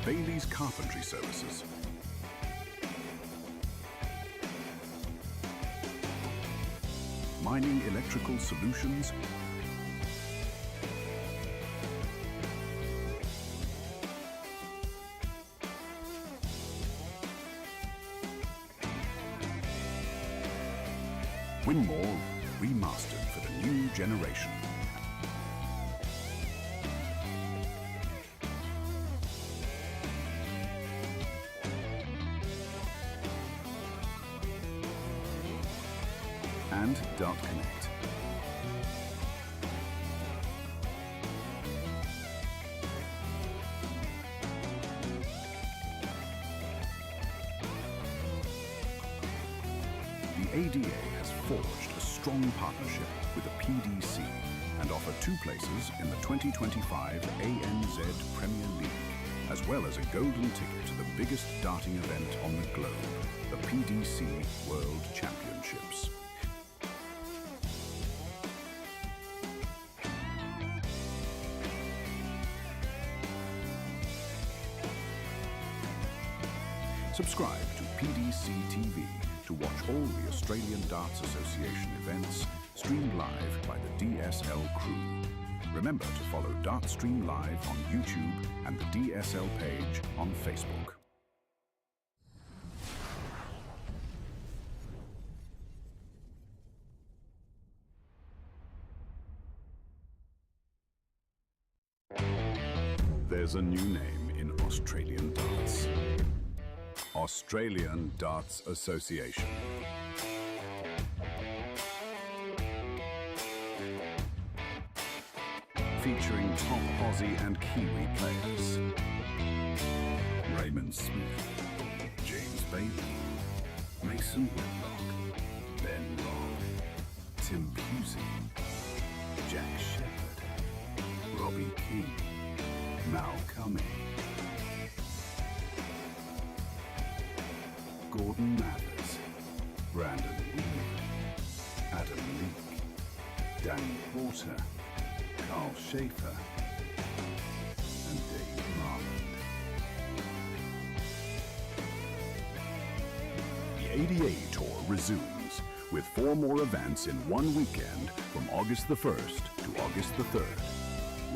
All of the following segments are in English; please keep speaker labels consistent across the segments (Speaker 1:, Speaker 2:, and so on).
Speaker 1: Bailey's Carpentry Services. Mining Electrical Solutions. Winmore remastered for the new generation. And Dart Connect. The ADA has forged a strong partnership with the PDC and offer 2 places in the 2025 ANZ Premier League, as well as a golden ticket to the biggest darting event on the globe, the PDC World Championships. Subscribe to PDC TV to watch all the Australian Darts Association events streamed live by the DSL crew. Remember to follow Dartstream Live on YouTube and the DSL page on Facebook. There's a new name in Australian darts. Australian Darts Association. Featuring top Aussie and Kiwi players. Raymond Smith, James Bailey, Mason Whitlock, Ben Robb, Tim Pusey, Jack Schaefer, Robbie Kime, Kime, Gordon Mathers, Brandon Weed, Adam Leake, Danny Porter, Carl Schaefer, and Dave Marland. The ADA Tour resumes with 4 more events in one weekend from August the 1st to August the 3rd,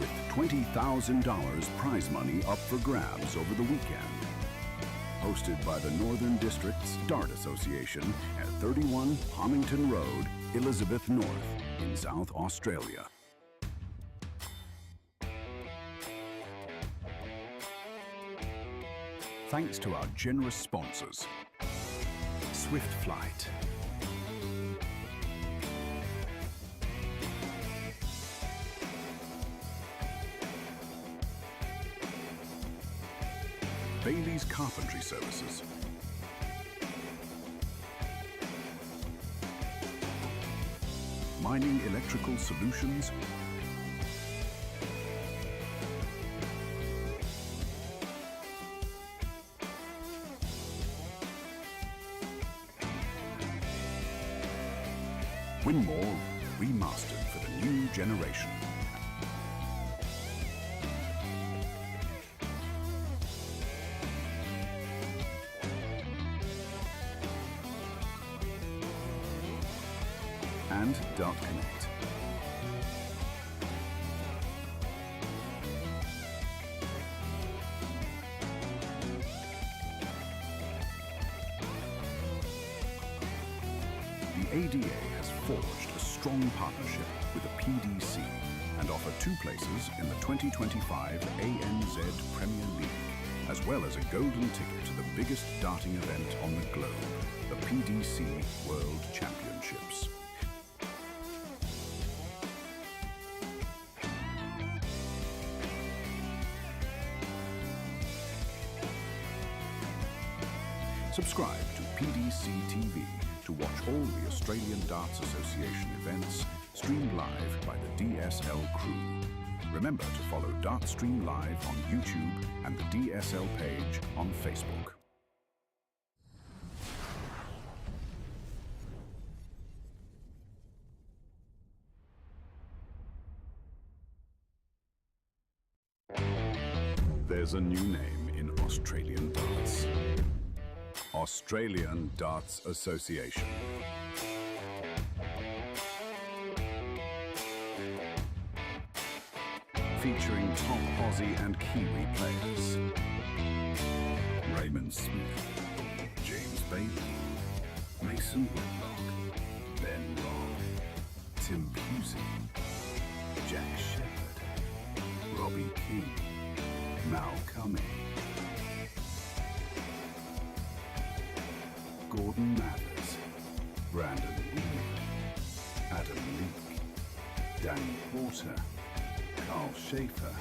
Speaker 1: with $20,000 prize money up for grabs over the weekend. Hosted by the Northern Districts Dart Association at 31 Homington Road, Elizabeth North in South Australia. Thanks to our generous sponsors, Swift Flight, Bailey's Carpentry Services, Mining Electrical Solutions, Winmore remastered for the new generation. And Dart Connect. The ADA has forged a strong partnership with the PDC and offer 2 places in the 2025 ANZ Premier League, as well as a golden ticket to the biggest darting event on the globe, the PDC World Championships. Subscribe to PDC TV to watch all the Australian Darts Association events streamed live by the DSL crew. Remember to follow Dartstream Live on YouTube and the DSL page on Facebook. There's a new name in Australian darts. Australian Darts Association. Featuring top Aussie and Kiwi players. Raymond Smith, James Bailey, Mason Whitlock, Ben Robb, Tim Pusey, Jack Schaefer, Robbie Kime, Kime, Gordon Mathers, Brandon Weir, Adam Leake, Danny Porter, Carl Schaefer,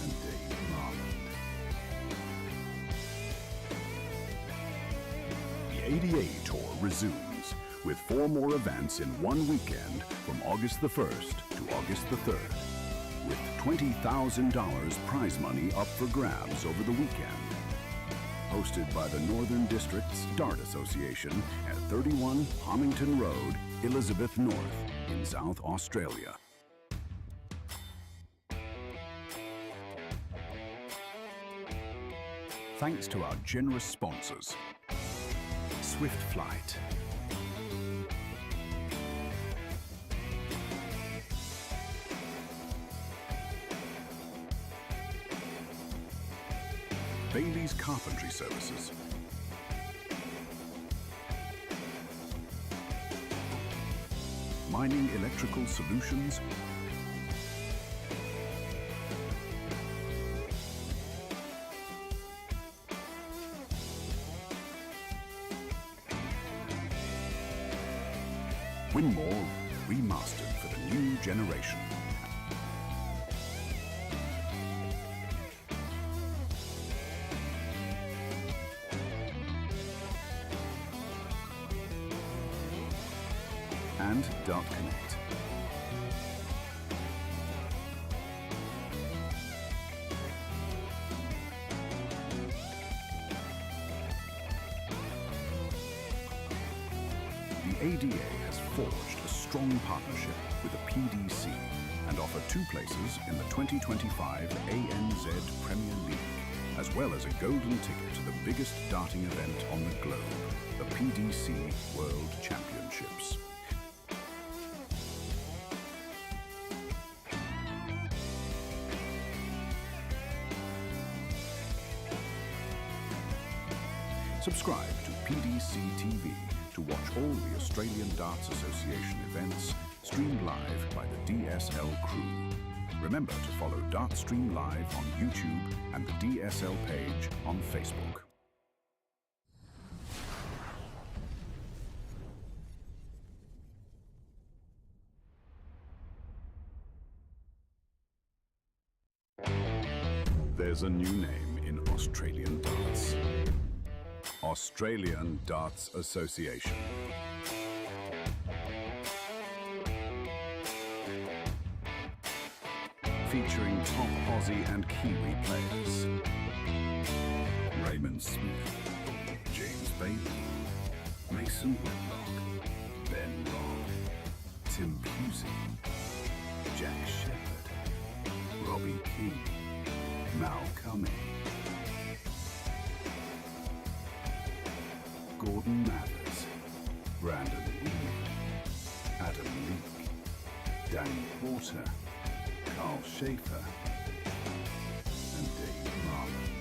Speaker 1: and Dave Marland. The ADA Tour resumes with 4 more events in one weekend from August the 1st to August the 3rd, with $20,000 prize money up for grabs over the weekend. Hosted by the Northern District's Dart Association at 31 Homington Road, Elizabeth North in South Australia. Thanks to our generous sponsors, Swift Flight, Bailey's Carpentry Services, Mining Electrical Solutions, Winmore remastered for the new generation. And Dart Connect. The ADA has forged a strong partnership with the PDC and offer 2 places in the 2025 ANZ Premier League, as well as a golden ticket to the biggest darting event on the globe, the PDC World Championships. Subscribe to PDC TV to watch all the Australian Darts Association events streamed live by the DSL crew. Remember to follow Dartstream Live on YouTube and the DSL page on Facebook. There's a new name in Australian darts. Australian Darts Association. Featuring top Aussie and Kiwi players. Raymond Smith, James Bailey, Mason Whitlock, Ben Robb, Tim Pusey, Jack Schaefer, Robbie Kime, Kime, Gordon Mathers, Brandon Weir, Adam Leake, Danny Porter, Carl Schaefer, and Dave Marland.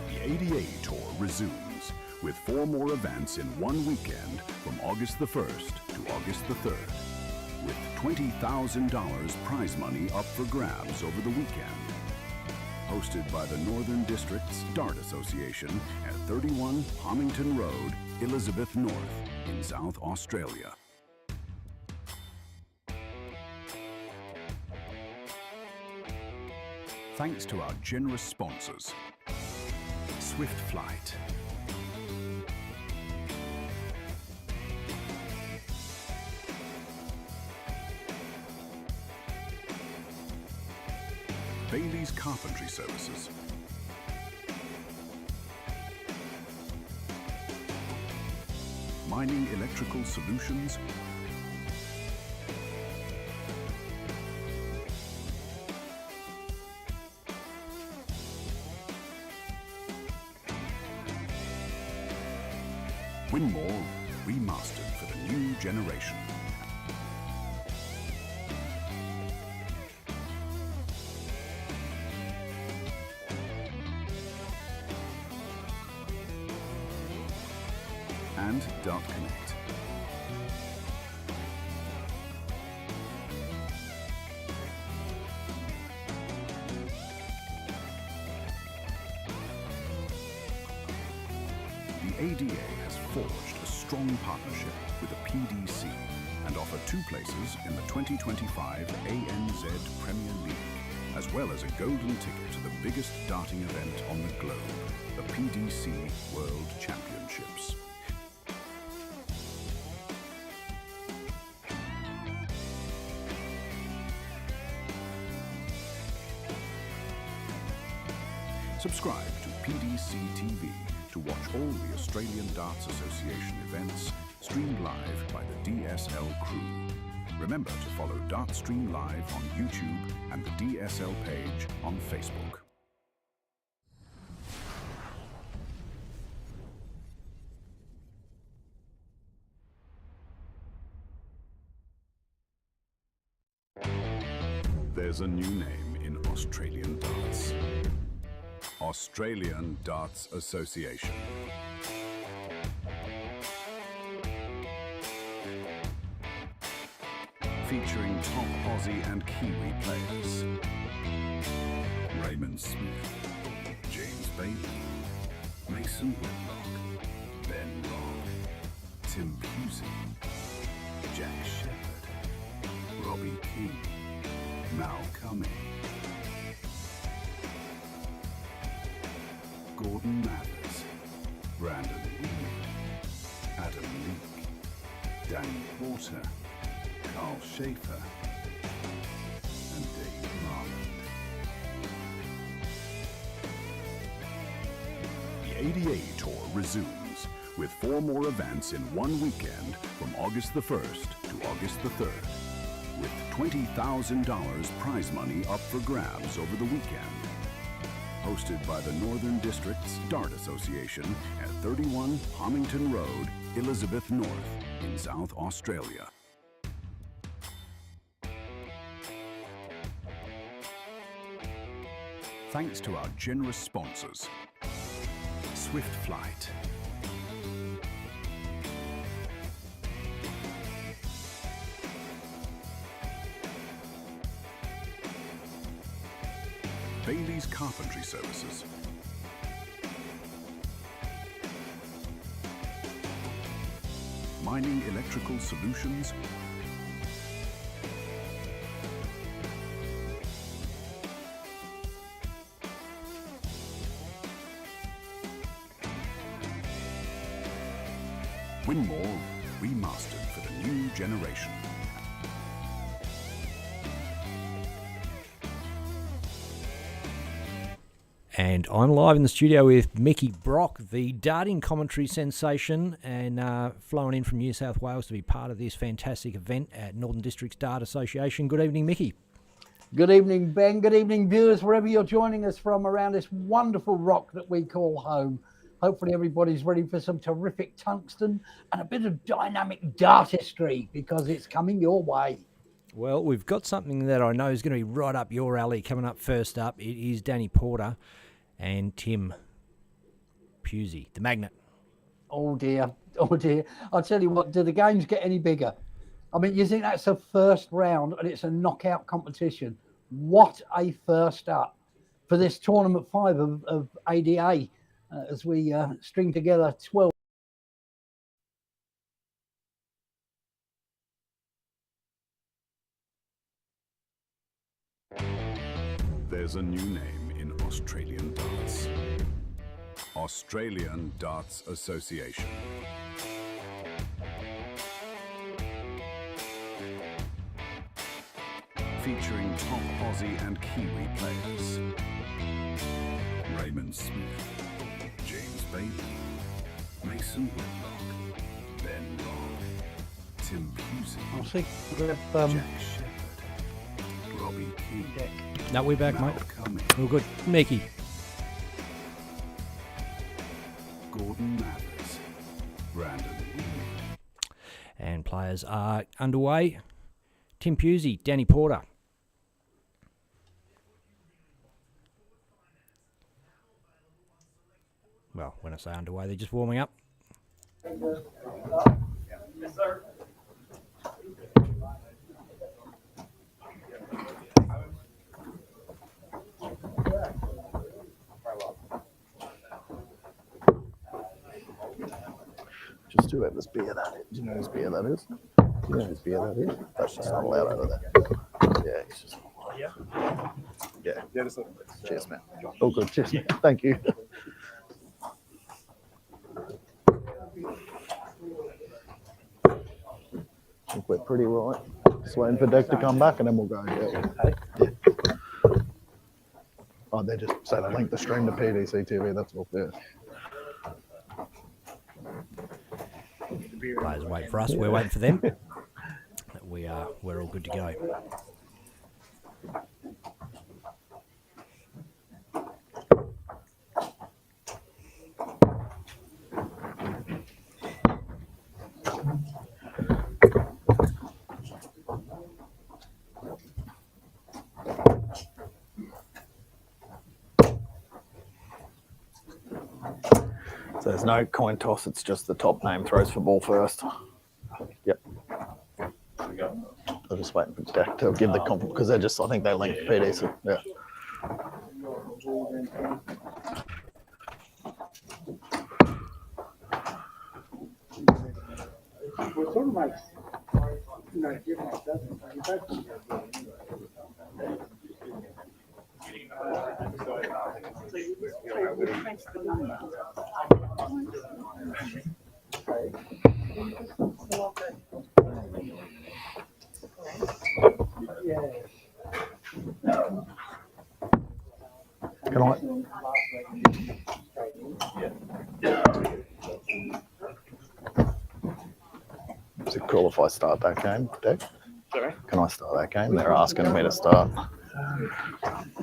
Speaker 1: The ADA Tour resumes with 4 more events in one weekend from August the 1st to August the 3rd, with $20,000 prize money up for grabs over the weekend. Hosted by the Northern District's Dart Association at 31 Homington Road, Elizabeth North in South Australia. Thanks to our generous sponsors, Swift Flight, Bailey's Carpentry Services, Mining Electrical Solutions, Win more remastered for the new generation. And Dart Connect. The ADA has forged a strong partnership with the PDC and offer 2 places in the 2025 ANZ Premier League, as well as a golden ticket to the biggest darting event on the globe, the PDC World Championships. Subscribe to PDC TV to watch all the Australian Darts Association events streamed live by the DSL crew. Remember to follow Dartstream Live on YouTube and the DSL page on Facebook. There's a new name in Australian darts. Australian Darts Association. Featuring top Aussie and Kiwi players. Raymond Smith, James Bailey, Mason Whitlock, Ben Robb, Tim Pusey, Jack Shepherd, Robbie Kime, Mal Kime, Gordon Mathers, Brandon Reed, Adam Leake, Danny Porter, Carl Schaefer, and Dave Marland. The ADA Tour resumes with 4 more events in one weekend from August the 1st to August the 3rd, with $20,000 prize money up for grabs over the weekend. Hosted by the Northern Districts Dart Association at 31 Harmington Road, Elizabeth North in South Australia. Thanks to our generous sponsors, Swift Flight, Bailey's Carpentry Services, Mining Electrical Solutions, Win more remastered for the new generation.
Speaker 2: And I'm live in the studio with Mickey Brock, the darting commentary sensation, and flowing in from New South Wales to be part of this fantastic event at Northern Districts Dart Association. Good evening, Mickey.
Speaker 3: Good evening, Ben. Good evening, viewers, wherever you're joining us from around this wonderful rock that we call home. Hopefully everybody's ready for some terrific tungsten and a bit of dynamic dartistry, because it's coming your way.
Speaker 2: Well, we've got something that I know is going to be right up your alley coming up first up. It is Danny Porter and Tim Pusey, the magnet.
Speaker 3: Oh dear, oh dear. I'll tell you what, do the games get any bigger? I mean, you think that's a first round and it's a knockout competition. What a first up for this tournament 5 of ADA as we string together 12.
Speaker 1: There's a new name in Australian darts. Australian Darts Association. Featuring top Aussie and Kiwi players. Raymond Smith, James Bailey, Mason Whitlock, Ben Robb, Tim Pusey,
Speaker 3: I'll see. Grab,
Speaker 1: Jack Shepherd, Robbie Kime.
Speaker 2: No, we're back, mate.
Speaker 1: Kime,
Speaker 2: All good. Mickey.
Speaker 1: Gordon Mathers, Brandon.
Speaker 2: And players are underway. Tim Pusey, Danny Porter. Well, when I say underway, they're just warming up.
Speaker 4: Yes, sir.
Speaker 5: Just whoever's beer that is. Do you know whose beer that is? Do you know whose beer that is? That's just not allowed over there. Yeah, it's just. Yeah. Cheers, man. Oh, good. Cheers, man. Thank you. I think we're pretty right. Just waiting for Deck to come back and then we'll go. Yeah. Oh, they just say to link the stream to PDC TV. That's all. Yeah.
Speaker 2: Players wait for us. We're waiting for them. We're all good to go.
Speaker 5: So there's no coin toss, it's just the top name throws for ball first. Yep. I'm just waiting for Deck to give the compliment because they're just, I think they linked PD. So, yeah.
Speaker 6: Well, sort of like, you know, give my doesn't.
Speaker 5: Can I? Is it cool if I start that game, Deck?
Speaker 4: Sorry?
Speaker 5: Can I start that game? They're asking me to start.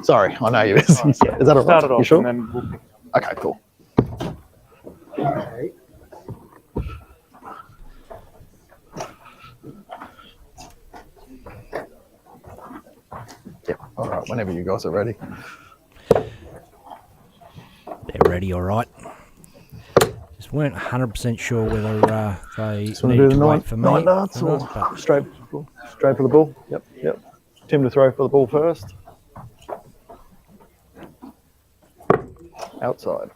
Speaker 5: Sorry, I know you're busy. Is that all right?
Speaker 4: Start it off
Speaker 5: You sure?
Speaker 4: and then we'll pick.
Speaker 5: Okay, cool.
Speaker 6: Okay.
Speaker 5: Yeah. All right. Whenever you guys are ready.
Speaker 2: They're ready, all right. Just weren't 100% sure whether they
Speaker 5: Just want to do
Speaker 2: needed
Speaker 5: the
Speaker 2: to wait
Speaker 5: nine,
Speaker 2: for me.
Speaker 5: nine darts or
Speaker 2: but
Speaker 5: straight for the ball? Yep. Yep. Tim to throw for the ball first. Outside.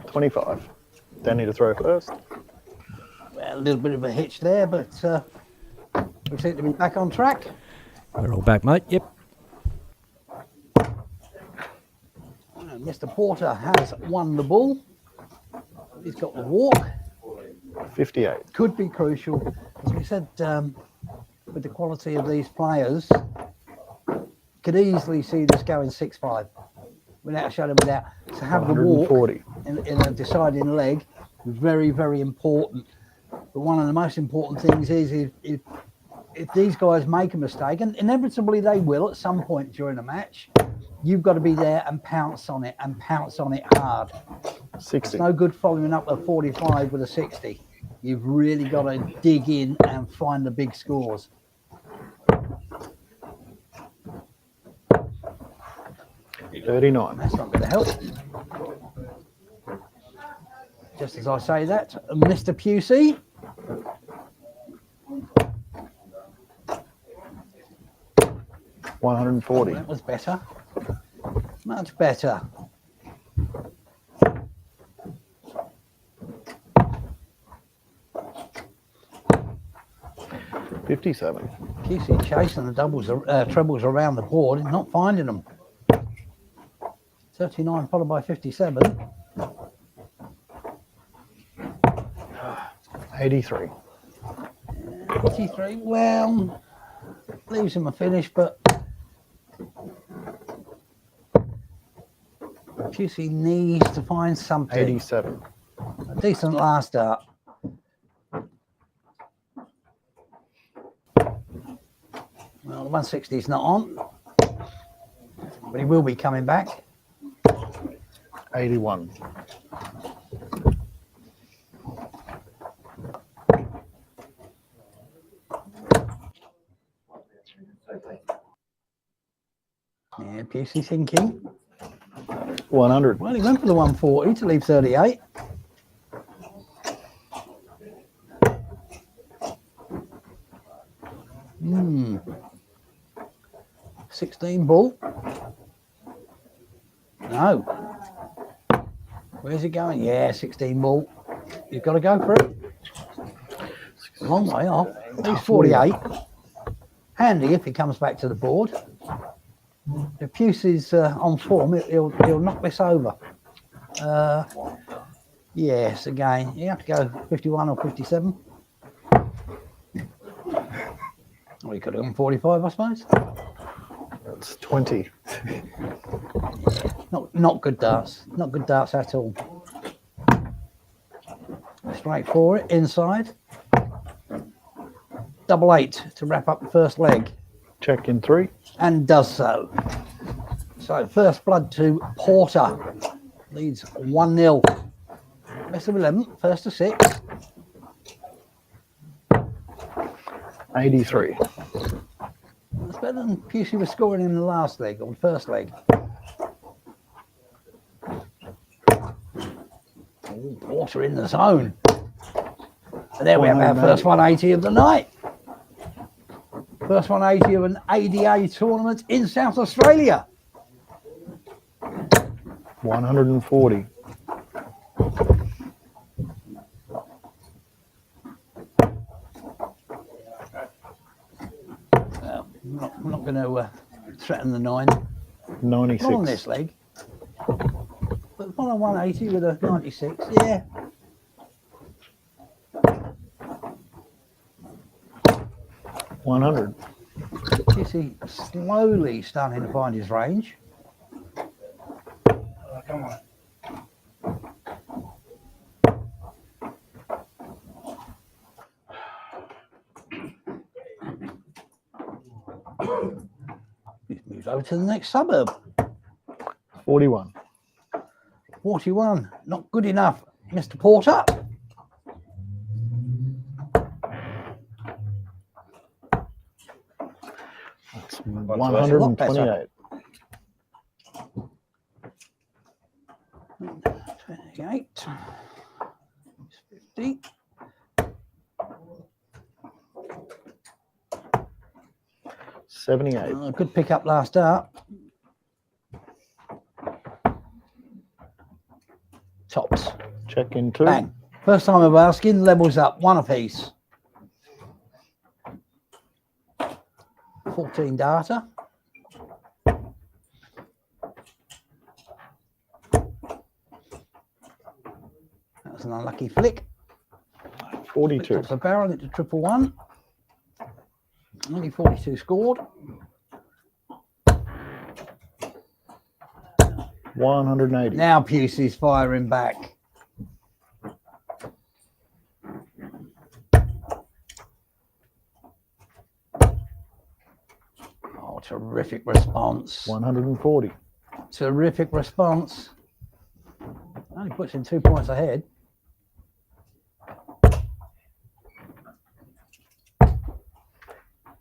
Speaker 5: $25. Danny to throw first.
Speaker 3: Well, a little bit of a hitch there, but we seem to be back on track.
Speaker 2: we're all back, mate. Yep.
Speaker 3: Mr. Porter has won the ball. He's got the walk.
Speaker 5: 58.
Speaker 3: Could be crucial. As we said, with the quality of these players, could easily see this going 6-5 without a shadow of a doubt. To have the walk
Speaker 5: 140.
Speaker 3: in a deciding leg, very, very important. But one of the most important things is if these guys make a mistake, and inevitably they will at some point during a match, you've got to be there and pounce on it hard.
Speaker 5: 60.
Speaker 3: It's no good following up a 45 with a 60. You've really got to dig in and find the big scores.
Speaker 5: $39.
Speaker 3: That's not going to help. Just as I say that, Mr. Pusey.
Speaker 5: $140.
Speaker 3: That was better. Much better.
Speaker 5: $57.
Speaker 3: Pusey chasing the doubles, trebles around the board and not finding them. 39 followed by 57.
Speaker 5: 83.
Speaker 3: 83, well, leaves him a finish, but Pusey needs to find something.
Speaker 5: 87.
Speaker 3: A decent last start. Well, the 160 is not on. but he will be coming back.
Speaker 5: 81.
Speaker 3: Yeah, Pusey thinking.
Speaker 5: 100.
Speaker 3: Well, he went for the 140 to leave 38. Hmm. 16 ball. No. Where's he going? Yeah, 16 ball. You've got to go for it. A long way off. He's 48. Handy if he comes back to the board. If Pusey's on form, he'll knock this over. Yes, again, you have to go 51 or 57. Well, you could have gone 45, I suppose.
Speaker 5: That's 20.
Speaker 3: Not good darts. Not good darts at all. Straight for it, inside. Double 8 to wrap up the first leg.
Speaker 5: Check in 3.
Speaker 3: And does so. So first blood to Porter. Leads 1-0. Best of 11, first to 6.
Speaker 5: 83.
Speaker 3: That's better than Pusey was scoring in the last leg, or the first leg. Oh, Porter in the zone. And there we have our first 180 of the night. First 180 of an ADA tournament in South Australia.
Speaker 5: 140.
Speaker 3: I'm not going to threaten the 9.
Speaker 5: 96.
Speaker 3: Not on this leg. But one on 180 with a 96, yeah.
Speaker 5: $100.
Speaker 3: Pusey slowly starting to find his range.
Speaker 6: Come on.
Speaker 3: He's moved over to the next suburb.
Speaker 5: 41.
Speaker 3: 41, not good enough. Mr. Porter.
Speaker 5: That's 128.
Speaker 3: 28. 50. Good pick up last start. Tops.
Speaker 5: Check in 2.
Speaker 3: Bang. First time of asking, levels up, 1 apiece. 14 data. That's an unlucky flick.
Speaker 5: 42.
Speaker 3: Off the barrel into 111. Only 42 scored.
Speaker 5: 180.
Speaker 3: Now Pusey's firing back. Oh, terrific response.
Speaker 5: 140.
Speaker 3: Terrific response. Only puts him 2 points ahead.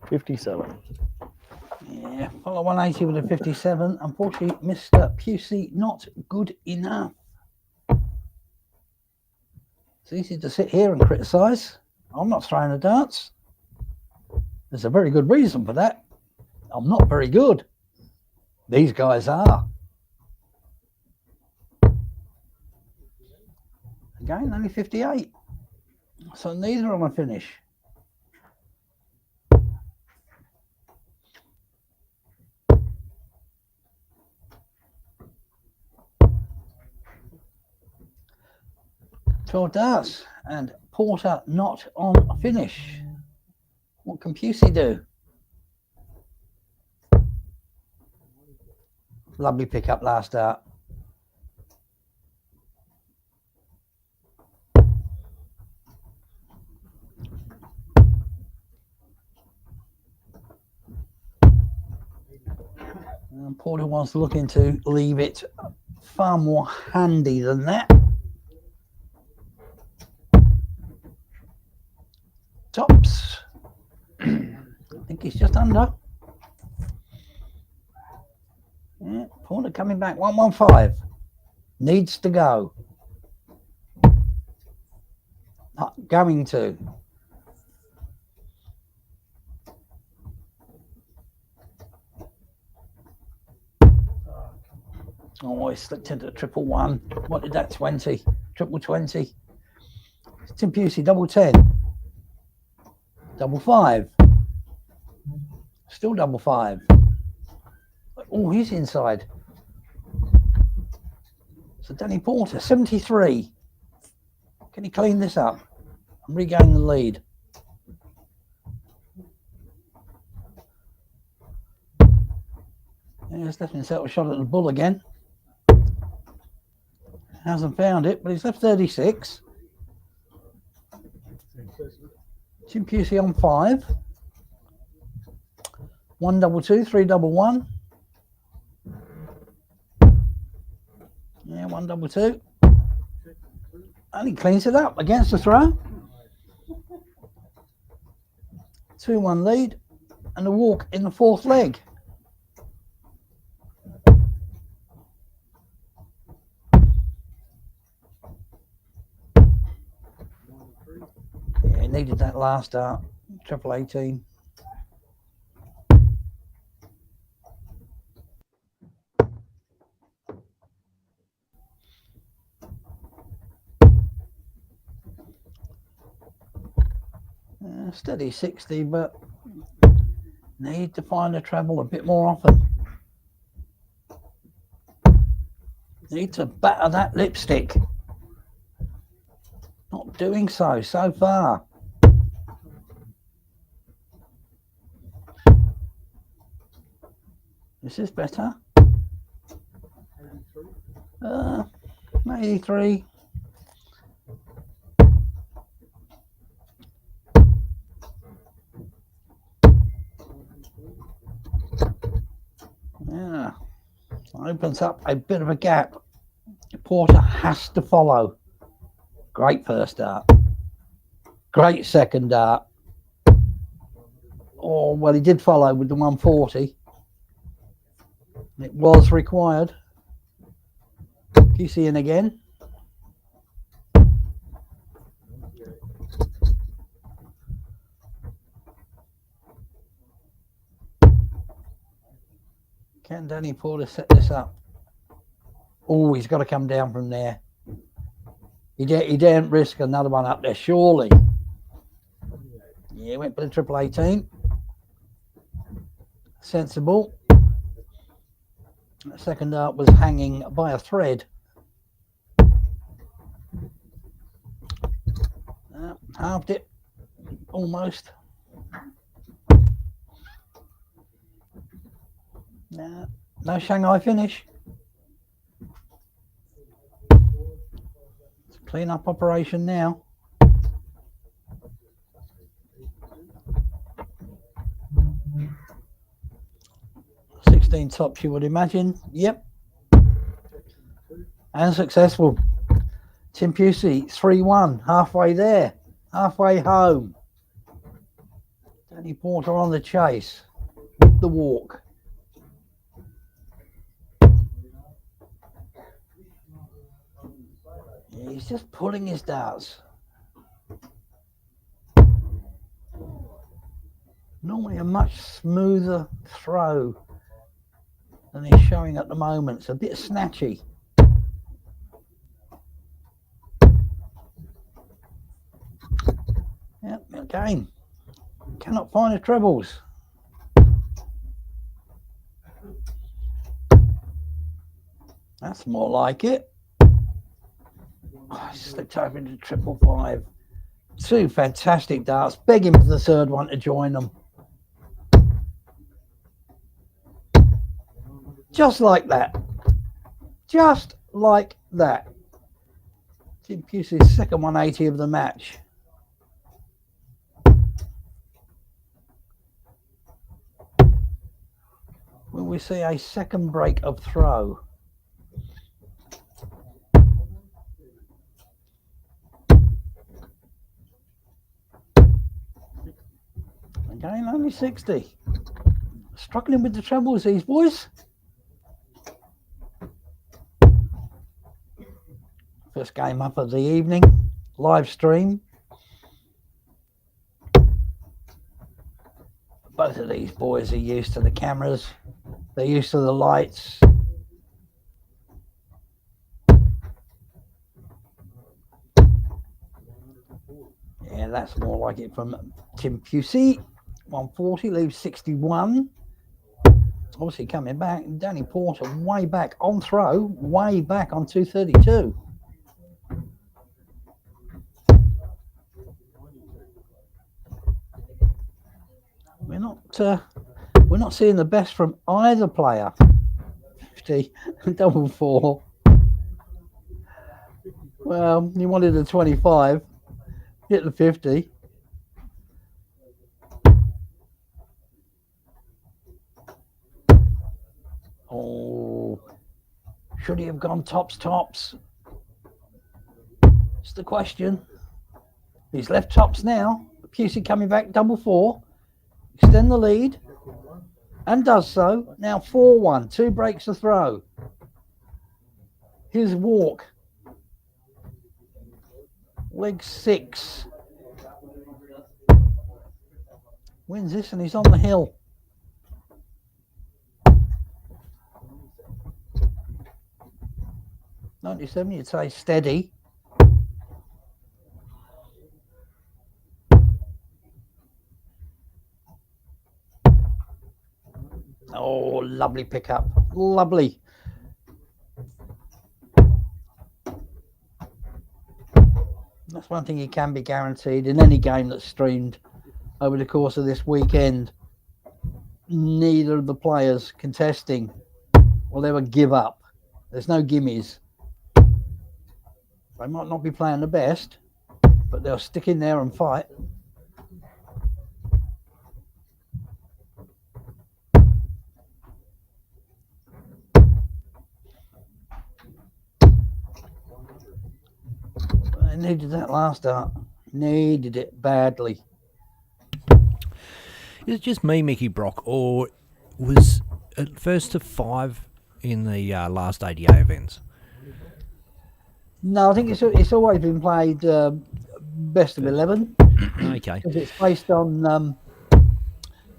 Speaker 5: $57.
Speaker 3: Yeah, follow 180 with a 57. Unfortunately, Mr. Pusey not good enough. It's easy to sit here and criticise. I'm not throwing the darts. There's a very good reason for that. I'm not very good. These guys are. Again, only 58. So neither on a finish. Darts and Porter not on finish. What can Pusey do? Lovely pick up last start. Porter was looking to leave it far more handy than that. Tops. I think he's just under. Yeah, Porter coming back. 115. Needs to go. Not going to. Oh, he slipped into triple one. What did that 20? Triple 20. Tim Pusey, double 10. Double 5. Still double 5. Oh, he's inside. So Danny Porter, 73. Can he clean this up and regain the lead? Yeah, he's left himself a shot at the bull again. Hasn't found it, but he's left 36. Tim Pusey on 5. 122, 311. Yeah, 122. And he cleans it up against the throw. 2-1 lead and a walk in the fourth leg. Yeah, he needed that last dart. Triple 18. Steady 60, but need to find a treble a bit more often. Need to batter that lipstick. Not doing so far. This is better. 83. Yeah, opens up a bit of a gap. Porter has to follow. Great first dart. Great second dart. Oh, well, he did follow with the 140. It was required. Pusey in again. Can Danny Porter set this up? Oh, he's got to come down from there. He daren't risk another one up there, surely. Yeah, went for the triple 18. Sensible. The second dart was hanging by a thread. Halved it, almost. No Shanghai finish. It's a clean up operation now. Tops, you would imagine. Yep. And successful. Tim Pusey, 3-1, halfway there, halfway home. Danny Porter on the chase, the walk. Yeah, he's just pulling his darts. Normally a much smoother throw than he's showing at the moment. It's a bit snatchy. Yep, again, cannot find the trebles. That's more like it. Oh, slipped over into triple 5. Two fantastic darts, begging for the third one to join them. Just like that. Just like that. Tim Pusey's second 180 of the match. Will we see a second break of throw? Again, only 60. Struggling with the trebles, these boys. First game up of the evening, live stream. Both of these boys are used to the cameras. They're used to the lights. Yeah, that's more like it from Tim Pusey. 140, leaves 61. Obviously coming back. Danny Porter way back on throw, way back on 232. We're not seeing the best from either player. 50, double four. Well, he wanted a 25, hit the 50. Oh, should he have gone tops? It's the question. He's left tops now. Pusey coming back, double four. Extend the lead. And does so. Now 4-1. 2 breaks to throw. Here's walk. Leg 6. Wins this and he's on the hill. '97, you'd say steady. Oh, lovely pickup. Lovely. That's one thing you can be guaranteed in any game that's streamed over the course of this weekend. Neither of the players contesting will ever give up. There's no gimmies. They might not be playing the best, but they'll stick in there and fight. They needed that last start. Needed it badly.
Speaker 2: Is it just me, Mickey Brock, or was it first to 5 in the last ADA events?
Speaker 3: No, I think it's always been played best of 11.
Speaker 2: Okay.
Speaker 3: Because it's based on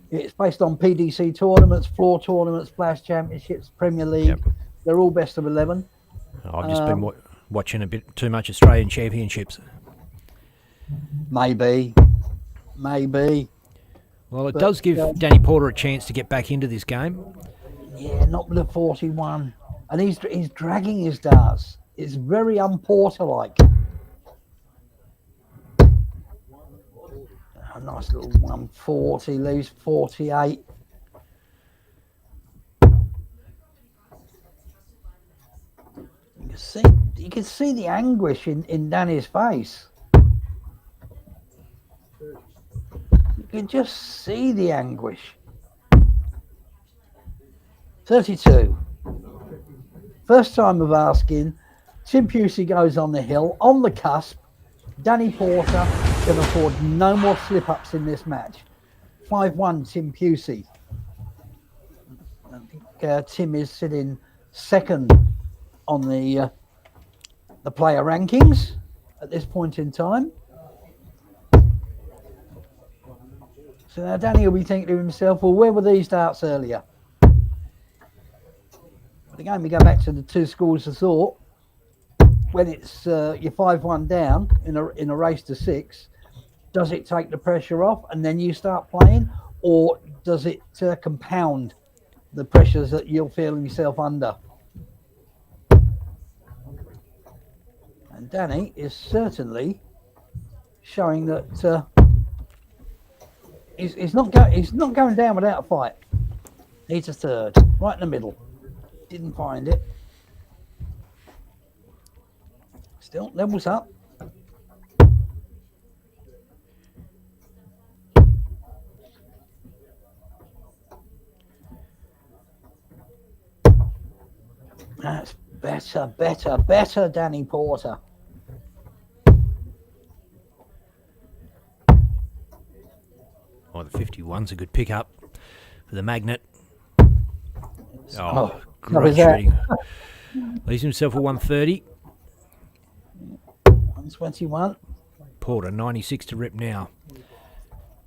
Speaker 3: PDC tournaments, floor tournaments, Splash Championships, Premier League.
Speaker 2: Yep.
Speaker 3: They're all best of 11.
Speaker 2: I've just been watching a bit too much Australian Championships.
Speaker 3: Maybe.
Speaker 2: Well, it does give Danny Porter a chance to get back into this game.
Speaker 3: Yeah, not with a 41. And he's dragging his darts. It's very un-Porter-like. A nice little 140, leaves 48. You can see the anguish in Danny's face. You can just see the anguish. 32. First time of asking. Tim Pusey goes on the hill, on the cusp. Danny Porter can afford no more slip-ups in this match. 5-1 Tim Pusey. I think Tim is sitting second on the player rankings at this point in time. So now Danny will be thinking to himself, well, where were these darts earlier? But again, we go back to the 2 schools of thought. When it's you're 5-1 down in a race to 6, does it take the pressure off and then you start playing, or does it compound the pressures that you're feeling yourself under? And Danny is certainly showing that he's not going down without a fight. Needs a third, right in the middle. Didn't find it. Still levels up. That's better, Danny Porter.
Speaker 2: Oh, the 51's a good pickup for the magnet.
Speaker 3: Oh,
Speaker 2: great
Speaker 3: was that?
Speaker 2: shooting. Leaves himself a 130.
Speaker 3: 121.
Speaker 2: Porter, 96 to rip now.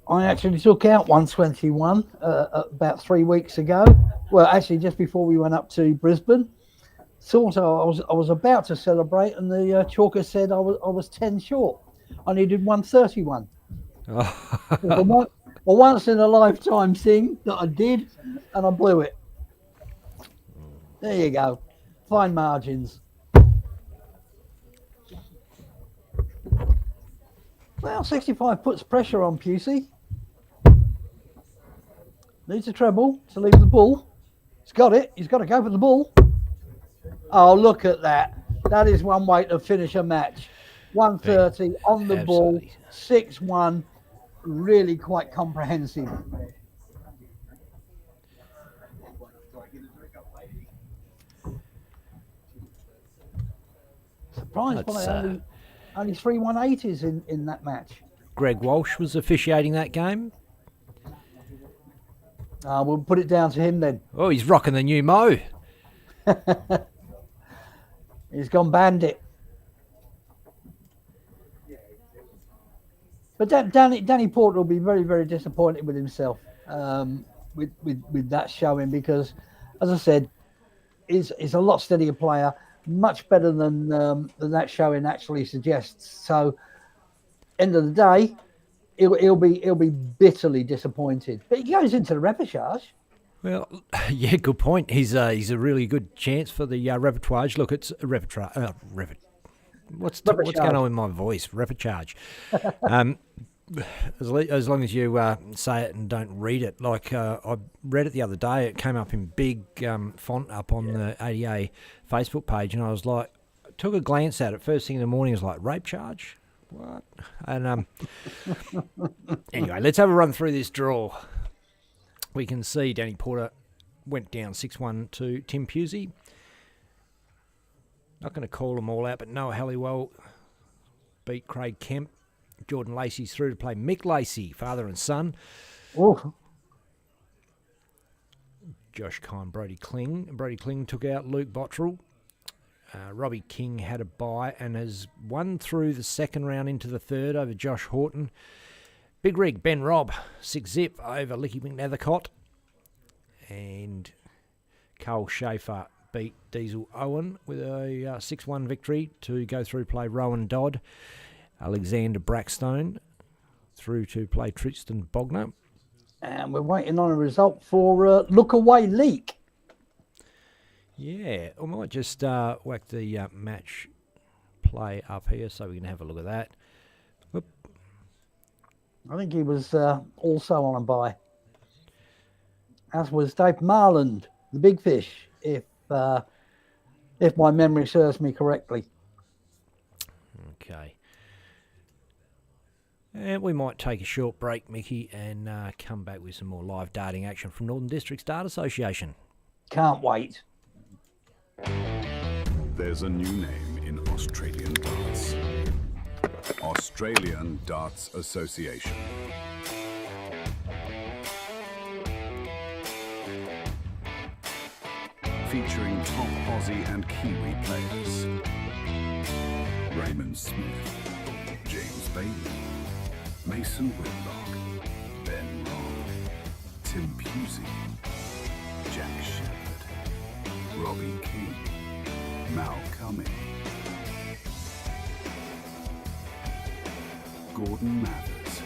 Speaker 3: I actually took out 121 about 3 weeks ago. Well, actually, just before we went up to Brisbane. Sort of, I was about to celebrate, and the chalker said I was 10 short. I needed 131. A once in a lifetime thing that I did, and I blew it. There you go. Fine margins. Well, 65 puts pressure on Pusey. Needs a treble to leave the bull. He's got it. He's got to go for the bull. Oh, look at that. That is one way to finish a match. 130 on the ball, 6-1. Really quite comprehensive. Surprised by only 3 180s in that match.
Speaker 2: Greg Walsh was officiating that game.
Speaker 3: We'll put it down to him then.
Speaker 2: Oh, he's rocking the new Mo.
Speaker 3: He's gone bandit. But Danny Porter will be very, very disappointed with himself with that showing because, as I said, he's a lot steadier player, much better than that showing actually suggests. So, end of the day, he'll be bitterly disappointed. But he goes into the repechage.
Speaker 2: Well, yeah, good point. He's a really good chance for the repechage. Look, it's a repechage. What's going on with my voice? Repechage. As long as you say it and don't read it. Like I read it the other day. It came up in big font up on the ADA Facebook page, and I was like, took a glance at it. First thing in the morning, I was like, rape charge? What? And anyway, let's have a run through this draw. We can see Danny Porter went down 6-1 to Tim Pusey. Not going to call them all out, but Noah Halliwell beat Craig Kemp. Jordan Lacey's through to play Mick Lacey, father and son.
Speaker 3: Oh.
Speaker 2: Josh Kime, Brody Kling. Brody Kling took out Luke Bottrell. Robbie King had a bye and has won through the second round into the third over Josh Horton. Big rig, Ben Robb, 6-zip over Licky McNethercott. And Carl Schaefer beat Diesel Owen with a 6-1 victory to go through play Rowan Dodd. Alexander Brackstone through to play Tristan Bogner.
Speaker 3: And we're waiting on a result for Look Away Leak.
Speaker 2: Yeah, I might just whack the match play up here so we can have a look at that. Whoop.
Speaker 3: I think he was also on a bye. As was Dave Marland, the big fish, if my memory serves me correctly.
Speaker 2: Okay. And we might take a short break, Mickey, and come back with some more live darting action from Northern Districts Dart Association.
Speaker 3: Can't wait.
Speaker 1: There's a new name in Australian darts. Australian Darts Association. Featuring top Aussie and Kiwi players. Raymond Smith, James Bailey, Mason Whitlock, Ben Robb, Tim Pusey, Jack Shepherd, Robbie King, Mal Kime, Gordon Mathers,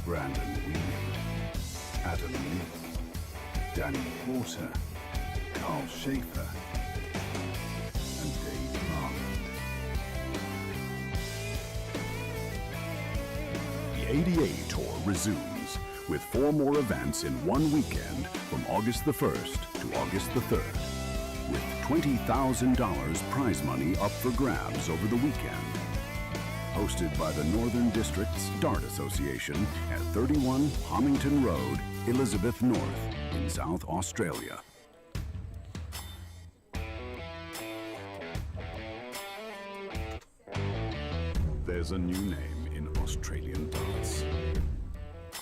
Speaker 1: Brandon Weed, Adam Leake, Danny Porter, Carl Schaefer, and Dave Marland. The ADA Tour resumes with 4 more events in one weekend from August the 1st to August the 3rd, with $20,000 prize money up for grabs over the weekend. Hosted by the Northern Districts Dart Association at 31 Homington Road, Elizabeth North in South Australia. There's a new name in Australian darts.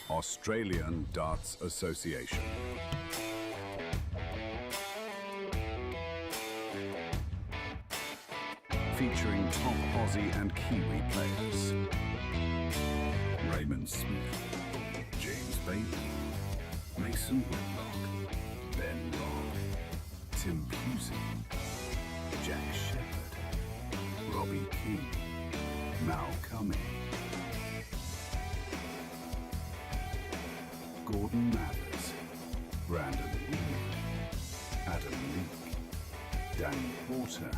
Speaker 1: Australian Darts Association. Featuring top Aussie and Kiwi players. Raymond Smith, James Bailey, Mason Whitlock, Ben Robb, Tim Pusey, Jack Shepherd, Robbie Kime, Mal Kime, Gordon Mathers, Brandon Weir, Adam Leake, Danny Porter,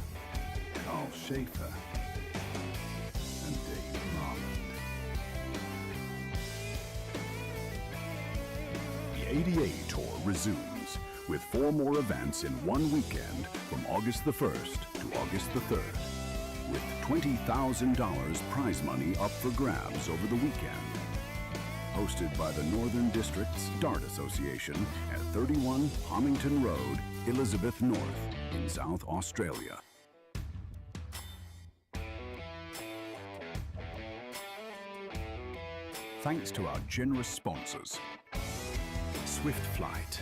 Speaker 1: Carl Schaefer, and Dave Marlin. The 80A Tour resumes with 4 more events in one weekend from August the 1st to August the 3rd, with $20,000 prize money up for grabs over the weekend. Hosted by the Northern Districts Dart Association at 31 Homington Road, Elizabeth North in South Australia. Thanks to our generous sponsors, Swift Flight,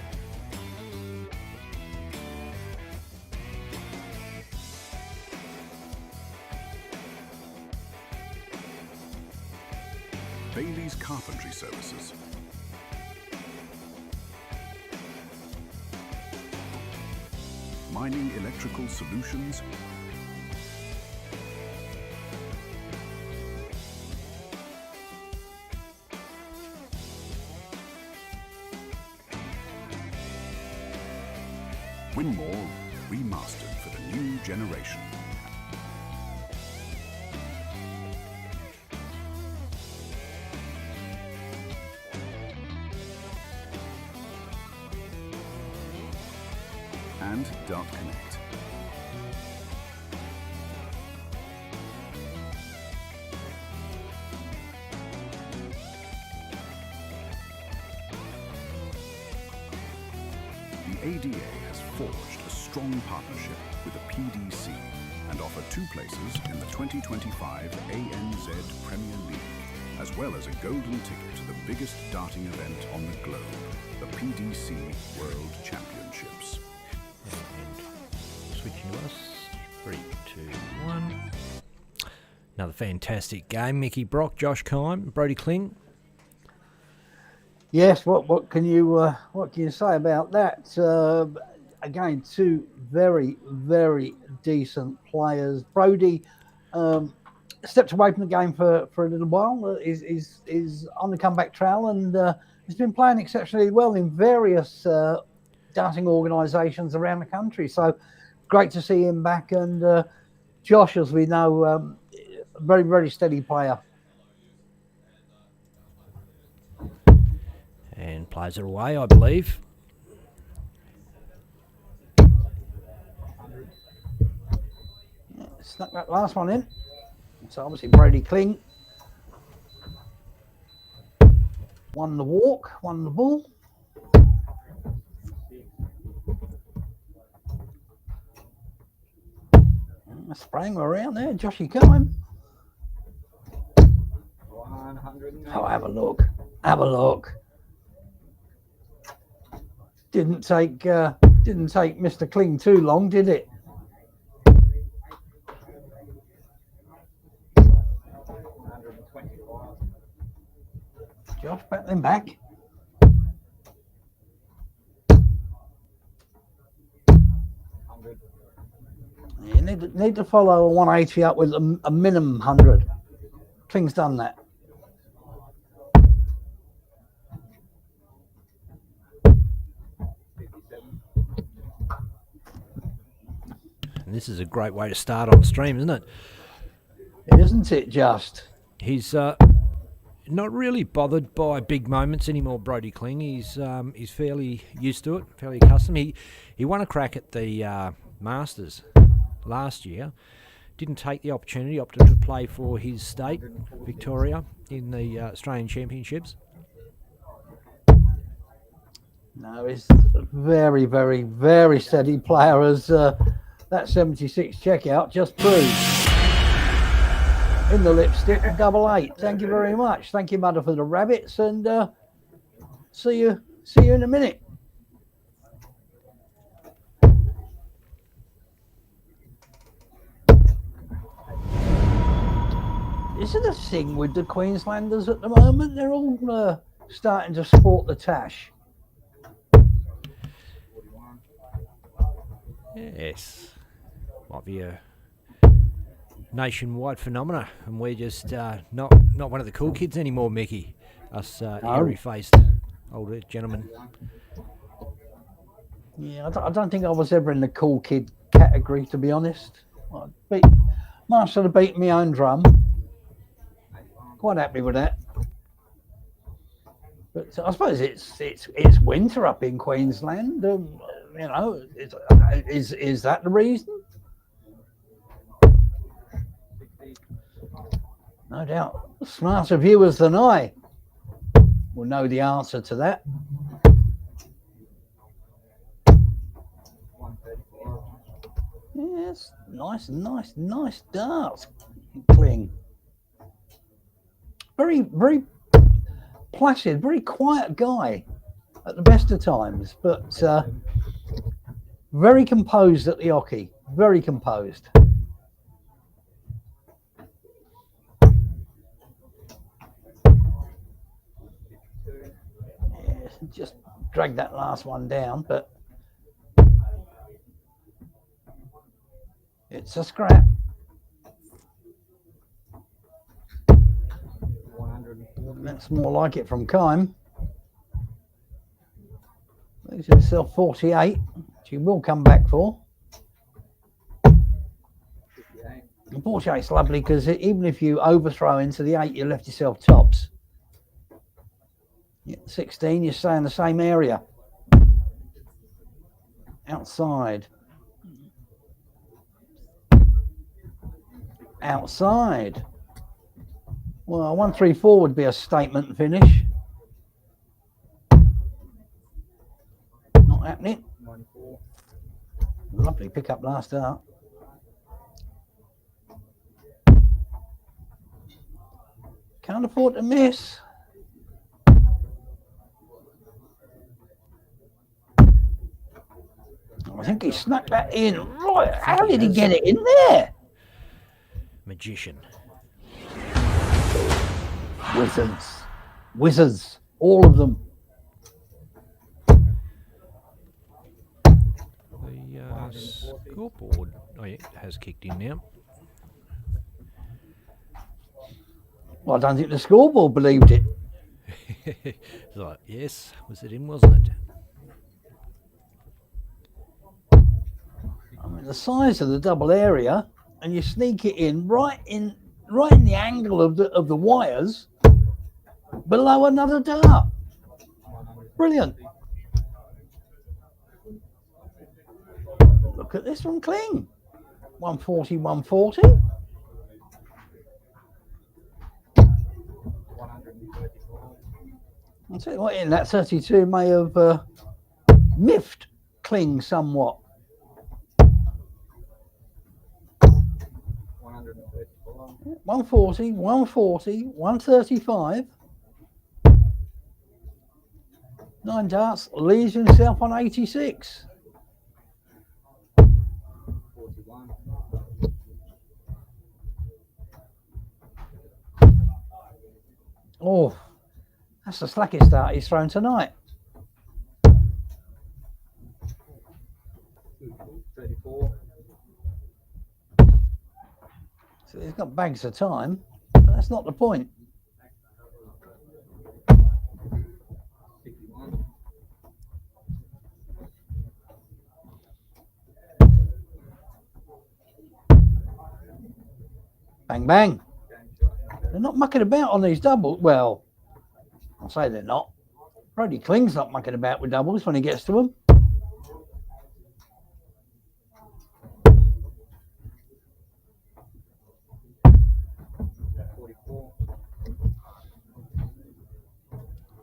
Speaker 1: Bailey's Carpentry Services, Mining Electrical Solutions, Winmore remastered for the new generation. And Dart Connect. The ADA has forged a strong partnership with the PDC and offer 2 places in the 2025 ANZ Premier League, as well as a golden ticket to the biggest darting event on the globe, the PDC World Championships.
Speaker 2: And switching to us, 3, 2, 1. Another fantastic game. Mickey Brock, Josh Kime, Brodie Kling.
Speaker 3: Yes, what can you say about that? Again, 2 very, very decent players. Brodie stepped away from the game for a little while. Is on the comeback trail and has been playing exceptionally well in various darting organisations around the country. So great to see him back. And Josh, as we know, very, very steady player.
Speaker 2: And plays it away, I believe.
Speaker 3: Snuck that last one in. So obviously Brodie Kling won the walk, won the ball. Spraying around there, Joshy Kime. Oh, have a look. Have a look. Didn't take Mr. Kling too long, did it? Josh, back them back. You need to follow a 180 up with a minimum 100. Kling's done that.
Speaker 2: And this is a great way to start on stream, isn't it?
Speaker 3: Isn't it just?
Speaker 2: He's not really bothered by big moments anymore, Brodie Kling. He's fairly used to it, fairly accustomed. He won a crack at the Masters last year. Didn't take the opportunity, opted to play for his state, Victoria, in the Australian Championships.
Speaker 3: No, he's a very, very, very steady player, as that 76 checkout just proved. in the lipstick, double 8. Thank you very much. Thank you, Mother, for the rabbits, and see you in a minute. Isn't a thing with the Queenslanders at the moment? They're all starting to sport the tash.
Speaker 2: Yes, might be a nationwide phenomena, and we're just not one of the cool kids anymore, Mickey. Us hairy-faced older gentlemen.
Speaker 3: Yeah, I don't think I was ever in the cool kid category, to be honest. Marshall have beaten my own drum. Quite happy with that. But I suppose it's winter up in Queensland. You know, is that the reason? No doubt. Smarter viewers than I will know the answer to that. Yes, nice darts, Kling. Very placid, very quiet guy at the best of times, but very composed at the hockey. Very composed. Yes, just drag that last one down, but it's a scrap. That's more like it from Kime. Leaves himself 48, which he will come back for. 48's lovely because even if you overthrow into the 8, you left yourself tops. 16, you stay in the same area. Outside. Outside. Well, 134 would be a statement finish. Not happening. Lovely pick up last dart. Can't afford to miss. I think he snuck that in. Right, how did he get it in there?
Speaker 2: Magician.
Speaker 3: Wizards, all of them.
Speaker 2: The scoreboard, it has kicked in now.
Speaker 3: Well, I don't think the scoreboard believed it.
Speaker 2: It's like, yes, was it in, wasn't it?
Speaker 3: I mean, the size of the double area, and you sneak it in right in the angle of the wires, below another dart. Brilliant. Look at this one, Kling. 140, 140. I'll tell you what, in that 32 may have miffed Kling somewhat. 140, 140, 135. 9 darts, leaves himself on 86. Oh, that's the slackest dart he's thrown tonight.
Speaker 6: 34.
Speaker 3: So he's got bags of time, but that's not the point.
Speaker 6: 61.
Speaker 3: Bang, bang. They're not mucking about on these doubles. Well, I'll say they're not. Brody Kling's not mucking about with doubles when he gets to them.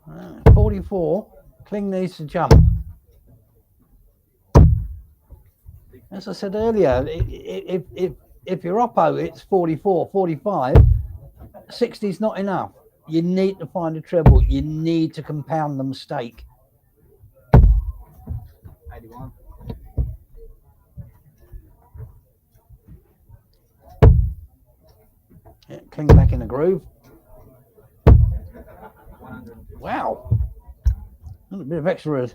Speaker 3: Ah, 44. Kling needs to jump. As I said earlier, if your oppo hits 44, 45, 60 is not enough. You need to find a treble. You need to compound the mistake.
Speaker 4: 81.
Speaker 3: Yeah, cling back in the groove. Wow. A bit of extra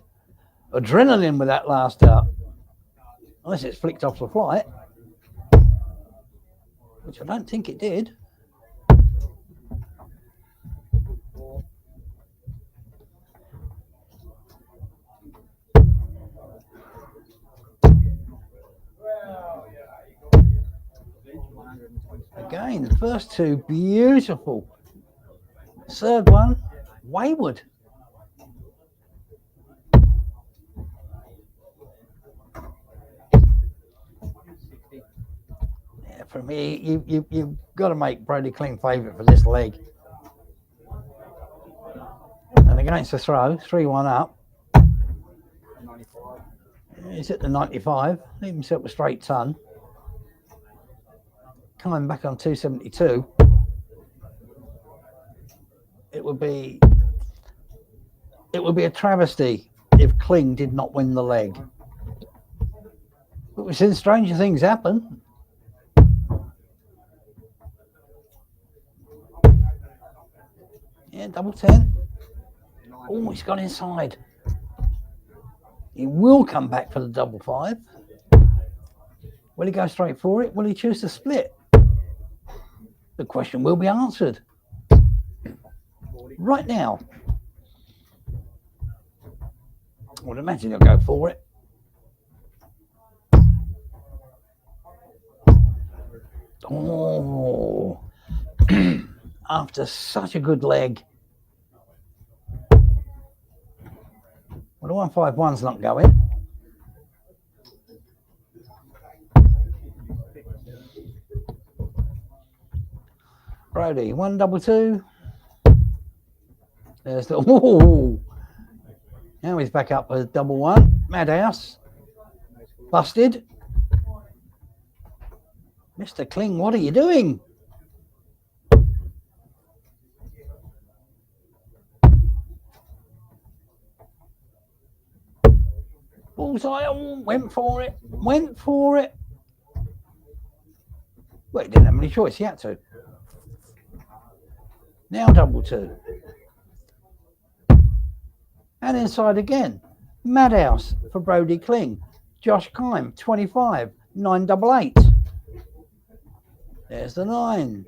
Speaker 3: adrenaline with that last up. Unless it's flicked off the flight. Which I don't think it did. Again, the first two beautiful. Third one, wayward. Yeah, for me, you've got to make Brody Kling favourite for this leg. And against the throw, 3-1 up.
Speaker 4: 95.
Speaker 3: He's at the 95. Leave himself a straight ton. Coming back on 272. It would be a travesty if Kling did not win the leg. But we've seen stranger things happen. Yeah, double 10. Oh, he's gone inside. He will come back for the double 5. Will he go straight for it? Will he choose to split? The question will be answered right now. I would imagine he'll go for it. Oh, after such a good leg. Well, the 151's not going. Brody, 122. There's the. Oh, now he's back up with double 1. Madhouse. Busted. Mr. Kling, what are you doing? Bullseye. Oh, went for it. Went for it. Well, he didn't have any choice. He had to. Now double 2. And inside again. Madhouse for Brody Kling. Josh Kime, 25. 988. There's the 9.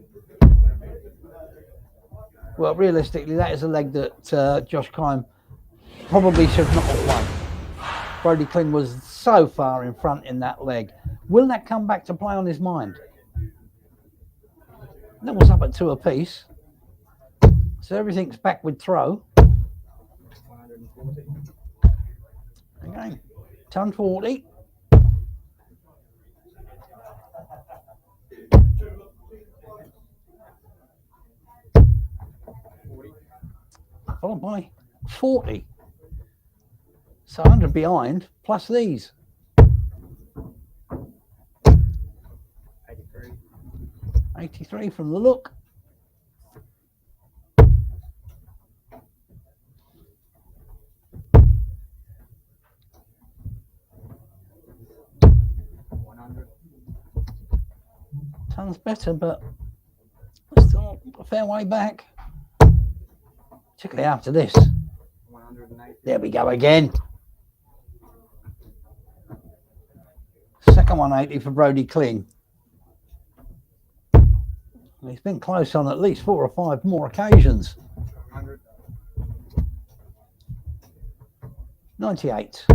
Speaker 3: Well, realistically, that is a leg that Josh Kime probably should not have won. Brody Kling was so far in front in that leg. Will that come back to play on his mind? That was up at 2 apiece. So everything's back with throw.
Speaker 4: 140.
Speaker 3: Okay, ton 40. Followed by 40. So 100 behind, plus these.
Speaker 4: 83.
Speaker 3: 83 from the look. Ton's better, but still a fair way back. Particularly after this.
Speaker 4: 108.
Speaker 3: There we go again. Second 180 for Brody Kling. He's been close on at least 4 or 5 more occasions.
Speaker 4: 100.
Speaker 3: 98.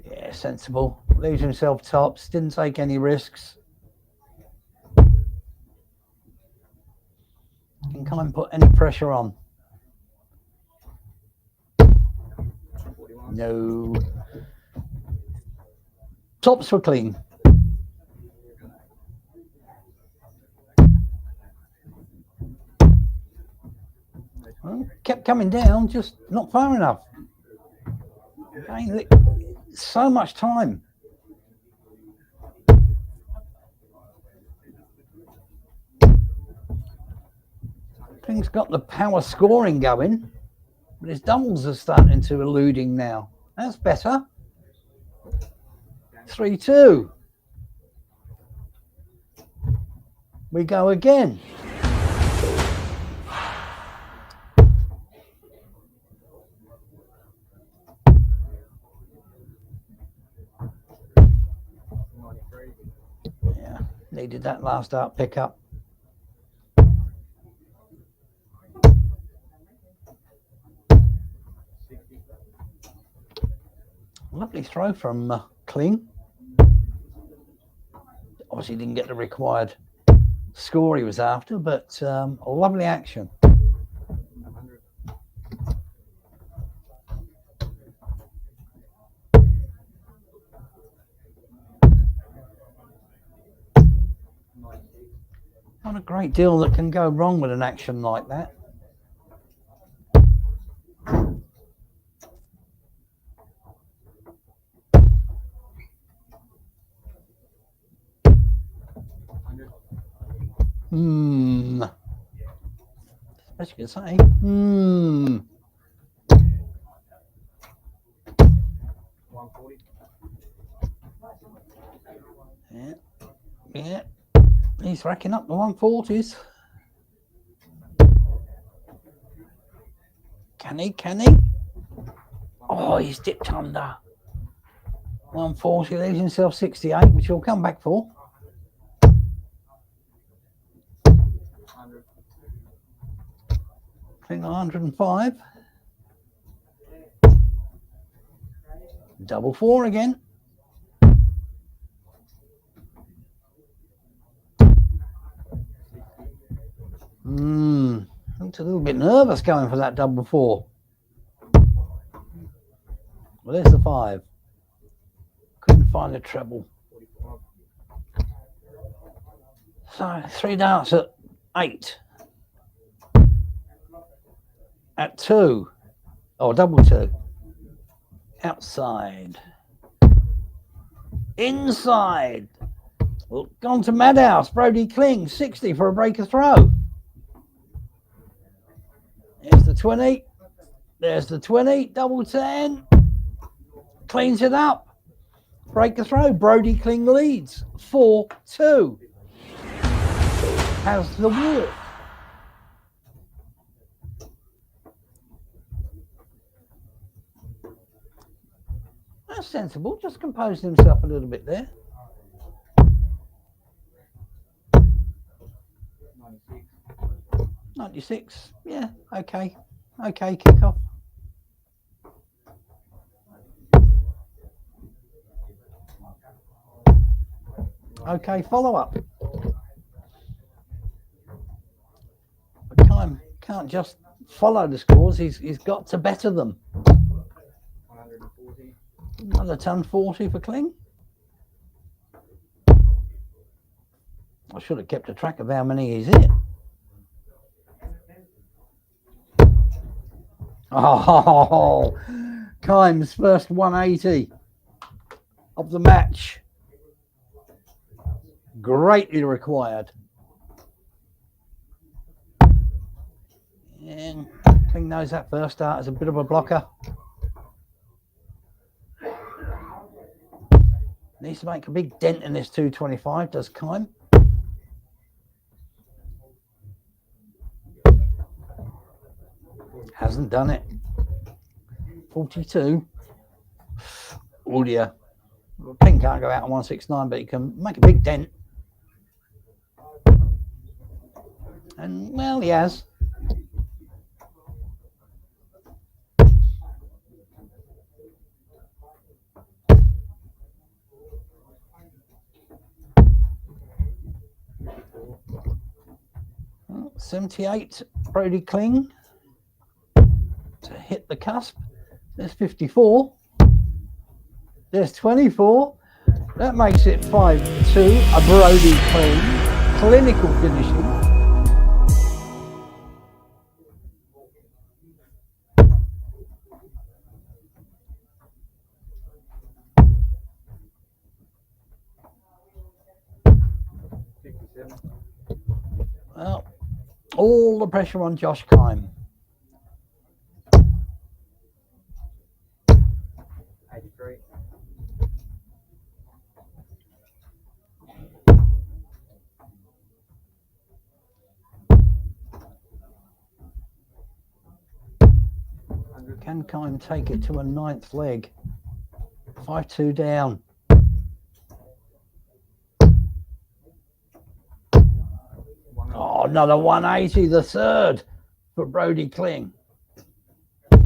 Speaker 3: Yeah, sensible. Leaves himself tops. Didn't take any risks. Can Kime put any pressure on?
Speaker 4: 41.
Speaker 3: No. Tops were clean. Well, kept coming down, just not far enough. Again, so much time. Kling's got the power scoring going, but his doubles are starting to eluding now. That's better. 3-2. We go again. Yeah, needed that last out pickup. Lovely throw from Kling. Obviously didn't get the required score he was after, but a lovely action. Not a great deal that can go wrong with an action like that. As you can say. Yeah. He's racking up the 140s. Can he? Oh, he's dipped under. 140, leaves himself 68, which he'll come back for. 105. Double four again. Looks a little bit nervous going for that double four. Well, there's the 5. Couldn't find the treble. So 3 darts at 8. At 2. Oh, double 2. Outside. Inside. Well, gone to Madhouse. Brody Kling, 60 for a breaker throw. There's the 20. There's the 20. Double 10. Cleans it up. Breaker throw. Brody Kling leads. 4-2. Has the walk. That's sensible. Just composed himself a little bit there. 96. Yeah, okay. Okay, kick off. Okay, follow up. But Kime can't just follow the scores. He's got to better them.
Speaker 4: 140.
Speaker 3: Another ton 40 for Kling. I should have kept a track of how many he's hit. Oh, Kime's first 180 of the match. Greatly required. And Kling knows that first start is a bit of a blocker. Needs to make a big dent in this 225, does Kime. Hasn't done it. 42. Oh dear. Kling can't go out on 169, but he can make a big dent. And, well, he has. Well, 78, Brody Kling to hit the cusp. There's 54. There's 24. That makes it 5-2. A Brody Kling. Clinical finishing. Well, All the pressure on Josh Kime.
Speaker 4: 83.
Speaker 3: Can Kime take it to a 9th leg? 5-2 down. Oh, another 180, the third for Brody Kling. The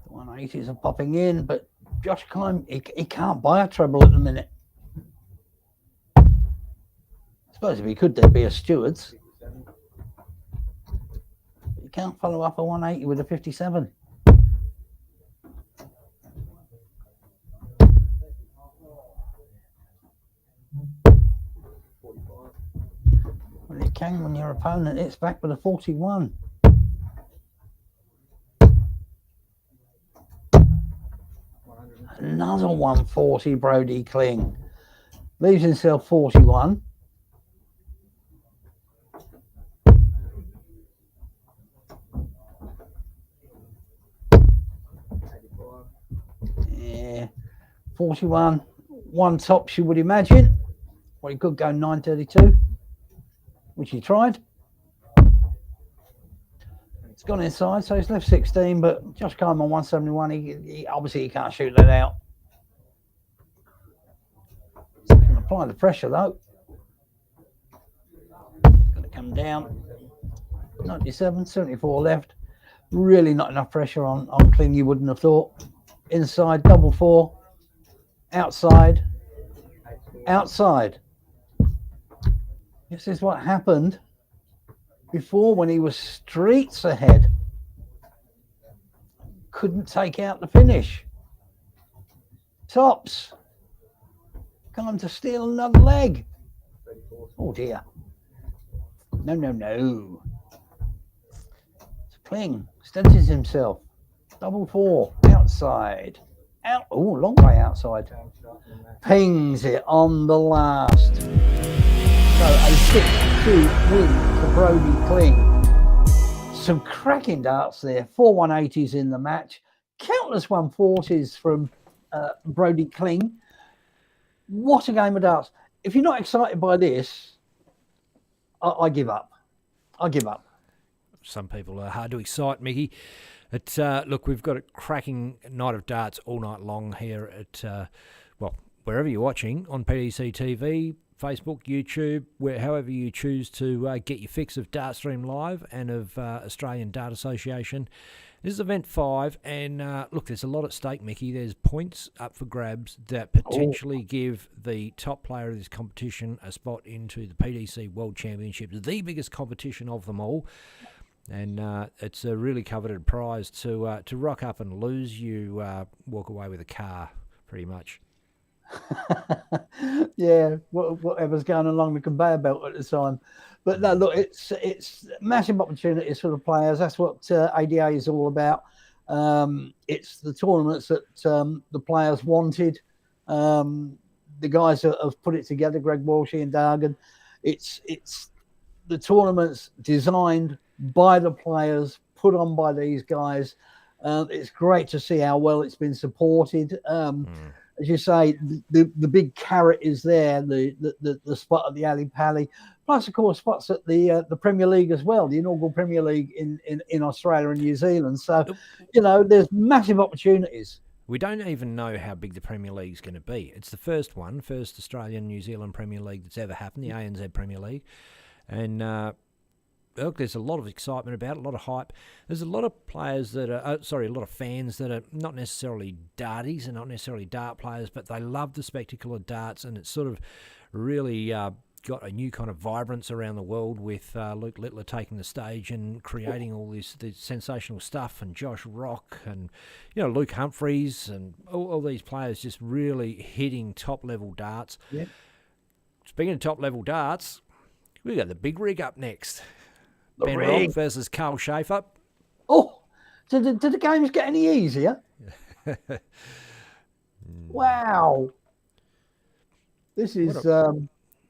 Speaker 3: 180s are popping in, but Josh Kime, he can't buy a treble at the minute. I suppose if he could, there'd be a Stewards. You can't follow up a 180 with a 57. Well, you can when your opponent hits back with a 41. Another 140, Brody Kling. Leaves himself 41. Yeah, 41. One tops, you would imagine. Well, he could go 932, which he tried. It's gone inside, so he's left 16, but Josh Kime on 171, he obviously he can't shoot that out. So he can apply the pressure, though. Going to come down. 97, 74 left. Really not enough pressure on Kling, you wouldn't have thought. Inside, double 4. Outside. Outside. This is what happened before when he was streets ahead. Couldn't take out the finish. Tops. Time to steal another leg. Oh dear. No, no, no. Kling steadies himself. Double 4. Outside. Out. Oh, long way outside. Pings it on the last. So a 6-2 win for Brody Kling. Some cracking darts there. 4 180s in the match. Countless 140s from Brody Kling. What a game of darts. If you're not excited by this, I give up. I give up.
Speaker 2: Some people are hard to excite, Mickey. Look, we've got a cracking night of darts all night long here at, wherever you're watching, on PDC TV, Facebook, YouTube, however you choose to get your fix of Dartstream Live and of Australian Dart Association. This is event 5, and look, there's a lot at stake, Mickey. There's points up for grabs that potentially give the top player of this competition a spot into the PDC World Championships, the biggest competition of them all. And it's a really coveted prize to rock up and lose. You walk away with a car, pretty much.
Speaker 3: Yeah, whatever's going along the conveyor belt at the time. But no, look, it's massive opportunities for the players. That's what ADA is all about. It's the tournaments that the players wanted. The guys that have put it together, Greg Walshy and Dargan. It's the tournaments designed by the players, put on by these guys. It's great to see how well it's been supported. As you say, the big carrot is there, the spot at the Ali Pali, plus of course spots at the Premier League as well, the inaugural Premier League in Australia and New Zealand. So, you know, there's massive opportunities.
Speaker 2: We don't even know how big the Premier League is going to be. It's the first Australian New Zealand Premier League that's ever happened, the ANZ Premier League, and look, there's a lot of excitement about it, a lot of hype. There's a lot of players that are, a lot of fans that are not necessarily darties and not necessarily dart players, but they love the spectacle of darts, and it's sort of really got a new kind of vibrance around the world with Luke Littler taking the stage and creating all this sensational stuff, and Josh Rock and, you know, Luke Humphreys and all these players just really hitting top-level darts.
Speaker 3: Yeah.
Speaker 2: Speaking of top-level darts, we've got the big rig up next.
Speaker 3: The
Speaker 2: Ben
Speaker 3: rig
Speaker 2: Robb versus Carl Schaefer.
Speaker 3: Oh, did the games get any easier? Wow. This is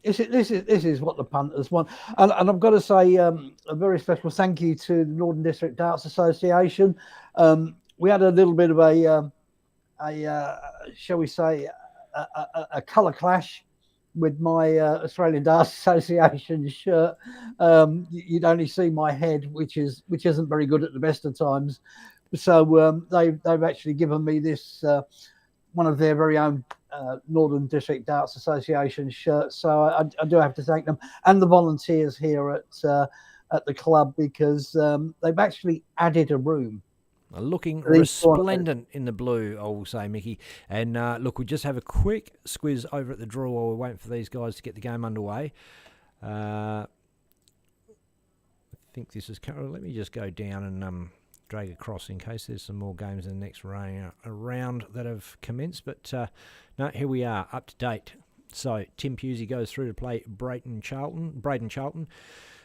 Speaker 3: this is what the punters want, and I've got to say a very special thank you to the Northern District Darts Association. We had a little bit of a shall we say a colour clash with my Australian Darts Association shirt. You'd only see my head, which isn't very good at the best of times. So they've actually given me this one of their very own Northern District Darts Association shirts. So I do have to thank them and the volunteers here at the club, because they've actually added a room.
Speaker 2: Looking resplendent in the blue, I will say, Mickey. And look, we'll just have a quick squiz over at the draw while we're waiting for these guys to get the game underway. I think this is... Let me just go down and drag across in case there's some more games in the next round that have commenced. But no, here we are, up to date. So Tim Pusey goes through to play Braden Charlton.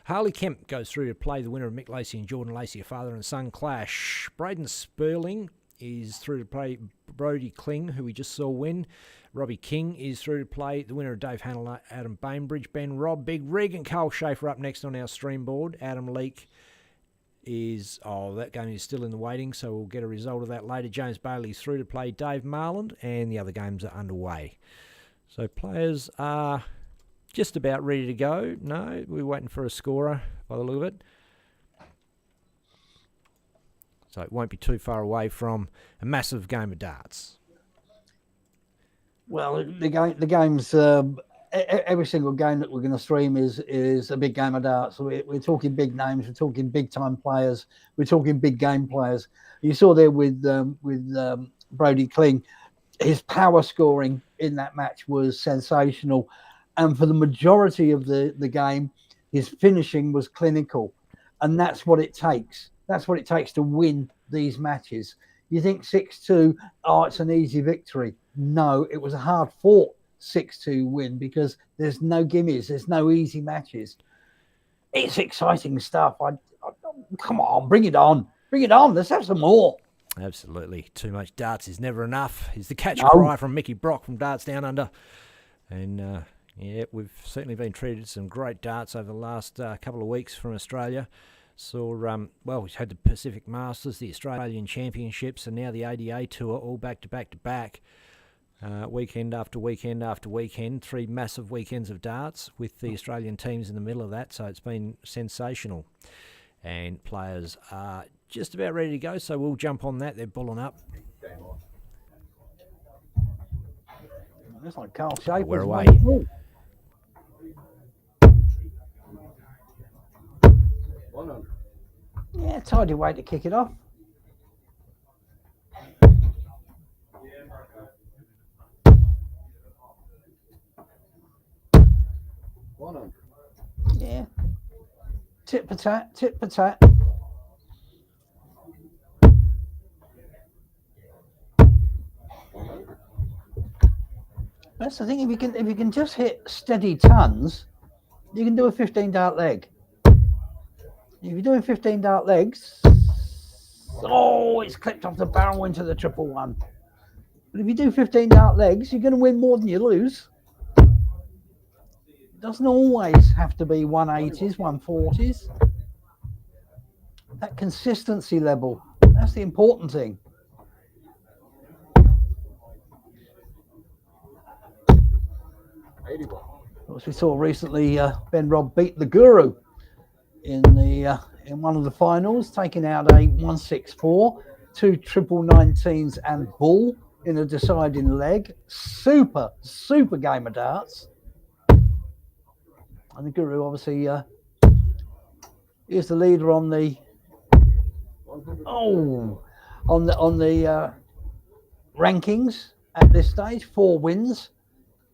Speaker 2: Harley Kemp goes through to play the winner of Mick Lacey and Jordan Lacey, a father and son clash. Braden Sperling is through to play Brody Kling, who we just saw win. Robbie King is through to play the winner of Dave Hannell, Adam Bainbridge. Ben Robb, Big Rig, and Carl Schaefer up next on our stream board. Adam Leake is... Oh, that game is still in the waiting, so we'll get a result of that later. James Bailey's through to play Dave Marland, and the other games are underway. So players are... just about ready to go. No, we're waiting for a scorer by the look of it. So it won't be too far away from a massive game of darts.
Speaker 3: Well, the game's every single game that we're going to stream is a big game of darts. We're talking big names. We're talking big time players. We're talking big game players. You saw there with Brody Kling, his power scoring in that match was sensational. And for the majority of the game, his finishing was clinical. And that's what it takes. That's what it takes to win these matches. You think 6-2, oh, it's an easy victory. No, it was a hard-fought 6-2 win, because there's no gimmies. There's no easy matches. It's exciting stuff. Come on, bring it on. Bring it on. Let's have some more.
Speaker 2: Absolutely. Too much darts is never enough, is the catch cry from Mickey Brock from Darts Down Under. And... yeah, we've certainly been treated some great darts over the last couple of weeks from Australia. Saw, well, we've had the Pacific Masters, the Australian Championships, and now the ADA Tour, all back to back to back. Weekend after weekend after weekend, 3 massive weekends of darts with the Australian teams in the middle of that, so it's been sensational. And players are just about ready to go, so we'll jump on that. They're bulling up.
Speaker 3: That's like Carl Schaefer.
Speaker 2: We're away.
Speaker 3: Yeah, tidy way to kick it off. Yeah. Tit for tat, tit for tat. That's the thing. If you can just hit steady tons, you can do a 15 dart leg. If you're doing 15 dart legs, oh, it's clipped off the barrel into the 111. But if you do 15 dart legs, you're going to win more than you lose. It doesn't always have to be 180s, 140s. That consistency level, that's the important thing. As we saw recently, Ben Robb beat the Guru in one of the finals, taking out a 164, 2 19s and bull in a deciding leg. Super game of darts. And the Guru obviously is the leader on the rankings at this stage. 4 wins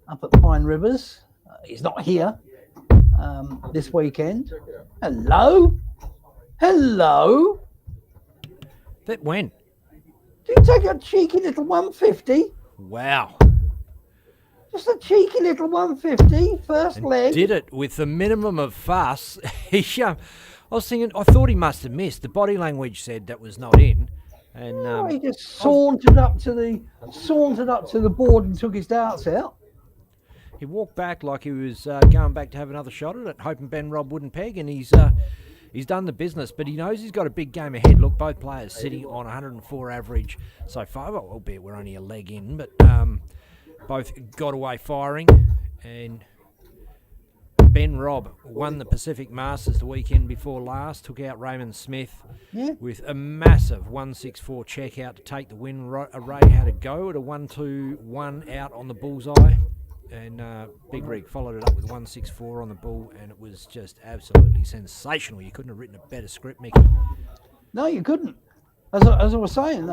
Speaker 3: up at Pine Rivers. He's not here this weekend. Hello?
Speaker 2: That went.
Speaker 3: Did you take a cheeky little 150?
Speaker 2: Wow.
Speaker 3: Just a cheeky little 150, first
Speaker 2: And
Speaker 3: leg.
Speaker 2: did it with the minimum of fuss. I was thinking, I thought he must have missed. The body language said that was not in. And
Speaker 3: He just sauntered up to the board and took his darts out.
Speaker 2: he walked back like he was going back to have another shot at it, hoping Ben Robb wouldn't peg, and he's done the business, but he knows he's got a big game ahead. Look, both players sitting on 104 average so far, well, albeit we're only a leg in, but both got away firing, and Ben Robb won the Pacific Masters the weekend before last, took out Raymond Smith with a massive 164 check out to take the win. Ray had a go at a 1-2-1 out on the bullseye, and Big Rig followed it up with 164 on the bull, and it was just absolutely sensational. You couldn't have written a better script, Mickey.
Speaker 3: No, you couldn't. As I was saying,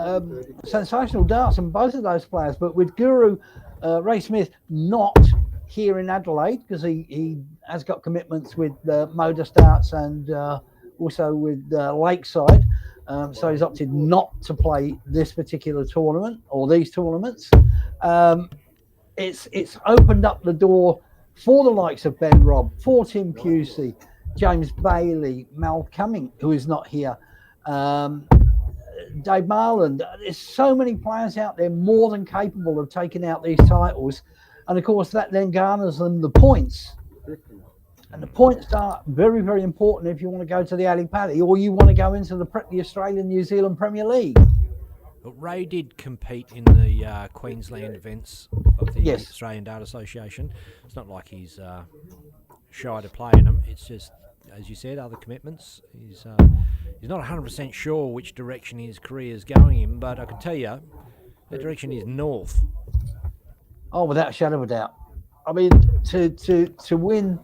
Speaker 3: sensational darts from both of those players, but with Guru, Ray Smith not here in Adelaide because he has got commitments with Modus Darts and also with Lakeside, so he's opted not to play this particular tournament or these tournaments. It's opened up the door for the likes of Ben Robb, for Tim Pusey, James Bailey, Mal Cumming, who is not here, Dave Marland. There's so many players out there more than capable of taking out these titles. And of course, that then garners them the points. And the points are very, very important if you want to go to the Ali Pally or you want to go into the Australian New Zealand Premier League.
Speaker 2: But Ray did compete in the Queensland events of the Australian Dart Association. It's not like he's shy to play in them. It's just, as you said, other commitments. He's not 100% sure which direction his career is going in, but I can tell you the direction is north.
Speaker 3: Oh, without a shadow of a doubt. I mean, to win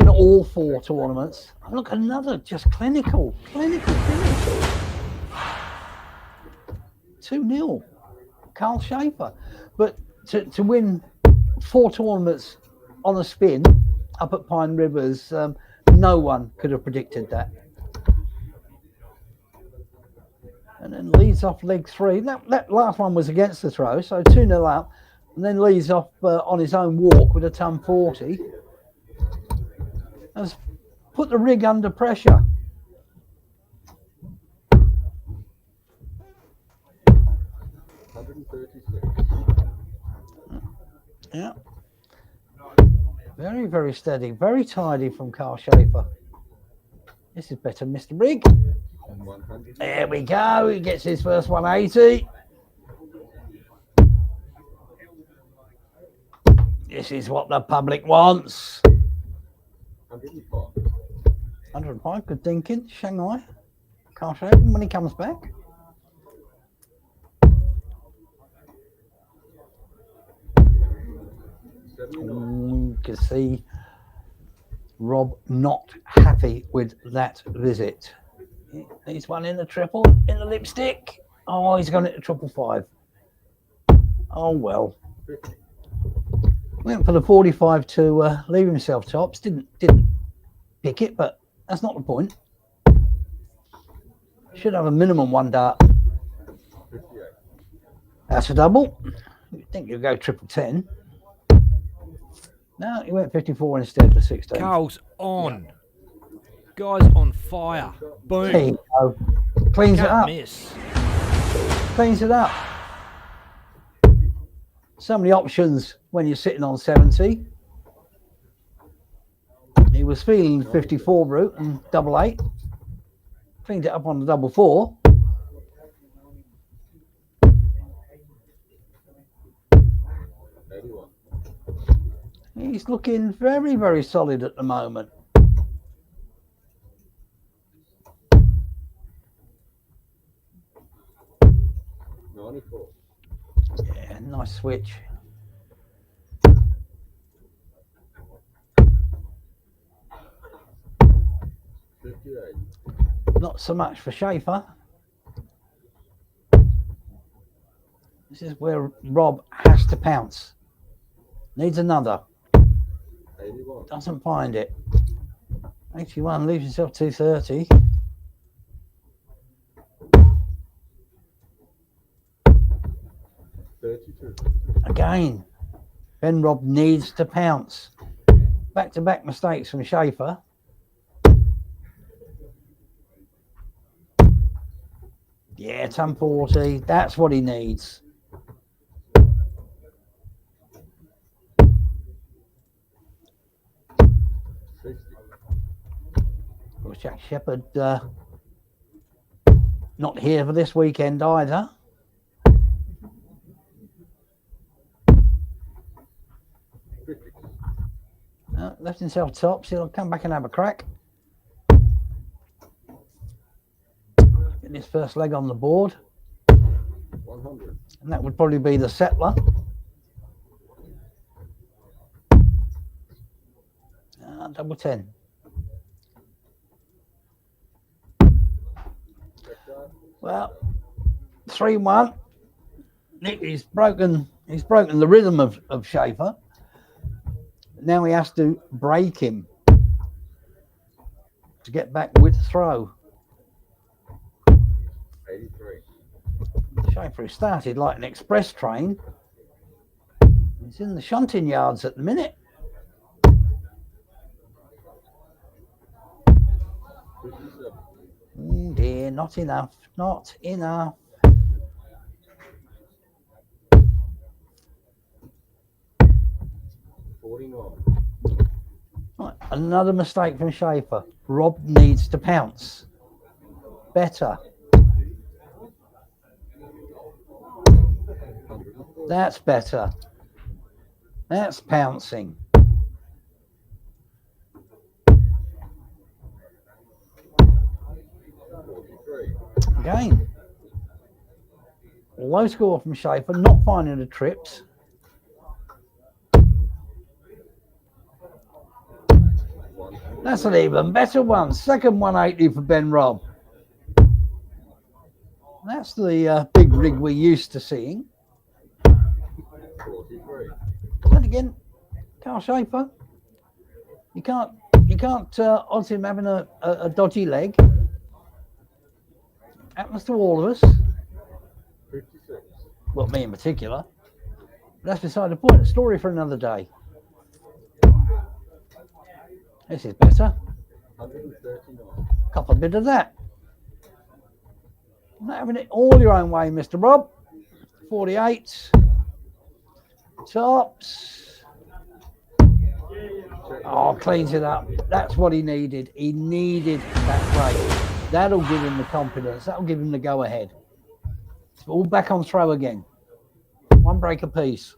Speaker 3: all four tournaments. Look, another just clinical. 2-0, Carl Schaefer. But to win 4 tournaments on a spin up at Pine Rivers, no one could have predicted that. And then leads off leg 3. That last one was against the throw, so 2-0 up. And then leads off on his own walk with a ton 40. Has put the rig under pressure. Yeah. Very, very steady. Very tidy from Carl Schaefer. This is better, Mr. Rig. There we go. He gets his first 180. This is what the public wants. 105, good thinking. Shanghai. Carl Schaefer when he comes back. You can see Robb not happy with that visit. He's one in the triple, in the lipstick. Oh, he's gone into 555. Oh, well. Went for the 45 to leave himself tops. Didn't pick it, but that's not the point. Should have a minimum 1 dart. That's a double. You'd think you'd go 10. No, he went 54 instead for 16.
Speaker 2: Carl's on. Guy's on fire. Boom.
Speaker 3: There you go. Cleans it up.
Speaker 2: Miss.
Speaker 3: Cleans it up. So many options when you're sitting on 70. He was feeling 54 route and 88. Cleaned it up on the 4. He's looking very, very solid at the moment. Yeah, nice switch. Not so much for Schaefer. This is where Robb has to pounce. Needs another. 81. Doesn't find it. 81, leaves himself 230. Again, Ben Robb needs to pounce. Back-to-back mistakes from Schaefer. Yeah, 1040. That's what he needs. Of course, Jack Shepherd not here for this weekend either. Left himself tops. He'll come back and have a crack. Getting his first leg on the board.
Speaker 5: 100.
Speaker 3: And that would probably be the settler. Double 10. Well, 3-1. Nick, he's broken the rhythm of Schaefer. Now he has to break him to get back with throw.
Speaker 5: 83.
Speaker 3: Schaefer started like an express train. He's in the shunting yards at the minute.
Speaker 5: 57.
Speaker 3: Oh dear, not enough. Not enough. Right, another mistake from Schaefer. Robb needs to pounce. Better. That's better. That's pouncing. Again. Low score from Schaefer, not finding the trips. That's an even better one. Second 180 for Ben Robb. That's the big rig we're used to seeing.
Speaker 5: 43.
Speaker 3: But again, Carl Schaefer, you can't odds him having a dodgy leg. Happens to all of us.
Speaker 5: 56.
Speaker 3: Well, me in particular. But that's beside the point. A story for another day. This is better.
Speaker 5: 139.
Speaker 3: Couple bit of that. Not having it all your own way, Mr. Robb. 48. Tops. Oh, cleans it up. That's what he needed. He needed that break. That'll give him the confidence. That'll give him the go ahead. It's all back on throw again. One break apiece.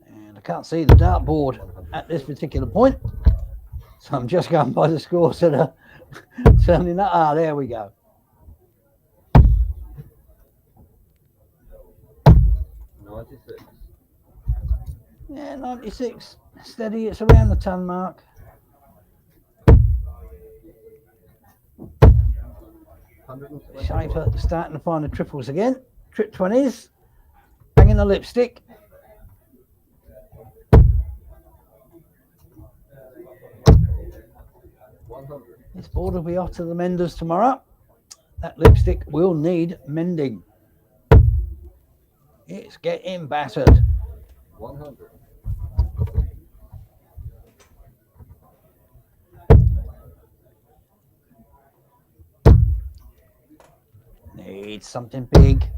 Speaker 3: And I can't see the dartboard at this particular point. So I'm just going by the scores that are turning up. Ah, there we go.
Speaker 5: 96.
Speaker 3: Yeah, 96. Steady. It's around the ton mark. Schaefer starting to find the triples again. Trip 20s. Banging the lipstick. This board will be off to the menders tomorrow. That lipstick will need mending. It's getting battered.
Speaker 5: 100.
Speaker 3: Needs something big.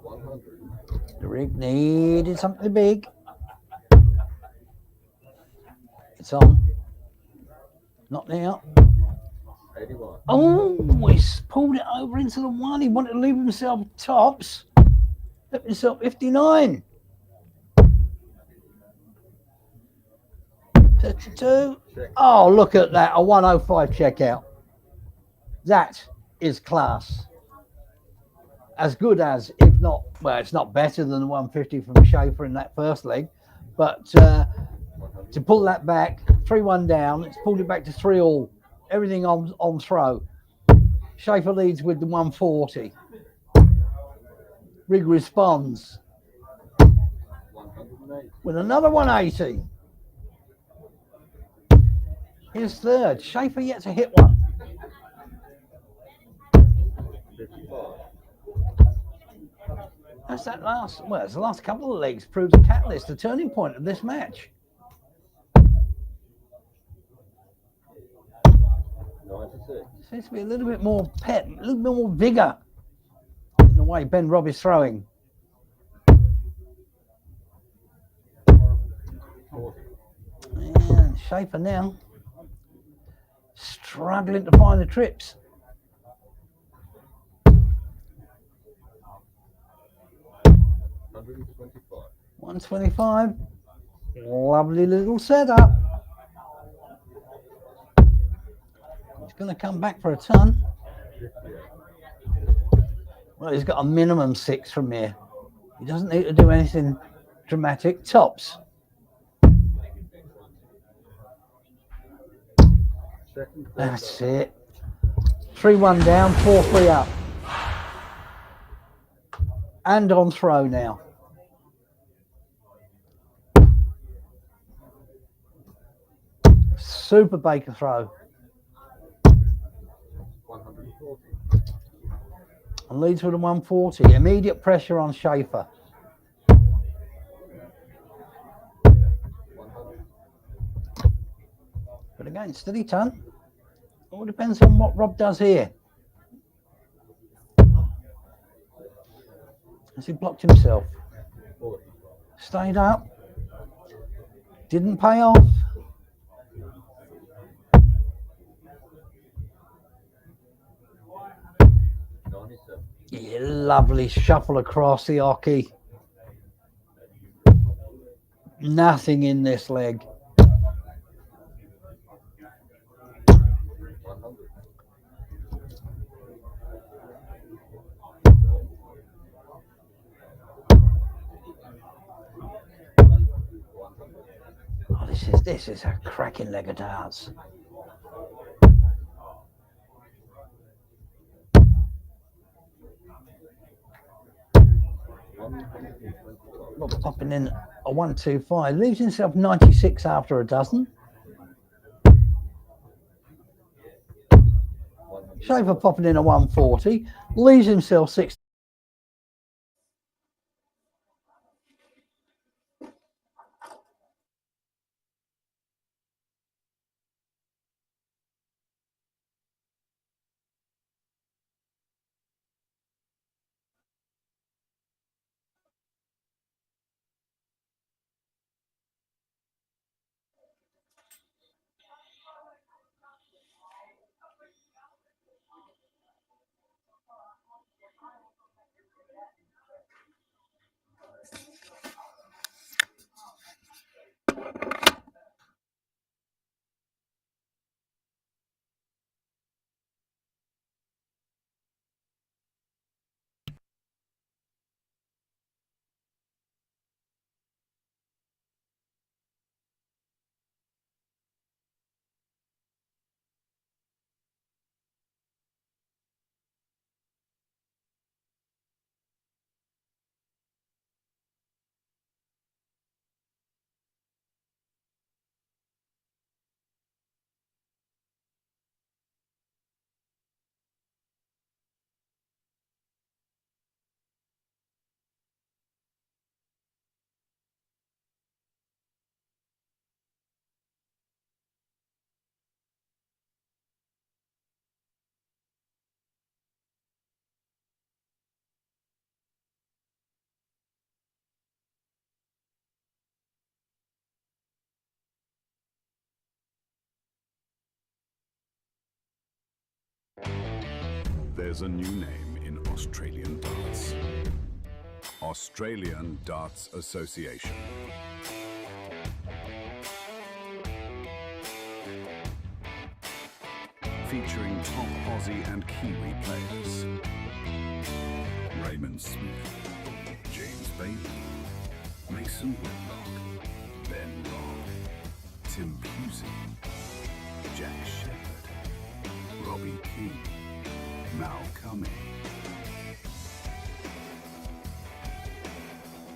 Speaker 5: 100.
Speaker 3: The rig needed something big. It's on. Not now.
Speaker 5: 81.
Speaker 3: Oh, he's pulled it over into the one. He wanted to leave himself tops. Left himself 59. 32. Oh, look at that. A 105 checkout. That is class. As good as, if not, well, it's not better than the 150 from Schaefer in that first leg, but to pull that back, 3-1 down, it's pulled it back to 3-all, everything on throw. Schaefer leads with the 140. Rig responds
Speaker 5: 108.
Speaker 3: with another 180. Here's third. Schaefer yet to hit one.
Speaker 5: 55.
Speaker 3: That's that last, well, it's the last couple of legs proved the catalyst, the turning point of this match.
Speaker 7: 96.
Speaker 3: Seems to be a little bit more pep, a little bit more vigour in the way Ben Robb is throwing. And Schaefer now struggling to find the trips. 125. Lovely little setup. He's going to come back for a ton. Well, he's got a minimum 6 from here. He doesn't need to do anything dramatic. Tops. That's it. 3-1 down, 4-3 up. And on throw now. Super Baker throw.
Speaker 7: 140.
Speaker 3: And leads with a 140. Immediate pressure on Schaefer.
Speaker 7: 100.
Speaker 3: But again, steady ton. All depends on what Robb does here. Has he blocked himself?
Speaker 7: 40.
Speaker 3: Stayed up. Didn't pay off.
Speaker 7: 97.
Speaker 3: Yeah, lovely shuffle across the hockey. Nothing in this leg.
Speaker 7: 100.
Speaker 3: Oh, this is a cracking leg of darts. Robb popping in a 125, leaves himself 96 after a dozen. Schaefer popping in a 140, leaves himself 6.
Speaker 1: There's a new name in Australian darts. Australian Darts Association. Featuring top Aussie and Kiwi players. Raymond Smith, James Bailey, Mason Whitlock, Ben Robb, Tim Pusey, Jack Shepherd, Robbie Kime, Kime,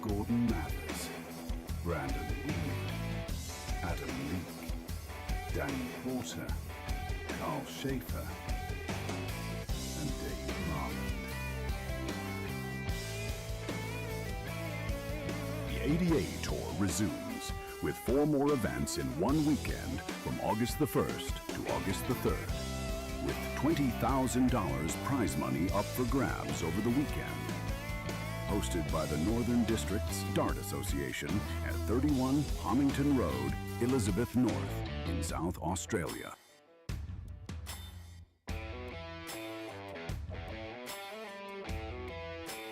Speaker 1: Gordon Mathers, Brandon Weed, Adam Leake, Danny Porter, Carl Schaefer, and Dave Marland. ADA Tour resumes with 4 more events in one weekend from August the 1st to August the 3rd, with $20,000 prize money up for grabs over the weekend. Hosted by the Northern Districts Dart Association at 31 Homington Road, Elizabeth North in South Australia.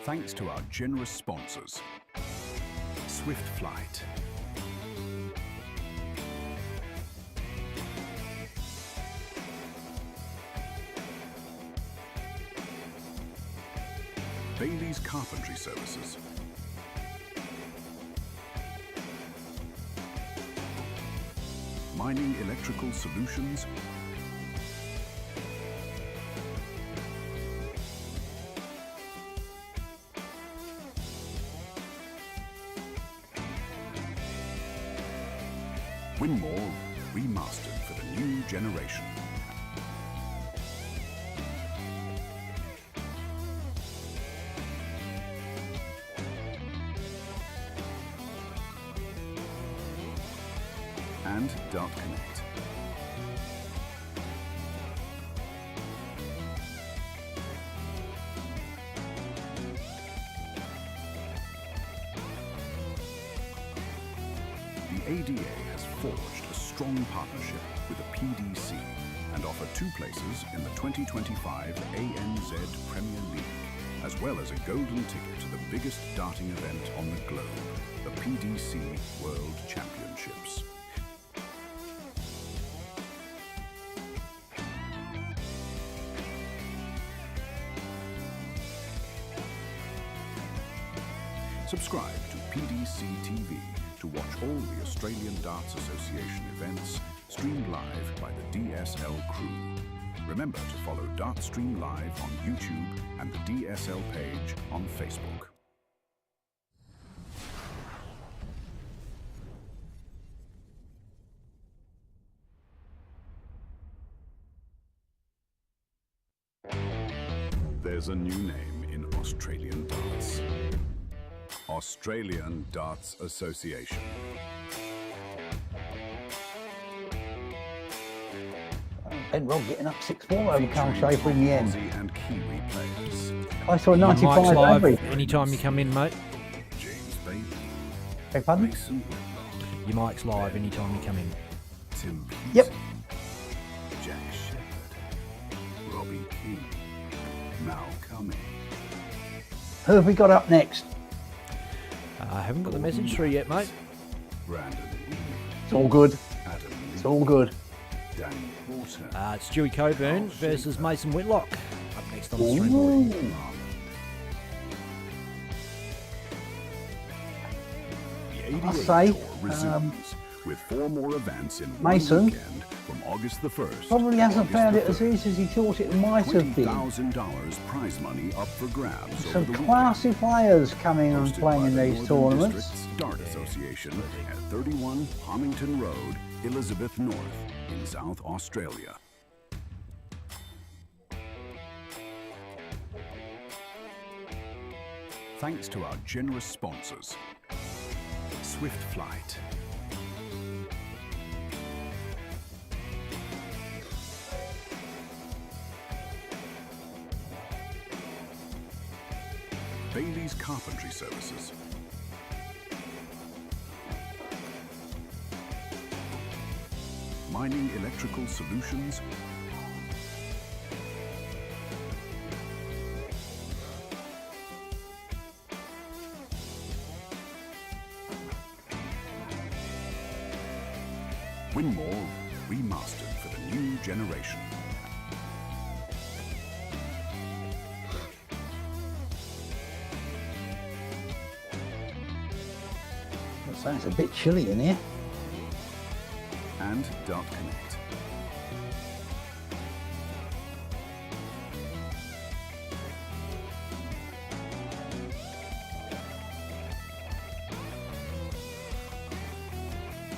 Speaker 1: Thanks to our generous sponsors, Swift Flight, Bailey's Carpentry Services, Mining Electrical Solutions, Winmore remastered for the new generation. And Dart Connect. The ADA has forged a strong partnership with the PDC and offer 2 places in the 2025 ANZ Premier League, as well as a golden ticket to the biggest darting event on the globe, the PDC World Championships. Subscribe to PDC TV to watch all the Australian Darts Association events streamed live by the DSL crew. Remember to follow Dartstream Live on YouTube and the DSL page on Facebook. There's a new name in Australian darts. Australian Darts Association.
Speaker 3: And Robb getting up 6-4 over Carl Schaefer in the end.
Speaker 1: Aussie and Kiwi players.
Speaker 3: I saw a
Speaker 2: Mike's
Speaker 3: 95
Speaker 2: live
Speaker 3: average.
Speaker 2: anytime you come in, mate.
Speaker 1: James Bailey.
Speaker 3: Hey, pardon?
Speaker 1: Mason Whitlock.
Speaker 2: Your mic's live anytime you come in.
Speaker 1: Tim Pusey.
Speaker 3: Yep.
Speaker 1: Jack Shepherd. Robbie King. Now Kime.
Speaker 3: Who have we got up next?
Speaker 2: I haven't got the message through yet, mate.
Speaker 1: Brandon Lee.
Speaker 3: It's all good.
Speaker 1: Adam Lee.
Speaker 3: It's all good.
Speaker 1: Danny Porter.
Speaker 2: It's Stewie Coburn versus Mason Whitlock. Up next on the stream.
Speaker 3: Ooh.
Speaker 1: The
Speaker 3: I
Speaker 1: 88
Speaker 3: say,
Speaker 1: Tour resumes with 4 more events in
Speaker 3: Mason
Speaker 1: one weekend from August the 1st.
Speaker 3: Probably
Speaker 1: to
Speaker 3: hasn't
Speaker 1: August
Speaker 3: found
Speaker 1: the
Speaker 3: it as
Speaker 1: 3rd.
Speaker 3: easy as he thought it might have been.
Speaker 1: $20,000 prize money up for grabs
Speaker 3: Some
Speaker 1: over the
Speaker 3: classy players coming and
Speaker 1: Hosted
Speaker 3: playing
Speaker 1: by
Speaker 3: in
Speaker 1: the
Speaker 3: these
Speaker 1: Northern
Speaker 3: tournaments.
Speaker 1: Districts Dart Association at 31 Homington Road, Elizabeth North in South Australia. Thanks to our generous sponsors, Swift Flight, Bailey's Carpentry Services, Mining Electrical Solutions, Winmore remastered for the new generation.
Speaker 3: It's a bit chilly in here.
Speaker 1: And Dart Connect.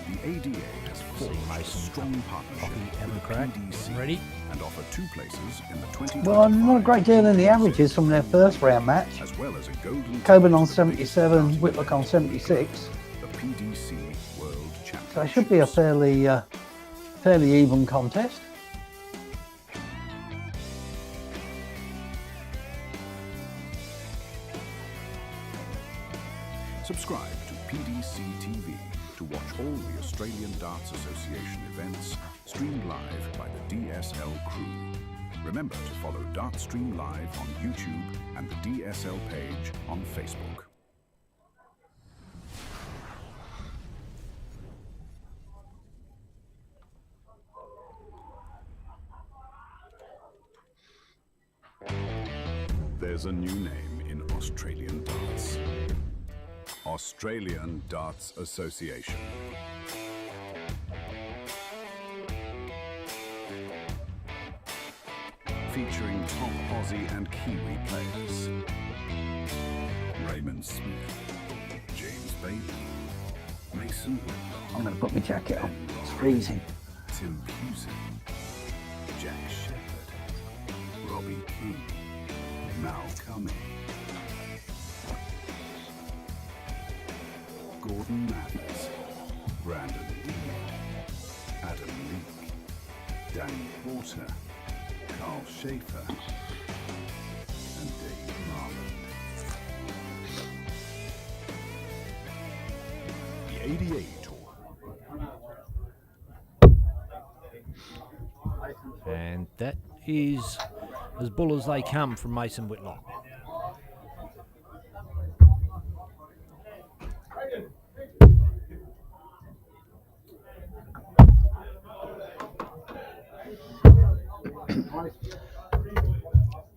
Speaker 1: The ADA has forged a
Speaker 2: Mason
Speaker 1: strong partnership
Speaker 2: Hockey
Speaker 1: with
Speaker 2: having
Speaker 1: the
Speaker 2: a crack.
Speaker 1: PDC
Speaker 2: Ready?
Speaker 1: and offer 2 places in the 2025
Speaker 3: Well, not a great deal in the averages from their first round match.
Speaker 1: as well as a golden
Speaker 3: Coburn on
Speaker 1: ticket to the biggest
Speaker 3: 77,
Speaker 1: competition
Speaker 3: Whitlock on 76.
Speaker 1: the PDC World Championship.
Speaker 3: So it should be a fairly even contest.
Speaker 1: Subscribe to PDC TV to watch all the Australian Darts Association events streamed live by the DSL crew. Remember to follow Dartstream Live on YouTube and the DSL page on Facebook. There's a new name in Australian darts. Australian Darts Association. Featuring top Aussie and Kiwi players. Raymond Smith, James Bailey, Mason Whitlock,
Speaker 3: I'm going to put my jacket on. It's freezing.
Speaker 1: Tim Pusey, Jack Shepherd, Robbie Kime, Mal Kime, Gordon Mathers, Brandon Lee, Adam Leake, Danny Porter, Carl Schaefer, and Dave Marland. The 88 Tour.
Speaker 2: And that is as bull as they come from Mason Whitlock.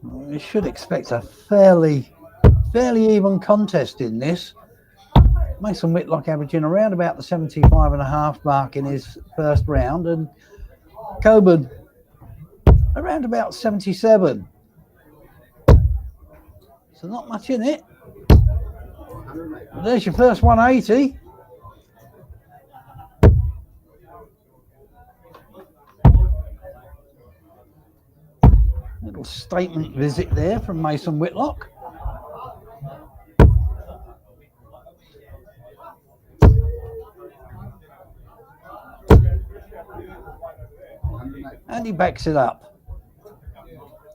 Speaker 3: We should expect a fairly even contest in this. Mason Whitlock averaging around about the 75.5 mark in his first round, and Coburn around about 77. So not much in it. There's your first 180. Little statement visit there from Mason Whitlock. And he backs it up.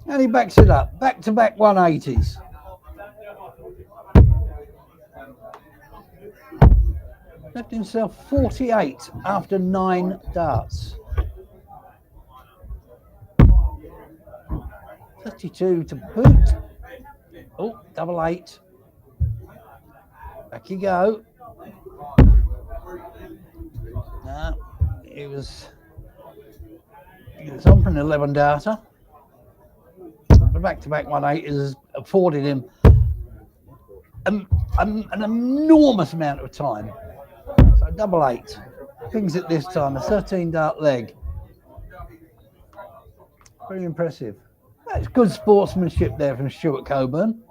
Speaker 3: And he backs it up. Back-to-back 180s. Left himself 48 after 9 darts. 32 to boot. Oh, double 8. Back you go. No, he was on for an 11 darter. The back-to-back 180 has afforded him an enormous amount of time. So double 8. Things at this time, a 13 dart leg. Very impressive. That's good sportsmanship there from Stuart Coburn.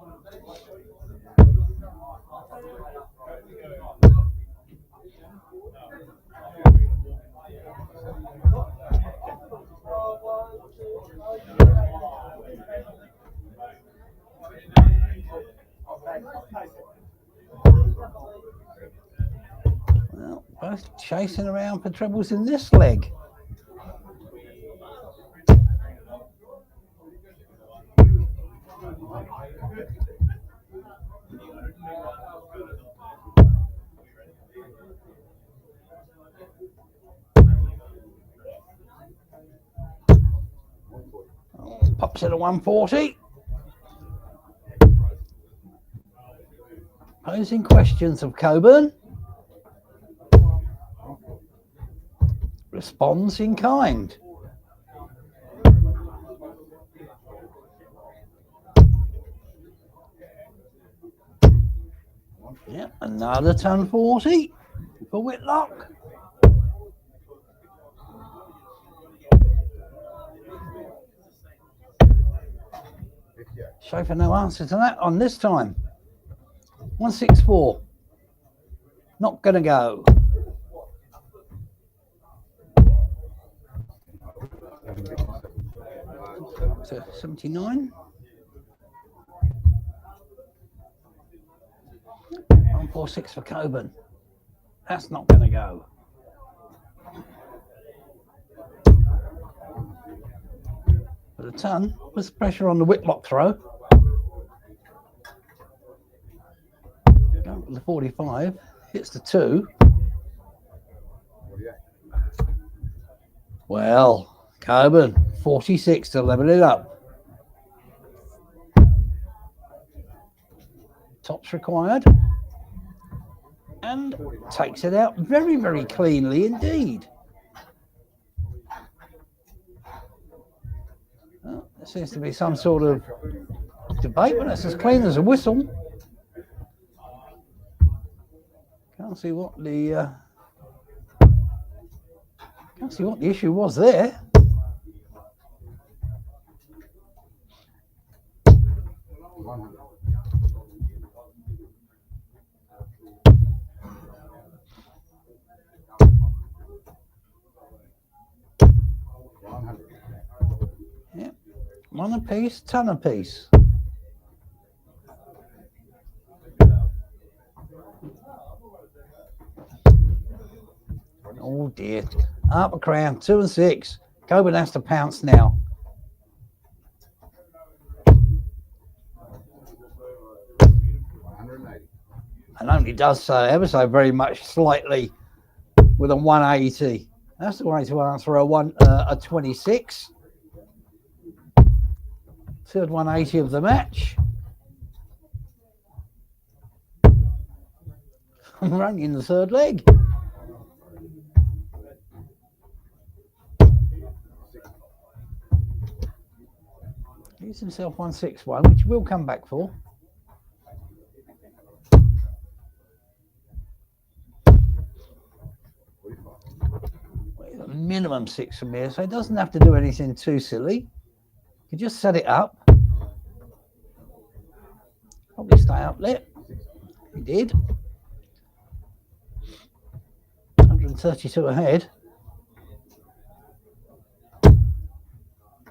Speaker 3: Well, both chasing around for trebles in this leg. Pops it at 140. Posing questions of Coburn. Responds in kind. Yeah, another ton 40 for Whitlock. Schaefer no answer to that on this time. 164. Not gonna go. So 79. 146 for Coburn. That's not going to go. But a ton was pressure on the Whitlock throw. Go to the 45. Hits the 2. Well, Coburn 46 to level it up. Tops required. And takes it out very, very cleanly indeed. Well, there seems to be some sort of debate, but that's as clean as a whistle. Can't see what the issue was there. Yeah, 1 apiece, ton apiece. Oh dear. Up a crown, 2 and 6. Coburn has to pounce now. And only does so ever so very much slightly with a 180. That's the way to answer a 26. Third 180 of the match. We're only in the third leg. Gives himself 161, which we'll come back for. Minimum 6 from here, so he doesn't have to do anything too silly. He just set it up. Probably stay up lit. He did. 132 ahead.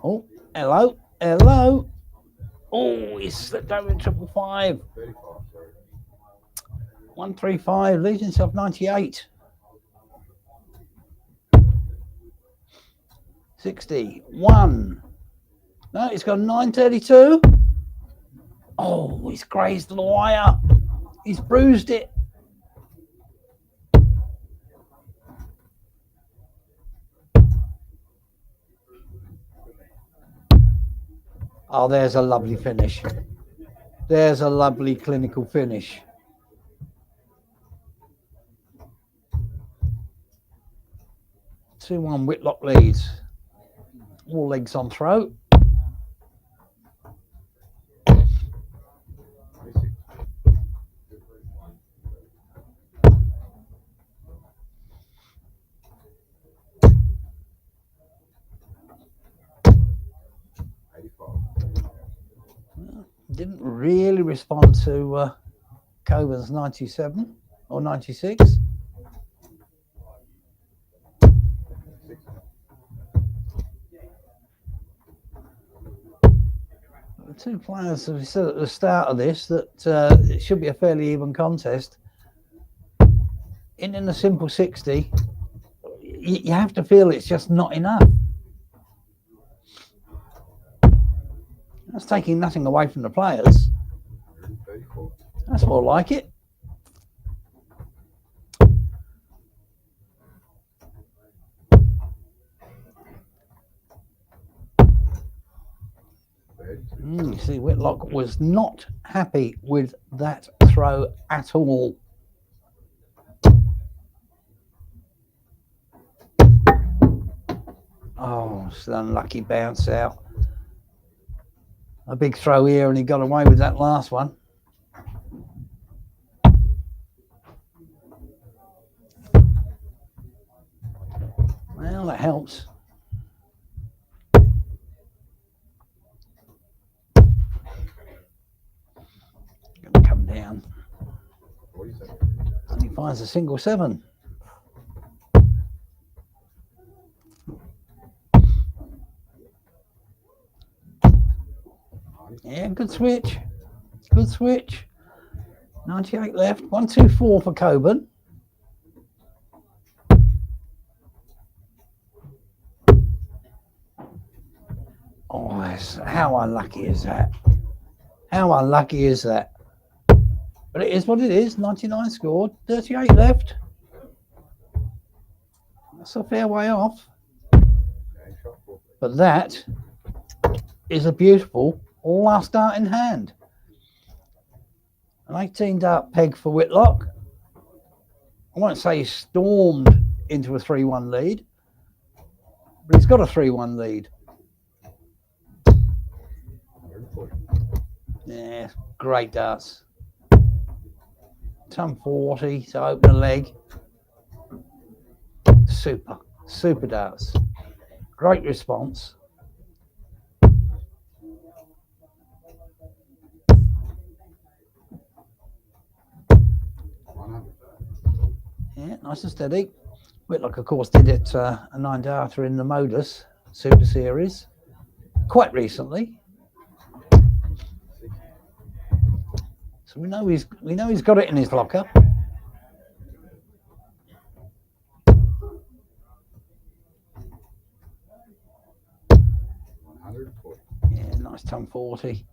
Speaker 3: Oh, hello. Hello. Oh, he's slipped over in 555. 135, leaves himself 98. 61. No, he's got 932. Oh, he's grazed the wire. He's bruised it. Oh, there's a lovely finish. There's a lovely clinical finish. Two 2-1 Whitlock leads. All legs on throw. Didn't really respond to Coburn's 97 or 96. The two players have said at the start of this that it should be a fairly even contest. In the simple 60, you have to feel it's just not enough. That's taking nothing away from the players. That's more like it. You see, Whitlock was not happy with that throw at all. Oh, it's an unlucky bounce out. A big throw here, and he got away with that last one. Well, that helps. Going to come down. And he finds a single 7. Yeah, good switch. Good switch. 98 left. 124 for Coburn. Oh, how unlucky is that? How unlucky is that? But it is what it is. 99 scored. 38 left. That's a fair way off. But that is a beautiful last dart in hand. An 18 dart peg for Whitlock. I won't say he stormed into a 3-1 lead, but he's got a 3-1 lead. Yeah, great darts. Ton 40 to open the leg. Super, super darts. Great response. Yeah, nice and steady. Whitlock, of course, did it a 9 darter in the Modus Super Series quite recently. So we know he's got it in his locker. Yeah, nice ton 40.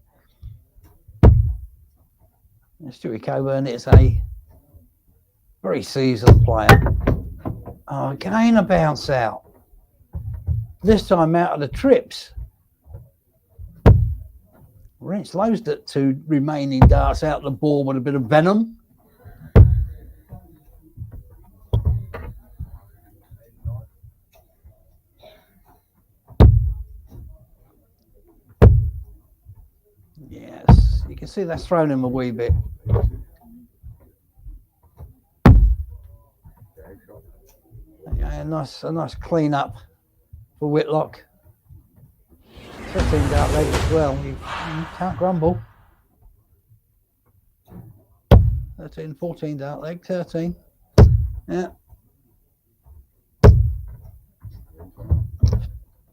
Speaker 3: Stewie Coburn is a very seasoned player. Oh, again a bounce out. This time out of the trips. Wrench loads it to remaining darts out the ball with a bit of venom. Yes, you can see that's thrown him a wee bit. Yeah, a nice clean up for Whitlock. 13 dart leg as well. You can't grumble. 13, 14 dart leg, 13. Yeah.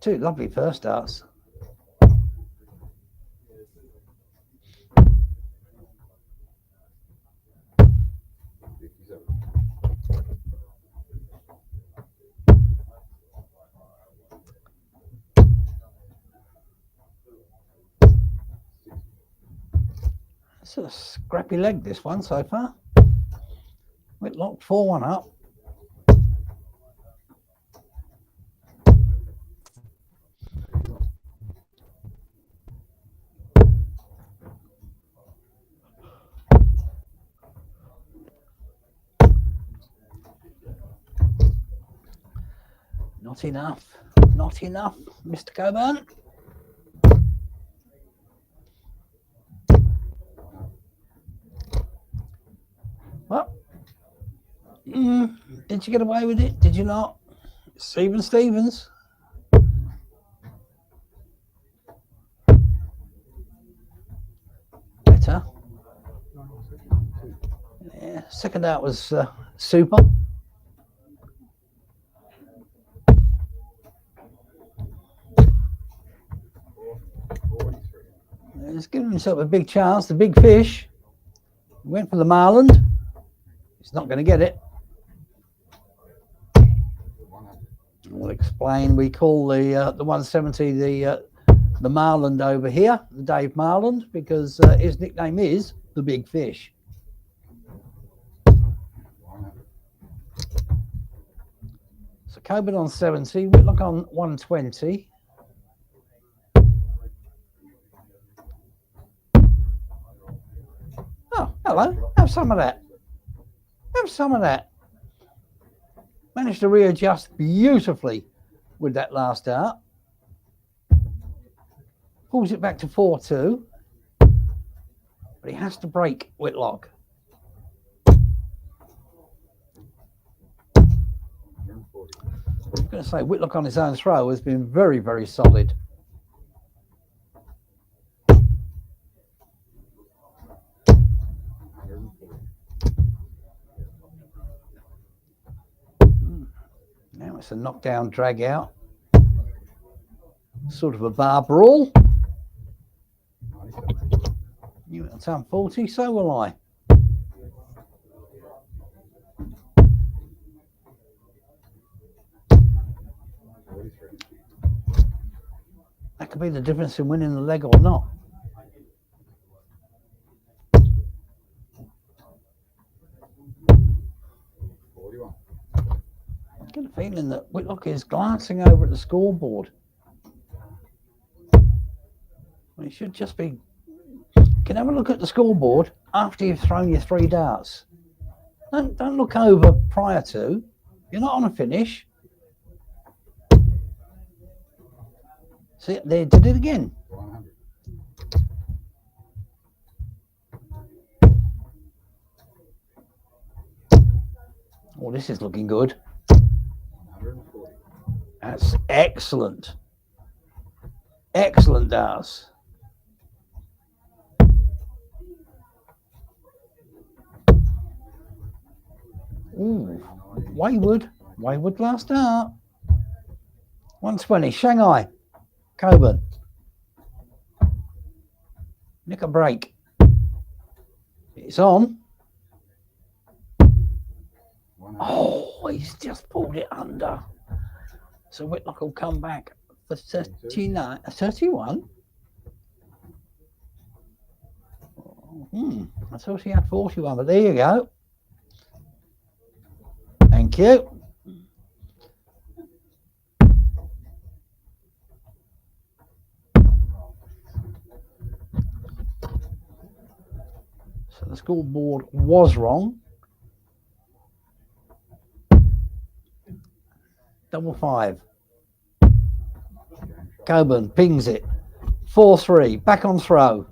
Speaker 3: Two lovely first darts. It's a scrappy leg, this one so far. Whitlock 4-1 up. Not enough. Not enough, Mr. Coburn. Well, did you get away with it? Did you not? Stevens. Better. Yeah, second out was super. He's giving himself a big chance, the big fish. He went for the marlin. He's not going to get it. We'll explain. We call the 170 the marlin over here, the Dave Marland, because his nickname is the big fish. So Coburn on 70, Whitlock on 120. Oh, hello. Have some of that. Have some of that. Managed to readjust beautifully with that last dart. Pulls it back to 4-2. But he has to break Whitlock. I'm going to say Whitlock on his own throw has been very, very solid. Now it's a knockdown drag out. Sort of a bar brawl. I'll turn 40, so will I. That could be the difference in winning the leg or not. I get a feeling that Whitlock is glancing over at the scoreboard. It should just be. You can have a look at the scoreboard after you've thrown your 3 darts. Don't look over prior to. You're not on a finish. See, they did it again.
Speaker 4: 100.
Speaker 3: Oh, this is looking good.
Speaker 4: 140.
Speaker 3: That's excellent. Excellent darts. Ooh, Wayward last dart. 120, Shanghai, Coburn. Nick a break. It's on. Oh, he's just pulled it under. So Whitlock will come back for 39, 31. I thought he had 41, but there you go. Thank you. So the scoreboard was wrong. 5-5. Coburn pings it. 4-3. Back on throw.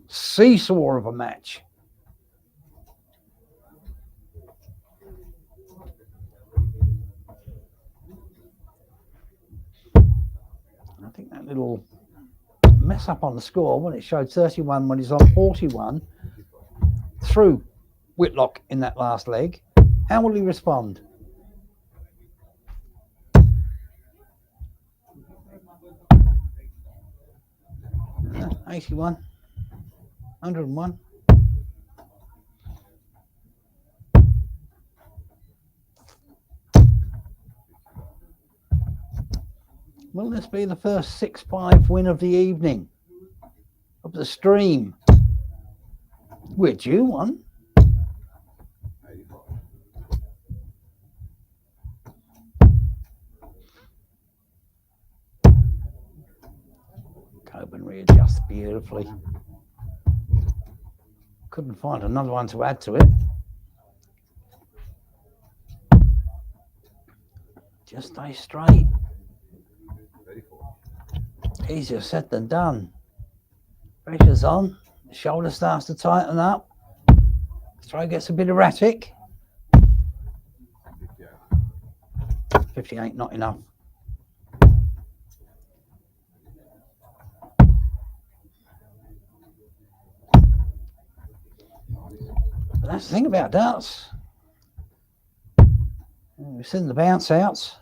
Speaker 3: Seesaw of a match. I think that little mess up on the score when it showed 31 when he's on 41 through Whitlock in that last leg. How will he respond? Uh, 81, 101. Will this be the first 6-5 win of the evening? Of the stream? We're due one. Coburn readjusts beautifully. Couldn't find another one to add to it. Just stay straight. Easier said than done. Pressure's on. The shoulder starts to tighten up. Throw gets a bit erratic. 58, not enough. But that's the thing about darts. We've seen the bounce outs.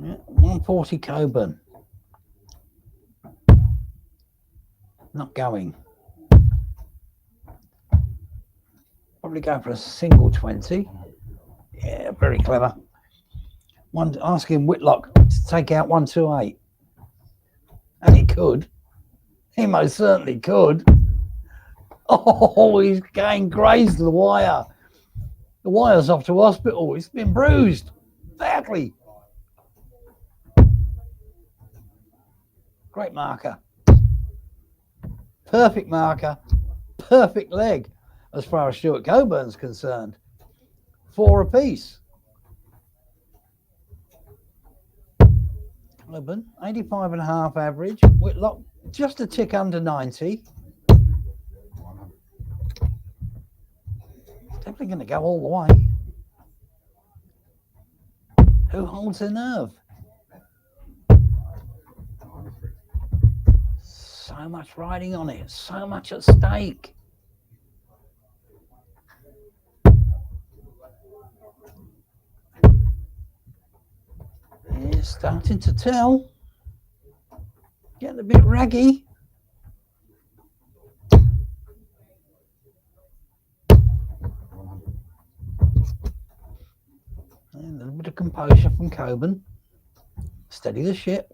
Speaker 3: Yeah, 140 Coburn. Not going. Probably go for a single 20. Yeah, very clever. One asking Whitlock to take out 128. And he could. He most certainly could. Oh, he's going grazed the wire. The wire's off to hospital. It's been bruised badly. Great marker. Perfect marker. Perfect leg as far as Stuart Coburn's concerned. 4 apiece. Coburn, 85.5 average. Whitlock, just a tick under 90. Definitely going to go all the way. Who holds the nerve? So much riding on it, so much at stake. It's starting to tell. Getting a bit raggy. And a little bit of composure from Coburn. Steady the ship.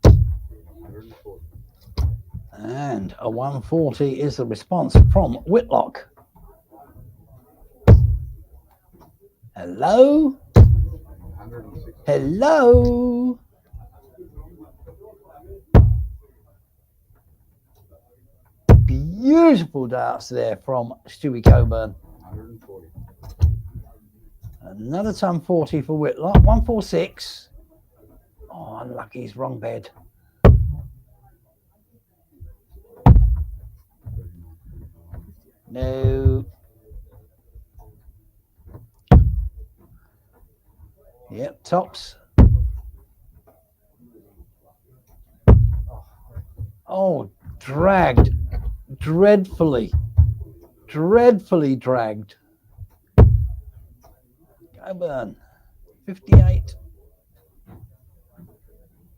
Speaker 7: 140.
Speaker 3: And a 140 is the response from Whitlock. Hello?
Speaker 7: 160.
Speaker 3: Hello? Beautiful darts there from Stewie Coburn.
Speaker 7: 140.
Speaker 3: Another ton 40 for Whitlock. 146. Oh, unlucky, he's wrong bed. No. Yep, tops. Oh, dragged. Dreadfully. Dreadfully dragged. Coburn. 58.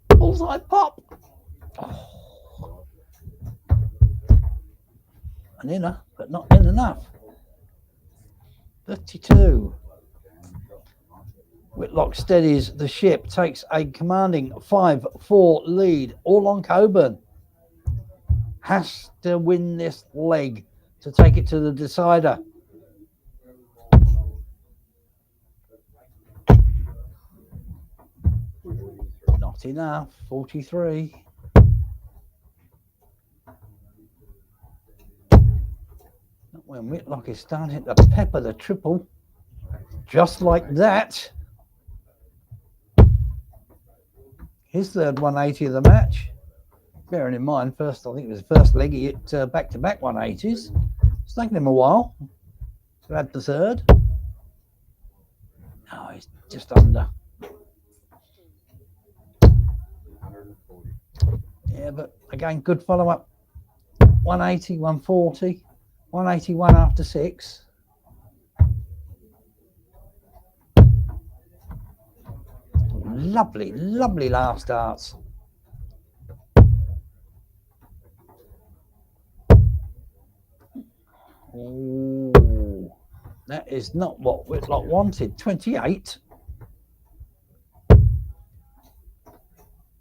Speaker 3: Bullseye pop. Oh. An inner, but not in enough. 32. Whitlock steadies the ship, takes a commanding 5-4 lead, all on Coburn. Has to win this leg to take it to the decider. Not enough, 43. Not when Whitlock is starting to pepper the triple. Just like that. His third 180 of the match. Bearing in mind, first, I think it was the first leg he hit back-to-back 180s. It's taken him a while to add the third. No, he's just under.
Speaker 7: 140.
Speaker 3: Yeah, but again, good follow-up. 180, 140, 181 after 6. Lovely, lovely last darts. Ooh, that is not what Whitlock wanted. 28.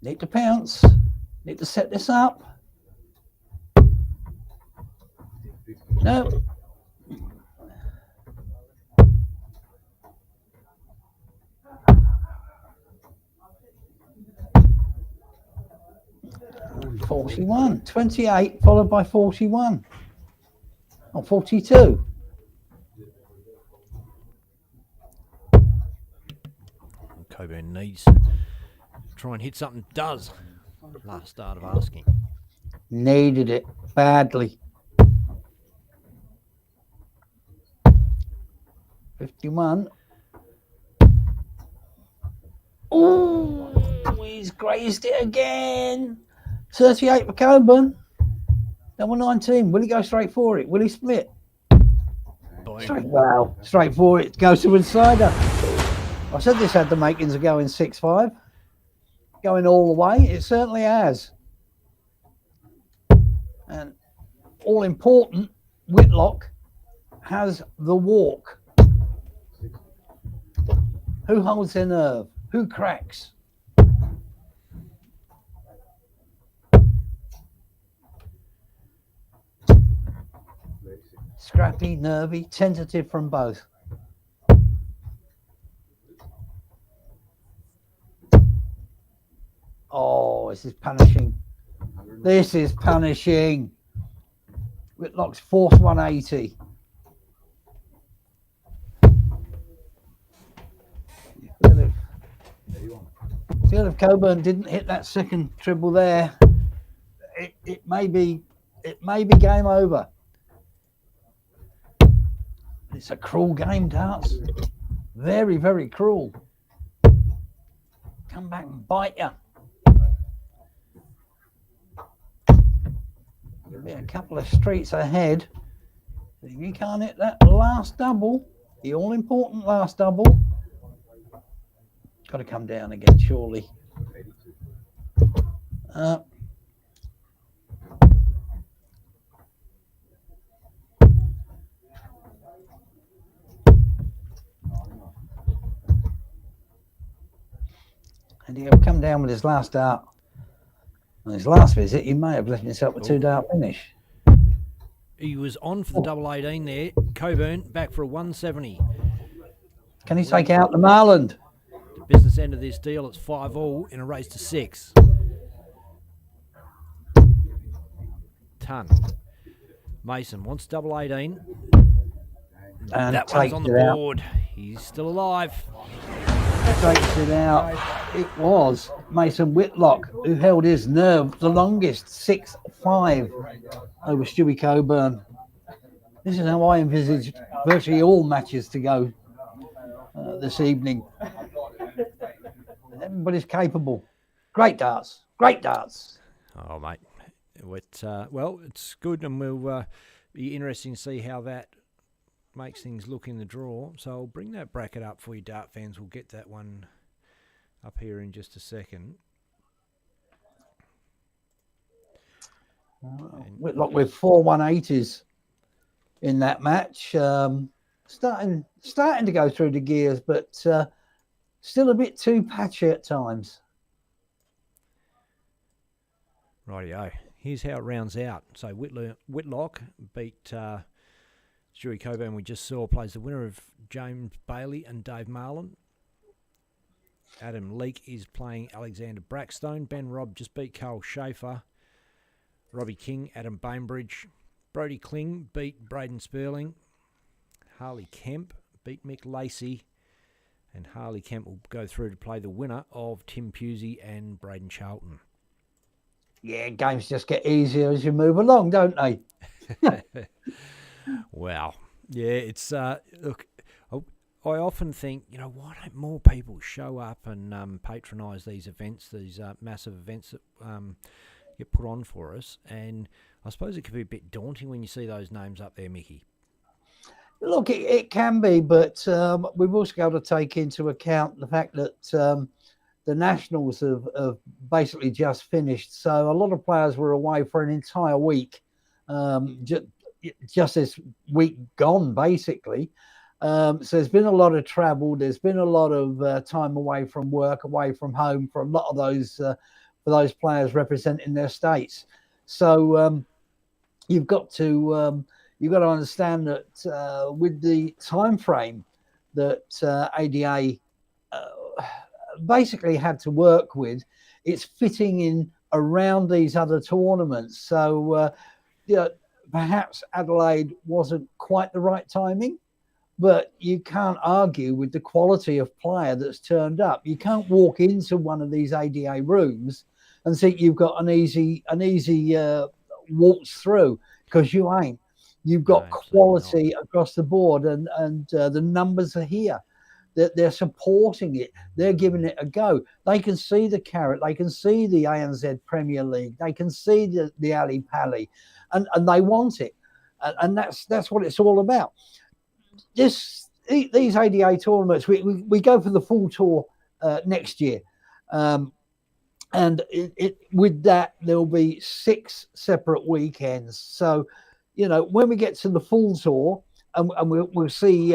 Speaker 3: Need to pounce. Need to set this up. No. $41. 28 followed by 41. Oh, 42.
Speaker 2: Coburn needs to try and hit something. Does. Last start of asking.
Speaker 3: Needed it badly. 51. Oh, he's grazed it again. 38 for Coburn. Number 19. Will he go straight for it? Will he split? Straight for it. Goes to insider. I said this had the makings of going 6-5. Going all the way. It certainly has. And all important, Whitlock has the walk. Who holds their nerve? Who cracks? Scrappy, nervy, tentative from both. Oh, this is punishing. This is punishing. Whitlock's fourth 180. Feel if Coburn didn't hit that second triple there, it may be game over. It It's a cruel game, darts. Very, very cruel. Come back and bite you. You'll be a couple of streets ahead. If you can't hit that last double, the all-important last double, got to come down again, surely.
Speaker 7: 82.
Speaker 3: And he'll come down with his last dart. On his last visit, he may have left himself a 2-dart finish.
Speaker 2: He was on for the double 18 there. Coburn back for a 170.
Speaker 3: Can he take out the Marland?
Speaker 2: The business end of this deal, it's 5-all in a race to 6. Ton. Mason wants double 18.
Speaker 3: And
Speaker 2: That one's
Speaker 3: takes
Speaker 2: on
Speaker 3: it
Speaker 2: the
Speaker 3: out.
Speaker 2: board. He's still alive.
Speaker 3: Takes it out. It was Mason Whitlock who held his nerve the longest, 6-5 over Stewie Coburn. This is how I envisage virtually all matches to go this evening. Everybody's capable. Great darts. Great darts.
Speaker 2: Oh, mate. Well, it's good, and we'll be interesting to see how that makes things look in the draw. So I'll bring that bracket up for you, dart fans. We'll get that one up here in just a second.
Speaker 3: Whitlock with 4 180s in that match. Starting to go through the gears, but still a bit too patchy at times.
Speaker 2: Rightio. Here's how it rounds out. So Whitlock beat Stewie Coburn, we just saw, plays the winner of James Bailey and Dave Marlin. Adam Leake is playing Alexander Brackstone. Ben Robb just beat Carl Schaefer. Robbie King, Adam Bainbridge. Brody Kling beat Braden Sperling. Harley Kemp beat Mick Lacey. And Harley Kemp will go through to play the winner of Tim Pusey and Braden Charlton.
Speaker 3: Yeah, games just get easier as you move along, don't they?
Speaker 2: Wow. Yeah, it's, look, I often think, why don't more people show up and patronise these events, these massive events that get put on for us? And I suppose it can be a bit daunting when you see those names up there, Mickey.
Speaker 3: Look, it can be, but we've also got to take into account the fact that the Nationals have basically just finished. So a lot of players were away for an entire week, just this week gone, basically. So there's been a lot of travel. There's been a lot of time away from work, away from home for a lot of those for those players representing their states. So you've got to understand that with the time frame that ADA basically had to work with, it's fitting in around these other tournaments. So perhaps Adelaide wasn't quite the right timing, but you can't argue with the quality of player that's turned up. You can't walk into one of these ADA rooms and think you've got an easy waltz through, because you ain't. You've got quality across the board, and the numbers are here. They're supporting it. They're giving it a go. They can see the carrot. They can see the ANZ Premier League. They can see the Ali Pally, and they want it. And that's what it's all about. These ADA tournaments, we go for the full tour next year. And with that, there'll be 6 separate weekends. So, when we get to the full tour, and we'll see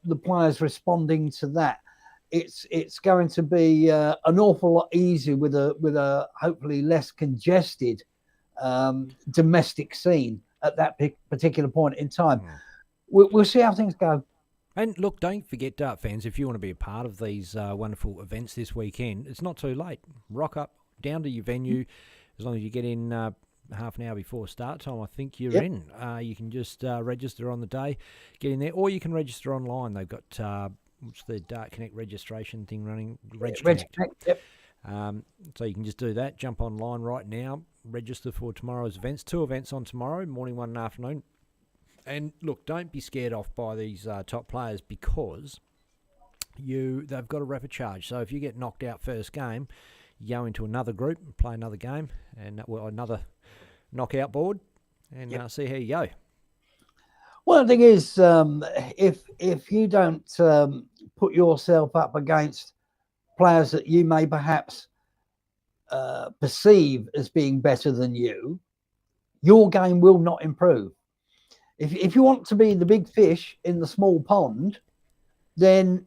Speaker 3: the players responding to that, it's going to be an awful lot easier with a hopefully less congested domestic scene at that particular point in time. We'll see how things go.
Speaker 2: And look, don't forget, dart fans, if you want to be a part of these wonderful events this weekend, it's not too late. Rock up down to your venue. As long as you get in half an hour before start time, I think you're in. You can just register on the day, get in there, or you can register online. They've got what's the Dart Connect registration thing running?
Speaker 3: RegConnect, yep.
Speaker 2: So you can just do that. Jump online right now. Register for tomorrow's events. 2 events on tomorrow, morning one and afternoon. And look, don't be scared off by these top players because they've got a rapid charge. So if you get knocked out first game, you go into another group, play another game, and another knockout board, and see how you go.
Speaker 3: Well, the thing is, if you don't put yourself up against players that you may perhaps perceive as being better than you, your game will not improve. If you want to be the big fish in the small pond, then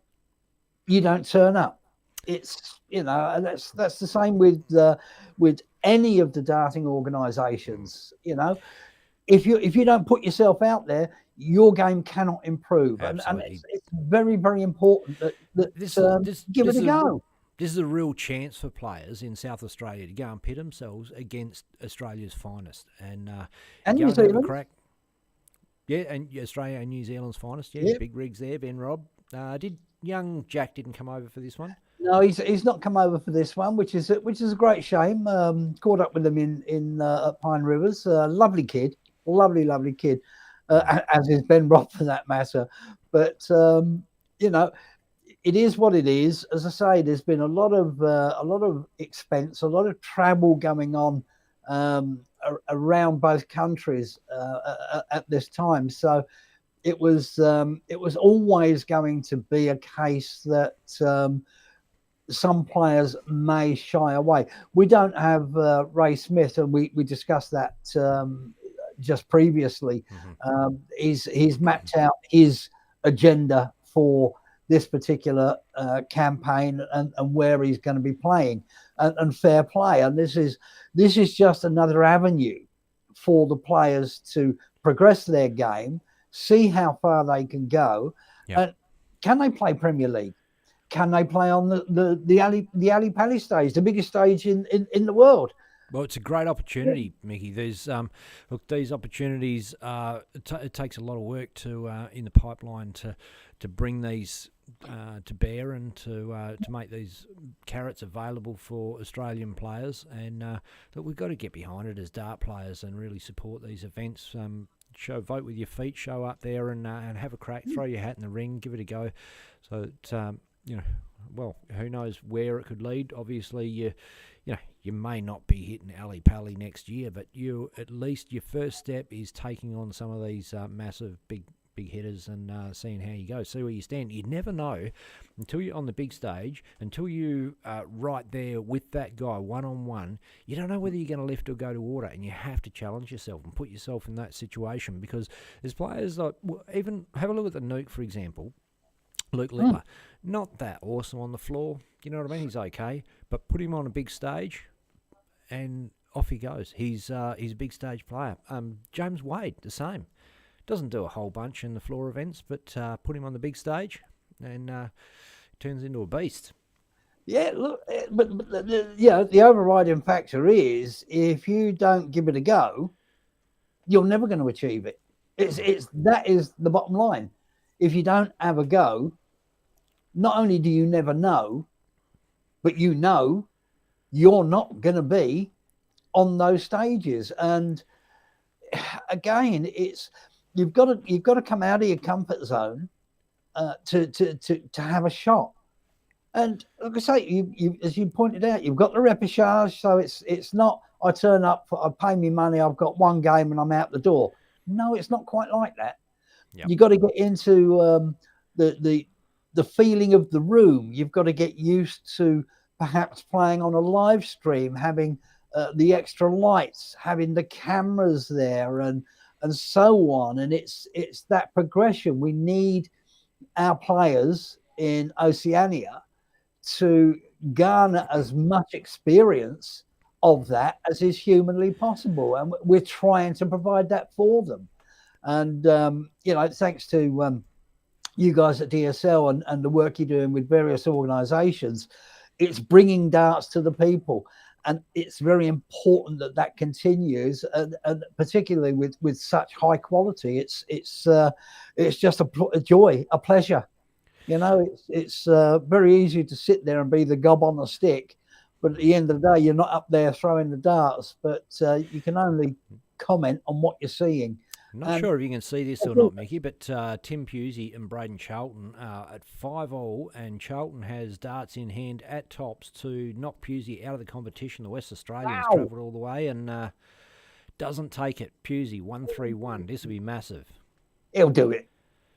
Speaker 3: you don't turn up. It's, and that's the same with any of the darting organisations. If you don't put yourself out there, your game cannot improve. And it's very, very important that give it a go.
Speaker 2: This is a real chance for players in South Australia to go and pit themselves against Australia's finest and
Speaker 3: New Zealand.
Speaker 2: Crack. Yeah, and Australia and New Zealand's finest. Yeah, big rigs there. Ben Robb. Did young Jack didn't come over for this one?
Speaker 3: No, he's not come over for this one, which is a great shame. Caught up with him in at Pine Rivers. Lovely kid, lovely kid, as is Ben Robb for that matter. But it is what it is. As I say, there's been a lot of expense, a lot of travel going on around both countries at this time. So it was always going to be a case that some players may shy away. We don't have Ray Smith, and we discussed that just previously. He's mapped out his agenda for this particular campaign and where he's going to be playing, and fair play. And this is just another avenue for the players to progress their game, see how far they can go, and can they play Premier League? Can they play on the Ali Pali stage, the biggest stage in the world?
Speaker 2: Well, it's a great opportunity, Mickey. There's these opportunities. It takes a lot of work to in the pipeline to bring these to bear and to make these carrots available for Australian players. And that we've got to get behind it as dart players and really support these events. Vote with your feet, show up there and have a crack, throw your hat in the ring, give it a go. So that, well, who knows where it could lead. Obviously, you may not be hitting Ali Pali next year, but at least your first step is taking on some of these massive big hitters and seeing how you go, see where you stand. You never know until you're on the big stage, until you right there with that guy one-on-one. You don't know whether you're going to lift or go to water, and you have to challenge yourself and put yourself in that situation, because there's players like, even have a look at the Nuke, for example. Luke Littler, not that awesome on the floor. You know what I mean? He's okay, but put him on a big stage, and off he goes. He's a big stage player. James Wade, the same. Doesn't do a whole bunch in the floor events, but put him on the big stage, and turns into a beast.
Speaker 3: Yeah, look, but the overriding factor is if you don't give it a go, you're never going to achieve it. That is the bottom line. If you don't have a go, not only do you never know, but you're not going to be on those stages. And again, you've got to come out of your comfort zone to have a shot. And like I say, you as you pointed out, you've got the repechage, so it's not I turn up, I pay me money, I've got one game and I'm out the door. No, it's not quite like that. Yep. You've got to get into the feeling of the room. You've got to get used to perhaps playing on a live stream, having the extra lights, having the cameras there, and so on. And it's that progression. We need our players in Oceania to garner as much experience of that as is humanly possible, and we're trying to provide that for them. And thanks to you guys at DSL and the work you're doing with various organizations, it's bringing darts to the people, and it's very important that continues, and particularly with such high quality. It's just a joy, a pleasure. It's very easy to sit there and be the gob on the stick, but at the end of the day, you're not up there throwing the darts, but you can only comment on what you're seeing.
Speaker 2: Not sure if you can see this or not, Mickey, but Tim Pusey and Braden Charlton are at 5-all, and Charlton has darts in hand at tops to knock Pusey out of the competition. The West Australians travelled all the way and doesn't take it. Pusey 1-3-1. This will be massive.
Speaker 3: He'll do it.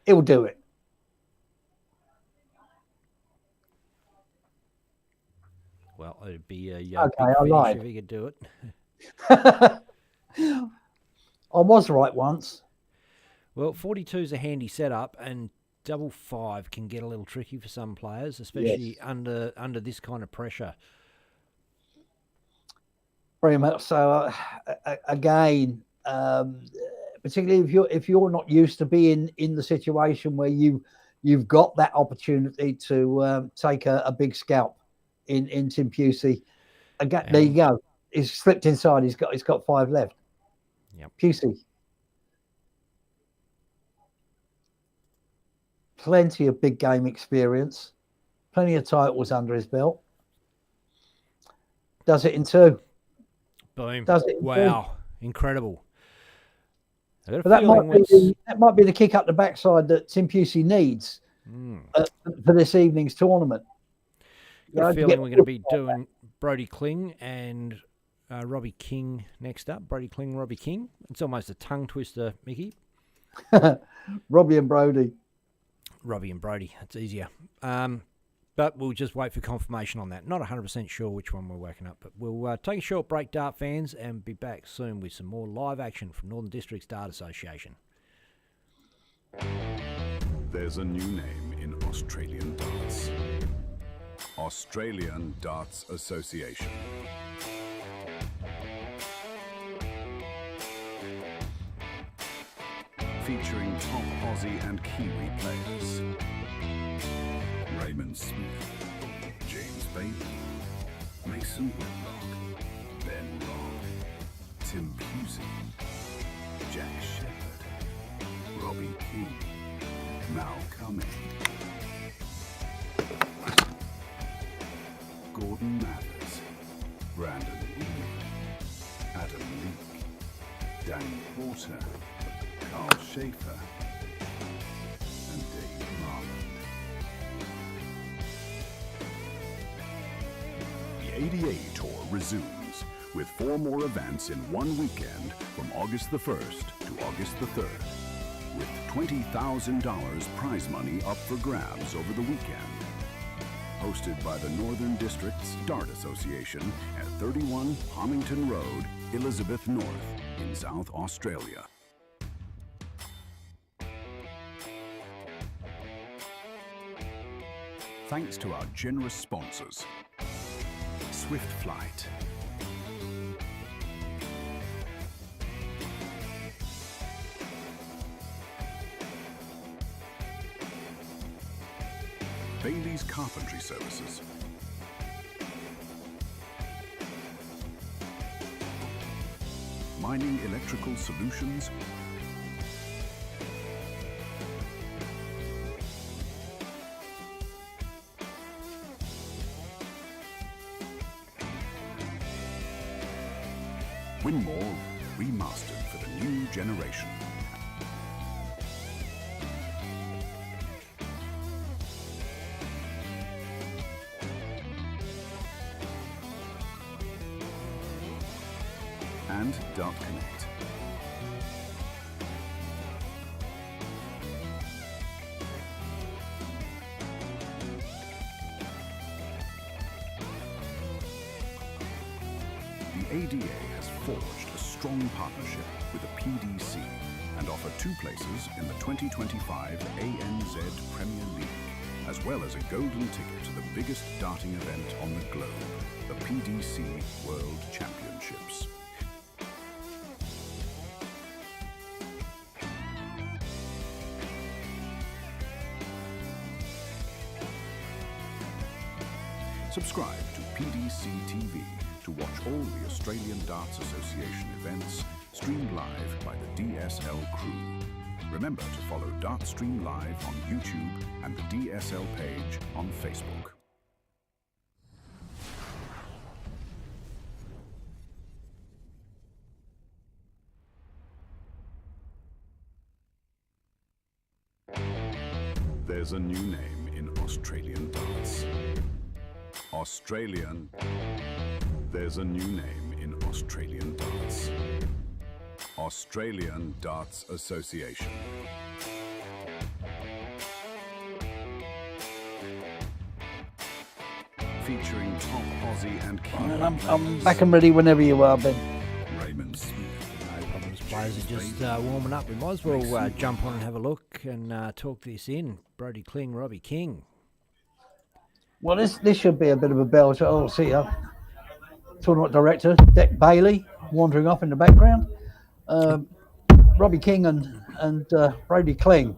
Speaker 3: He'll do it.
Speaker 2: Well, it'd be a
Speaker 3: Okay,
Speaker 2: big
Speaker 3: I
Speaker 2: finish
Speaker 3: lied.
Speaker 2: if he could do it.
Speaker 3: I was right once.
Speaker 2: Well, 42 is a handy setup, and double 5 can get a little tricky for some players, especially under this kind of pressure.
Speaker 3: Very much so. Again, particularly if you're not used to being in the situation where you've got that opportunity to take a big scalp in Tim Pusey. Again, there you go. He's slipped inside. He's got 5 left.
Speaker 2: Yep.
Speaker 3: Pusey. Plenty of big game experience. Plenty of titles under his belt. Does it in 2.
Speaker 2: Boom.
Speaker 3: Does it in 2.
Speaker 2: Wow. Incredible.
Speaker 3: But that might be the kick up the backside that Tim Pusey needs for this evening's tournament.
Speaker 2: Got a feeling we're going to be doing Brody Kling and Robbie King next up. Brody Kling, Robbie King. It's almost a tongue twister, Mickey.
Speaker 3: Robbie and Brody.
Speaker 2: Robbie and Brody. It's easier. But we'll just wait for confirmation on that. Not 100% sure which one we're working up, but we'll take a short break, Dart fans, and be back soon with some more live action from Northern Districts Dart Association.
Speaker 1: There's a new name in Australian darts. Australian Darts Association. Featuring top Aussie and Kiwi players. Raymond Smith, James Bailey, Mason Whitlock, Ben Robb, Tim Pusey, Jack Shepherd, Robbie King, Mal Kime, Gordon Mathers, Brandon Reed, Adam Leake, Danny Porter, Carl Schaefer, and Dave Marland. The ADA Tour resumes with 4 more events in one weekend from August the 1st to August the 3rd, with $20,000 prize money up for grabs over the weekend. Hosted by the Northern Districts Dart Association at 31 Homington Road, Elizabeth North in South Australia. Thanks to our generous sponsors, Swift Flight, Bailey's Carpentry Services, Mining Electrical Solutions, Winmore remastered for the new generation. And Dart Connect. The ADA has forged a strong partnership with the PDC and offer 2 places in the 2025 ANZ Premier League, as well as a golden ticket to the biggest darting event on the globe, the PDC World Championships. Subscribe to PDC TV to watch all the Australian Darts Association events streamed live by the DSL crew. Remember to follow Dartstream Live on YouTube and the DSL page on Facebook. There's a new name in Australian darts. Australian. There's a new name in Australian darts. Australian Darts Association. Featuring top Aussie and
Speaker 3: And
Speaker 1: Kime
Speaker 3: I'm back and ready whenever you are, Ben.
Speaker 1: Raymond Smith.
Speaker 2: No problems. Players are just warming up. We might as well jump on and have a look and talk this in. Brodie Kling, Robbie King.
Speaker 3: Well, this should be a bit of a belter. Oh, see ya. Tournament director, Dick Bailey, wandering off in the background. Robbie King and Brodie Kling.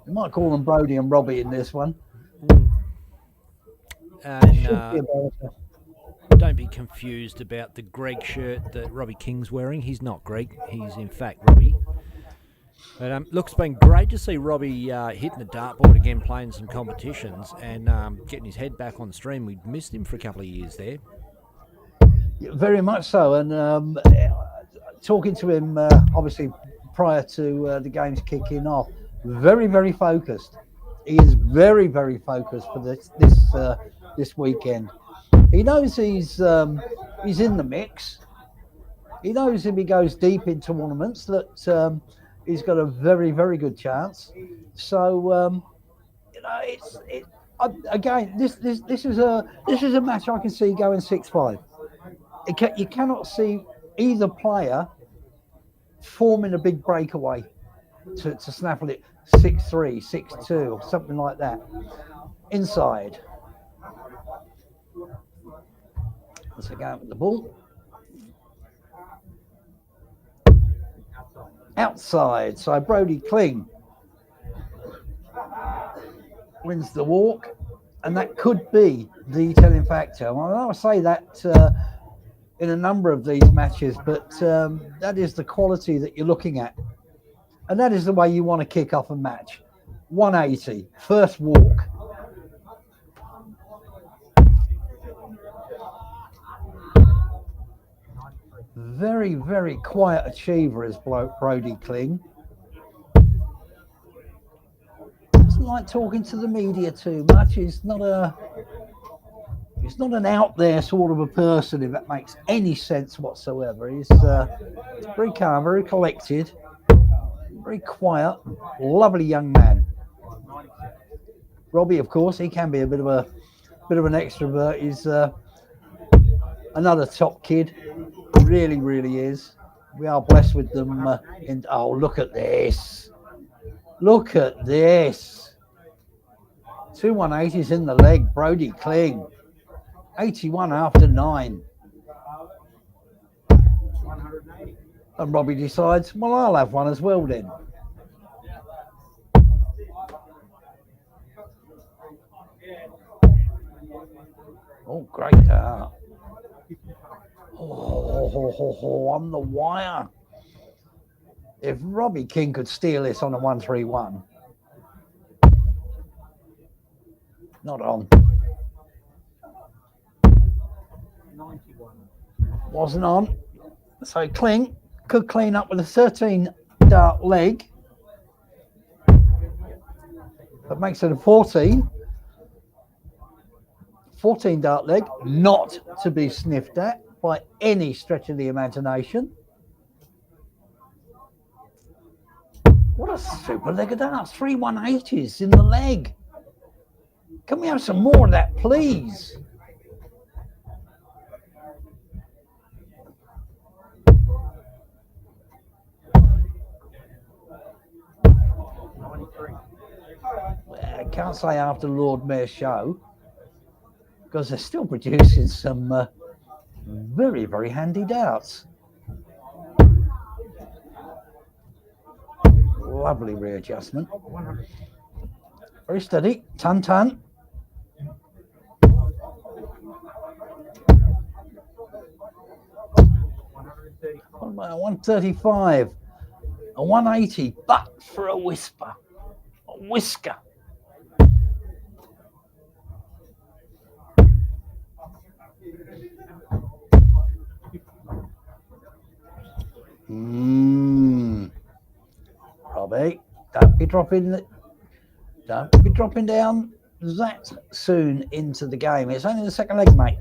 Speaker 3: You might call them Brodie and Robbie in this one.
Speaker 2: And
Speaker 3: Should be a belter.
Speaker 2: don't be confused about the Greg shirt that Robbie King's wearing. He's not Greg. He's in fact Robbie. But look, it's been great to see Robbie hitting the dartboard again, playing some competitions and getting his head back on the stream. We'd missed him for a couple of years there.
Speaker 3: Yeah, very much so. And talking to him, obviously, prior to the games kicking off, very, very focused. He is very, very focused for this weekend. He knows he's in the mix. He knows if he goes deep in tournaments that he's got a very, very good chance. So again, this is a match I can see going 6-5. You cannot see either player forming a big breakaway to snaffle it 6-3, 6-2, or something like that. Inside. Let's go out with the ball. Outside. So Brodie Kling wins the walk, and that could be the telling factor. Well, I'll say that in a number of these matches, but that is the quality that you're looking at. And that is the way you want to kick off a match. 180, first walk. Very, very quiet achiever is Brodie Kling. Doesn't like talking to the media too much. He's not an out there sort of a person, if that makes any sense whatsoever. He's very calm, very collected, very quiet, lovely young man. Robbie, of course, he can be a bit of an extrovert. He's another top kid. He really, really is. We are blessed with them. Oh, look at this. Look at this. 2 180s in the leg, Brodie Kling. 81 after 9. And Robbie decides, well, I'll have one as well then. Oh, great dart. Oh, on the wire. If Robbie King could steal this on a 1-3-1. Not on.
Speaker 6: 91.
Speaker 3: Wasn't on. So Kling could clean up with a 13 dart leg. That makes it a 14. 14 dart leg, not to be sniffed at by any stretch of the imagination. What a super leg of darts. 3 180s in the leg. Can we have some more of that, please? Well, I can't say after Lord Mayor's show, because they're still producing some very, very handy darts. Lovely readjustment. Very steady. Tun. 135. A 180, but for a whisper. A whisker. Robbie, don't be dropping Don't be dropping down that soon into the game. It's only the second leg, mate.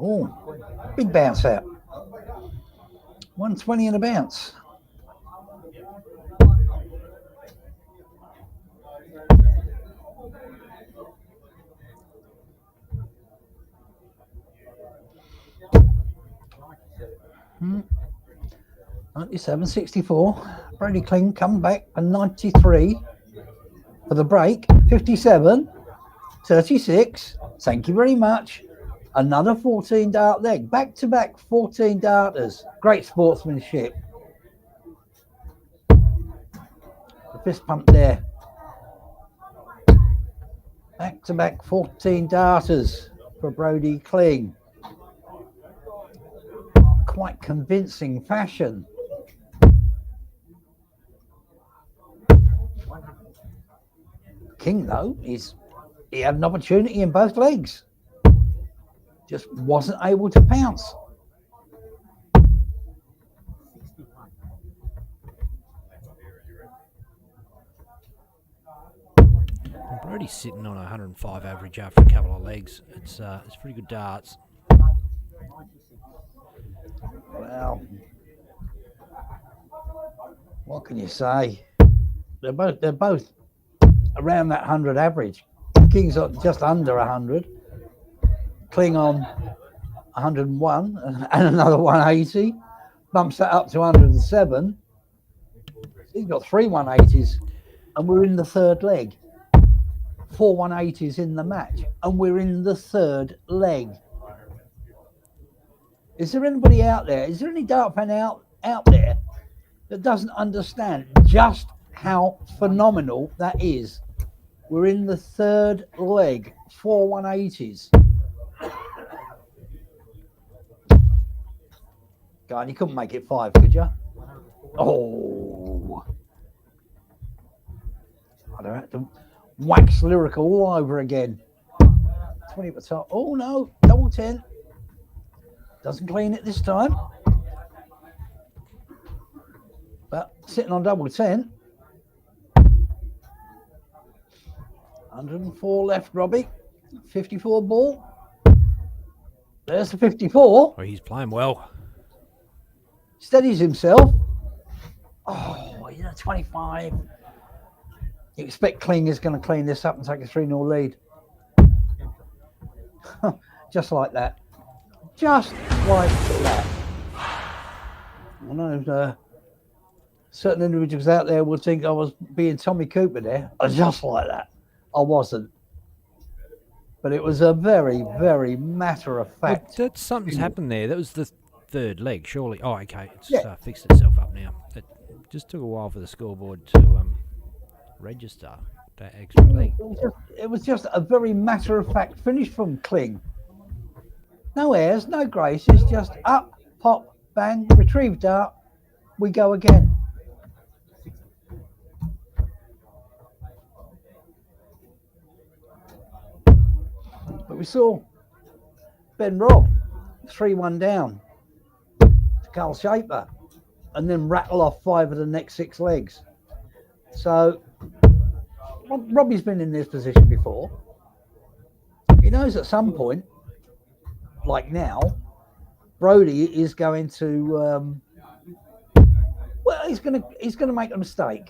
Speaker 3: Oh, big bounce out. 120 and a bounce. Hmm. 97, 64. Brody Kling come back for 93 for the break. 57, 36. Thank you very much. Another 14 dart leg. Back to back 14 darters. Great sportsmanship. The fist pump there. Back to back 14 darters for Brody Kling. Quite convincing fashion. King, though, he had an opportunity in both legs. Just wasn't able to pounce.
Speaker 2: Brody's sitting on 105 average after a couple of legs. It's pretty good darts.
Speaker 3: Well, what can you say? They're both around that 100 average. King's just under 100. Kling on 101 and another 180. Bumps that up to 107. He's got 3 180s, and we're in the third leg. 4 180s in the match, and we're in the third leg. Is there anybody out there? Is there any dart fan out there that doesn't understand just how phenomenal that is? We're in the third leg, 4 180s. God, you couldn't make it 5, could you? Oh. I don't have to wax lyrical all over again. 20 at the top. Oh, no. Double 10. Doesn't clean it this time. But sitting on double 10. 104 left, Robbie. 54 ball. There's the 54.
Speaker 2: Oh, he's playing well.
Speaker 3: Steadies himself. Oh, 25. You expect Kling is going to clean this up and take a 3-0 lead. Just like that. Just like that. I know certain individuals out there will think I was being Tommy Cooper there. Just like that. I wasn't. But it was a very, very matter of fact.
Speaker 2: Well, something's happened there. That was the third leg, surely. Oh, okay. It's fixed itself up now. It just took a while for the scoreboard to register that extra leg.
Speaker 3: It was just a very matter of fact finish from Kling. No airs, no graces, just up, pop, bang, retrieve dart, we go again. But we saw Ben Robb 3-1 down to Carl Schaefer and then rattle off 5 of the next 6 legs. So Robbie's been in this position before. He knows at some point, like now, Brody is going to he's going to make a mistake,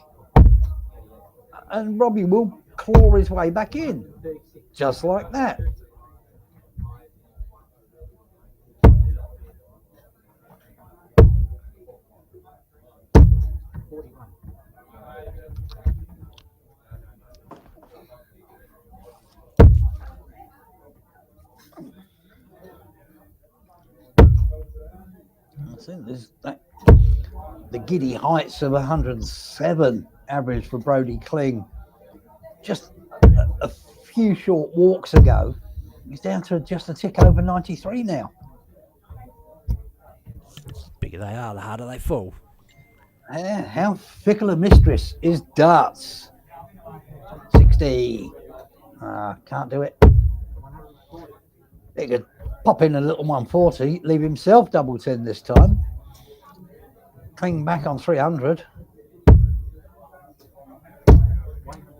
Speaker 3: and Robbie will claw his way back in, just like that. I think there's the giddy heights of 107 average for Brody Kling. Just a few short walks ago, He's down to just a tick over 93 now.
Speaker 2: Bigger they are, the harder they fall.
Speaker 3: Yeah, how fickle a mistress is darts. 60. Can't do it. He could pop in a little 140, leave himself double 10 this time. Cling back on 300.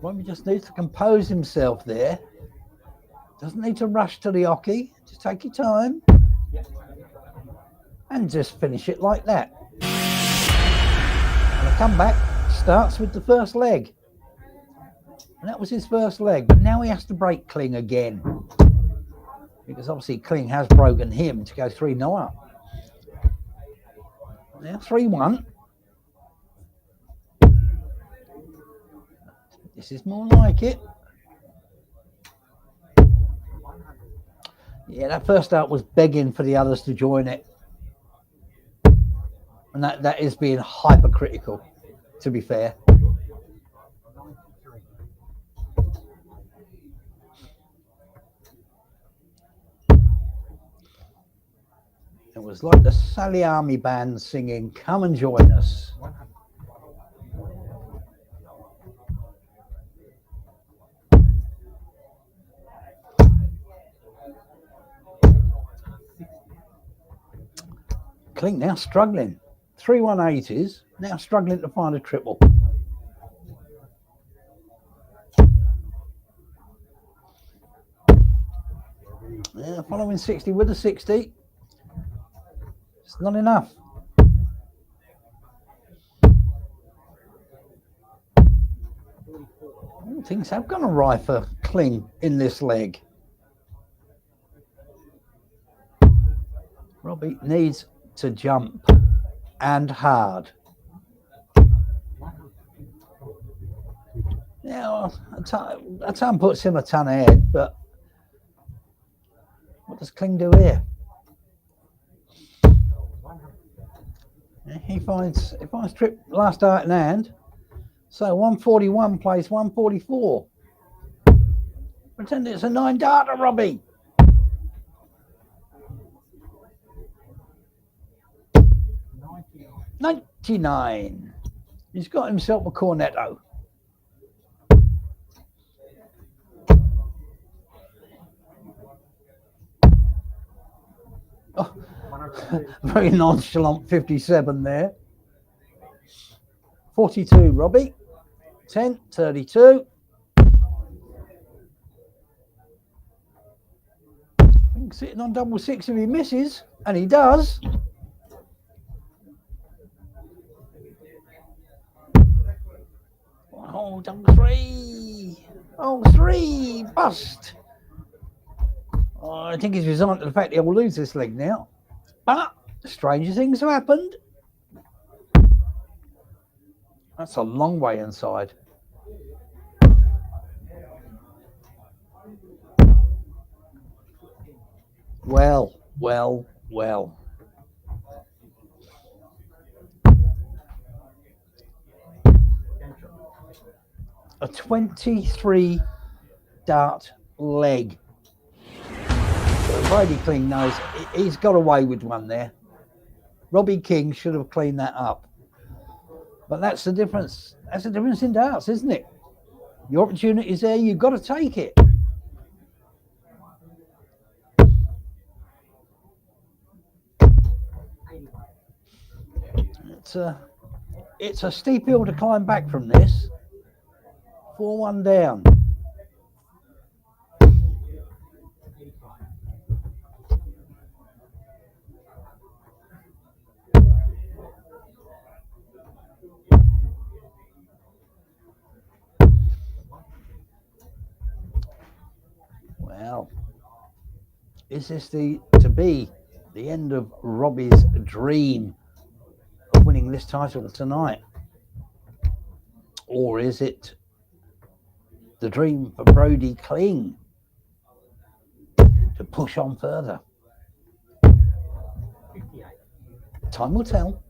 Speaker 3: Robbie just needs to compose himself there. Doesn't need to rush to the hockey. Just take your time. And just finish it like that. And the comeback starts with the first leg. And that was his first leg. But now he has to break Kling again. Because obviously Kling has broken him to go 3-0 up. Now 3-1. This is more like it. Yeah, that first start was begging for the others to join it. And that is being hypercritical, to be fair. It was like the Sally Army Band singing, "Come and join us." Kling now struggling. 3 180s, now struggling to find a triple. Yeah, following 60 with a 60. It's not enough. Things have gone awry for Kling in this leg. Robbie needs to jump and hard. Yeah, a ton puts him a ton ahead, but what does Kling do here? He finds trip last dart in hand. So 141 plays 144. Pretend it's a 9 darter, Robbie. 99. He's got himself a cornetto. Oh, very nonchalant 57 there. 42, Robbie. 10, 32. Sitting on double 6 if he misses, and he does. Oh, double 3. Oh, 3. Bust. Oh, I think he's resigned to the fact he will lose this leg now. But stranger things have happened. That's a long way inside. Well. A 23 dart leg. Brady Kling knows he's got away with one there. Robbie King should have cleaned that up. But that's the difference. That's the difference in darts, isn't it? Your opportunity's there, you've got to take it. It's a steep hill to climb back from this. 4-1 down. Well, is this to be the end of Robbie's dream of winning this title tonight? Or is it the dream for Brody Kling to push on further? Time will tell.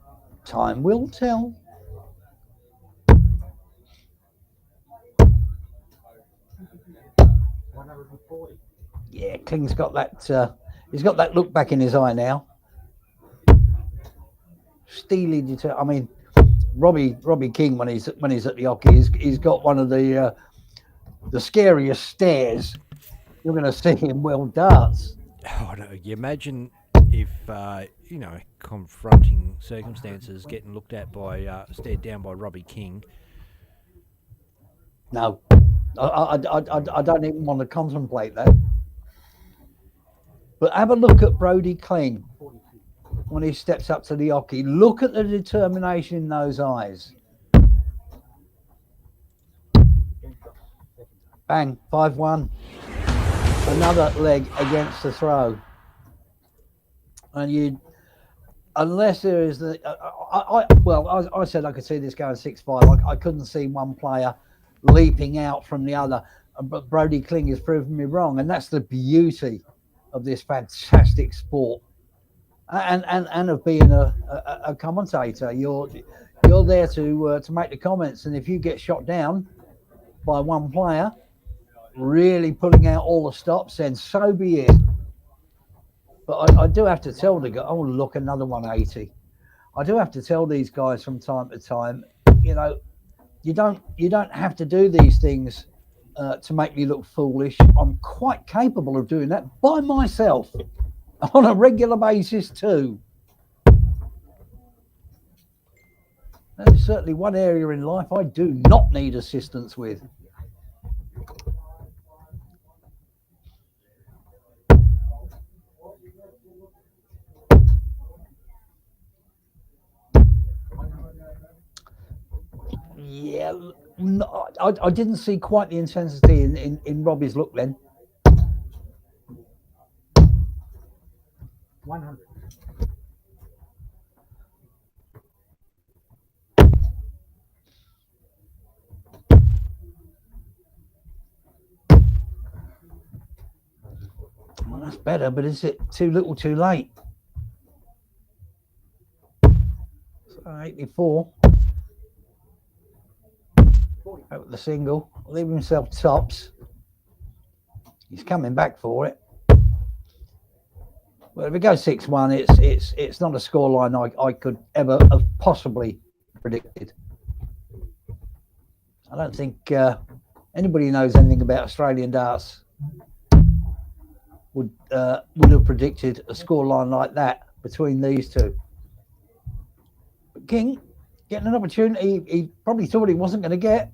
Speaker 3: Time will tell. Yeah, Kling's got that. He's got that look back in his eye now. Steely determined. I mean, Robbie King when he's at the hockey, he's got one of the scariest stares you're going to see in world darts.
Speaker 2: Oh, no, you imagine if confronting circumstances, getting looked at by stared down by Robbie King.
Speaker 3: No, I don't even want to contemplate that. But have a look at Brodie Kling when he steps up to the hockey. Look at the determination in those eyes. Bang, 5-1. Another leg against the throw. And unless there is I said I could see this going 6-5. I couldn't see one player leaping out from the other. But Brodie Kling has proven me wrong. And that's the beauty of this fantastic sport. And of being a commentator. You're there to make the comments. And if you get shot down by one player, really pulling out all the stops, then so be it. But I do have to tell the guy, oh look, another 180. I do have to tell these guys from time to time, you don't have to do these things to make me look foolish. I'm quite capable of doing that by myself on a regular basis too. That is certainly one area in life I do not need assistance with. Yeah, no, I didn't see quite the intensity in Robbie's look then.
Speaker 6: 100.
Speaker 3: Well, that's better, but is it too little too late? So 84. Out with the single, leave himself tops. He's coming back for it. Well, if it goes 6-1, it's not a scoreline I could ever have possibly predicted. I don't think anybody who knows anything about Australian darts would have predicted a scoreline like that between these two. But King getting an opportunity he probably thought he wasn't going to get.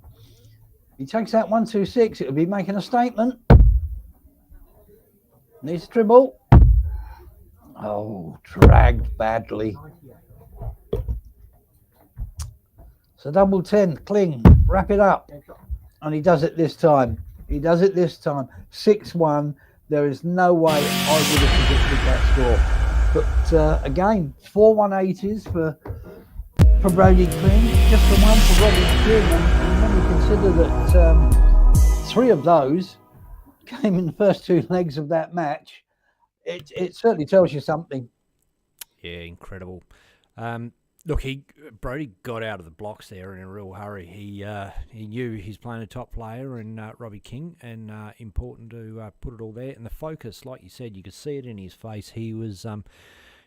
Speaker 3: He takes out 1-2-6, it would be making a statement. Needs a dribble. Oh, dragged badly. So double 10, Kling, wrap it up. And he does it this time. 6-1. There is no way I would have predicted that score. But again, 4 180s for Brodie Kling, just the one for Robbie King. And when you consider that 3 of those came in the first 2 legs of that match, it certainly tells you something.
Speaker 2: Yeah, incredible. Look, Brodie got out of the blocks there in a real hurry. He knew he's playing a top player in Robbie King, and important to put it all there. And the focus, like you said, you could see it in his face. He was,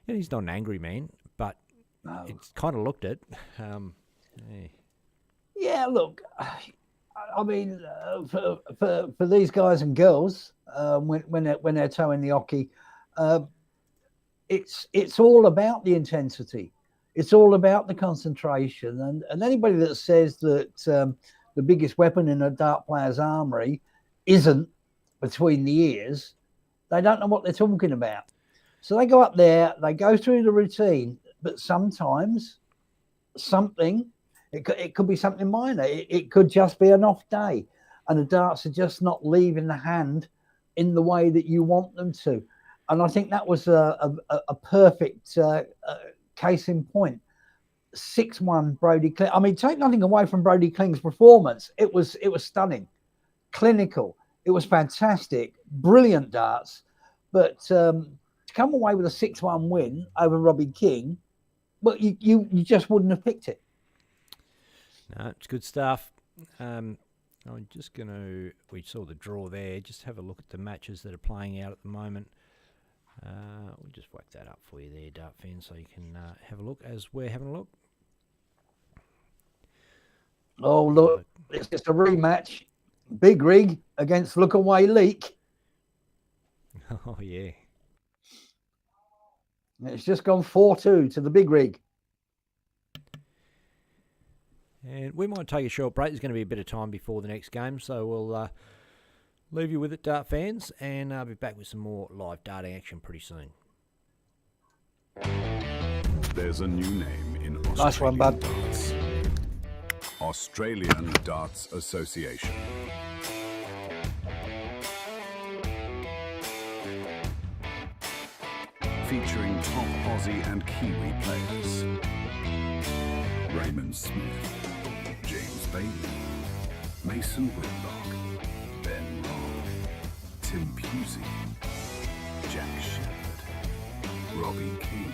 Speaker 2: he's not an angry man, but it's kind of looked it.
Speaker 3: Yeah, look, I mean, for these guys and girls, when they're towing the hockey, it's all about the intensity. It's all about the concentration. And anybody that says that the biggest weapon in a dart player's armory isn't between the ears, they don't know what they're talking about. So they go up there, they go through the routine, but sometimes something, it could be something minor. It could just be an off day, and the darts are just not leaving the hand in the way that you want them to. And I think that was a perfect case in point. 6-1 Brodie Kling. I mean, take nothing away from Brodie Kling's performance. It was stunning, clinical. It was fantastic, brilliant darts. But to come away with a 6-1 win over Robbie King, well, you just wouldn't have picked it.
Speaker 2: No, it's good stuff. I'm just going to, we saw the draw there, just have a look at the matches that are playing out at the moment. We'll just whack that up for you there, Dart fan, so you can have a look as we're having a look.
Speaker 3: Oh, look, it's just a rematch. Big Rig against Look Away Leak.
Speaker 2: Oh, yeah.
Speaker 3: It's just gone 4-2 to the Big Rig.
Speaker 2: And we might take a short break. There's going to be a bit of time before the next game, so we'll leave you with it, Dart fans, and I'll be back with some more live darting action pretty soon.
Speaker 1: There's a new name in Australian
Speaker 3: Nice one, bud.
Speaker 1: darts. Australian Darts Association. Featuring top Aussie and Kiwi players. Raymond Smith, James Bailey, Mason Whitlock, Ben Robb, Tim Pusey, Jack Shepherd, Robbie King,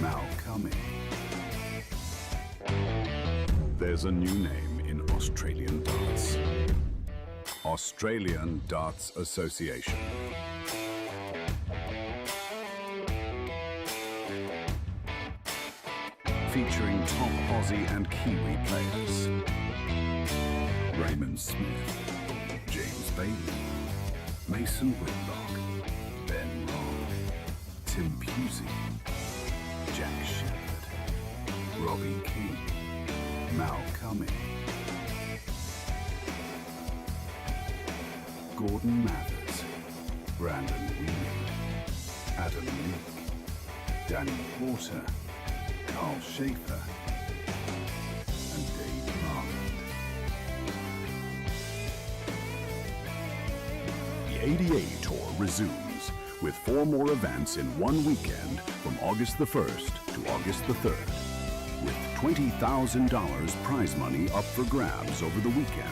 Speaker 1: Mal Kime. There's a new name in Australian darts. Australian Darts Association. Featuring top Aussie and Kiwi players. Raymond Smith, James Bailey, Mason Whitlock, Ben Robb, Tim Pusey, Jack Shepherd, Robbie King, Mal Kime, Gordon Mathers, Brandon Weed, Adam Leake, Danny Porter, Carl Schaefer, and Dave Marland. The ADA Tour resumes with 4 more events in one weekend from August the 1st to August the 3rd, with $20,000 prize money up for grabs over the weekend.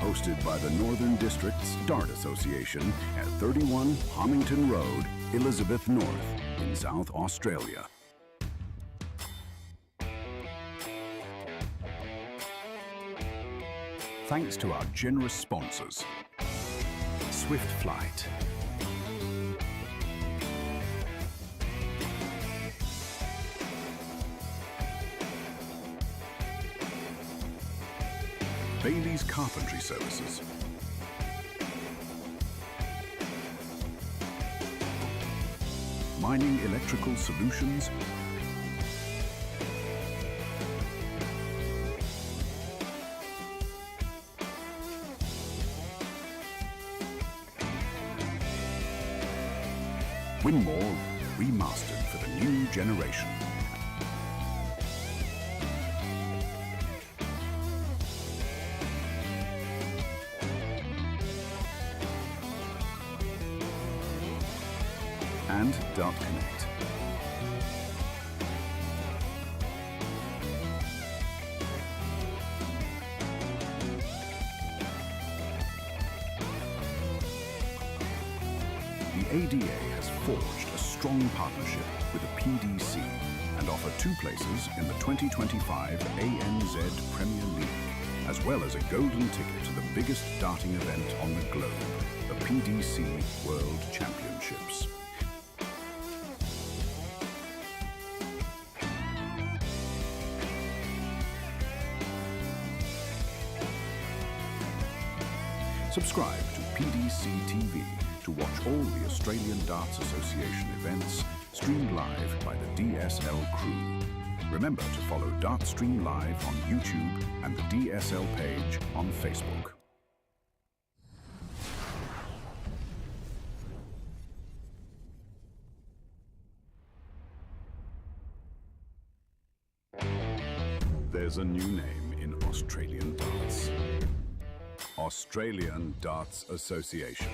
Speaker 1: Hosted by the Northern Districts Dart Association at 31 Homington Road, Elizabeth North in South Australia. Thanks to our generous sponsors, Swift Flight, Bailey's Carpentry Services, Mining Electrical Solutions, Winmore remastered for the new generation. And Dart Connect. The ADA has forged a strong partnership with the PDC and offer 2 places in the 2025 ANZ Premier League, as well as a golden ticket to the biggest darting event on the globe, the PDC World Championships. Subscribe to PDC TV to watch all the Australian Darts Association events streamed live by the DSL crew. Remember to follow Dartstream Live on YouTube and the DSL page on Facebook. There's a new name in Australian darts. Australian Darts Association.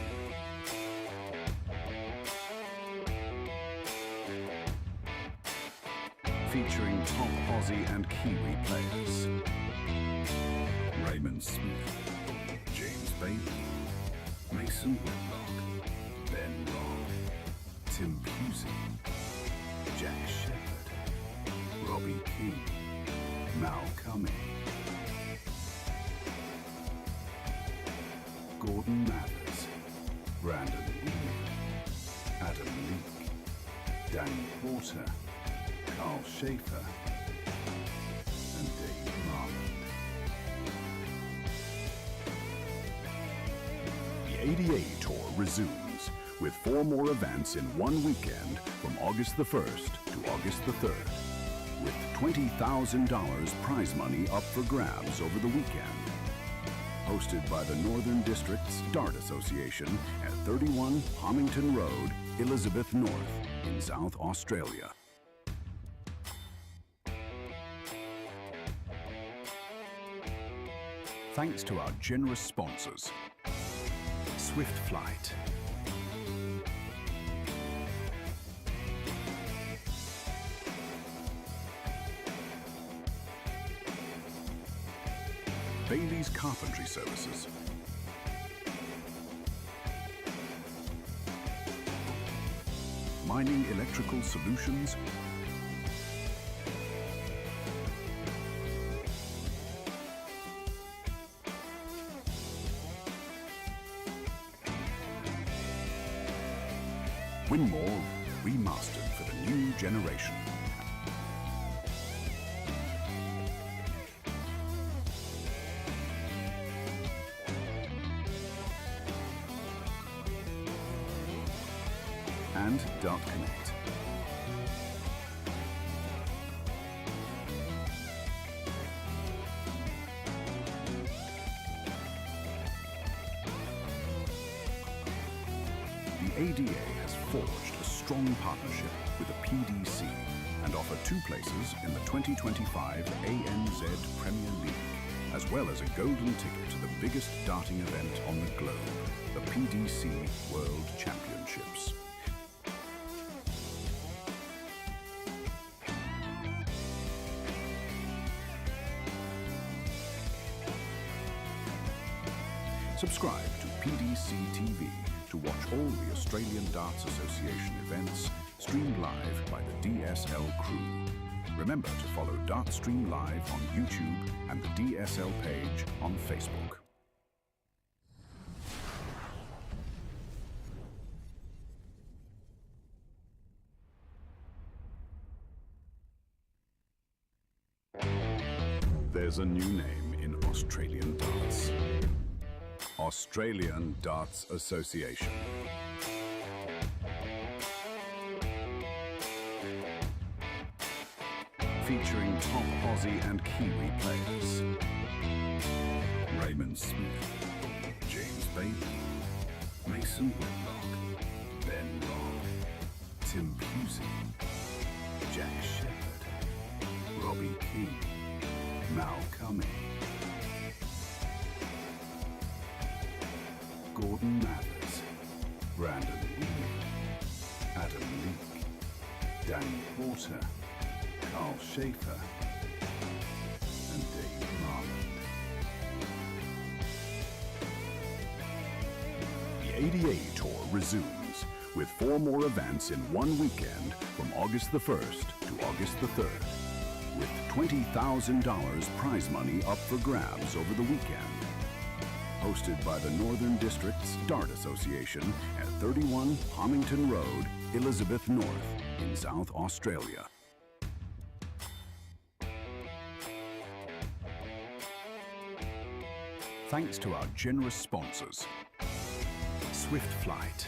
Speaker 1: Featuring top Aussie and Kiwi players. Raymond Smith, James Bailey, Mason Whitlock, Ben Robb, Tim Pusey, Jack Shepherd, Robbie King, Mal Kime, Gordon Mathers, Brandon Wheeling, Adam Leake, Danny Porter, Carl Schaefer, and Dave Marland. The ADA Tour resumes with 4 more events in one weekend from August the 1st to August the 3rd, with $20,000 prize money up for grabs over the weekend. Hosted by the Northern Districts Dart Association at 31 Homington Road, Elizabeth North in South Australia. Thanks to our generous sponsors, Swift Flight, Bailey's Carpentry Services, Mining Electrical Solutions, Winmore remastered for the new generation. And Dart Connect. The ADA has forged a strong partnership with the PDC and offer 2 places in the 2025 ANZ Premier League, as well as a golden ticket to the biggest darting event on the globe, the PDC World Championships. Subscribe to PDC TV to watch all the Australian Darts Association events streamed live by the DSL crew. Remember to follow Dartstream Live on YouTube and the DSL page on Facebook. There's a new name in Australian darts. Australian Darts Association. Featuring top Aussie and Kiwi players. Raymond Smith, James Bailey, Mason Whitlock, Ben Robb, Tim Pusey, Jack Shepherd, Robbie King, Mal Kime, Gordon Mathers, Brandon Wheeling, Adam Leake, Danny Porter, Carl Schaefer, and Dave Marland. The ADA Tour resumes with 4 more events in one weekend from August the 1st to August the 3rd, with $20,000 prize money up for grabs over the weekend. Hosted by the Northern Districts Dart Association at 31 Homington Road, Elizabeth North in South Australia. Thanks to our generous sponsors, Swift Flight,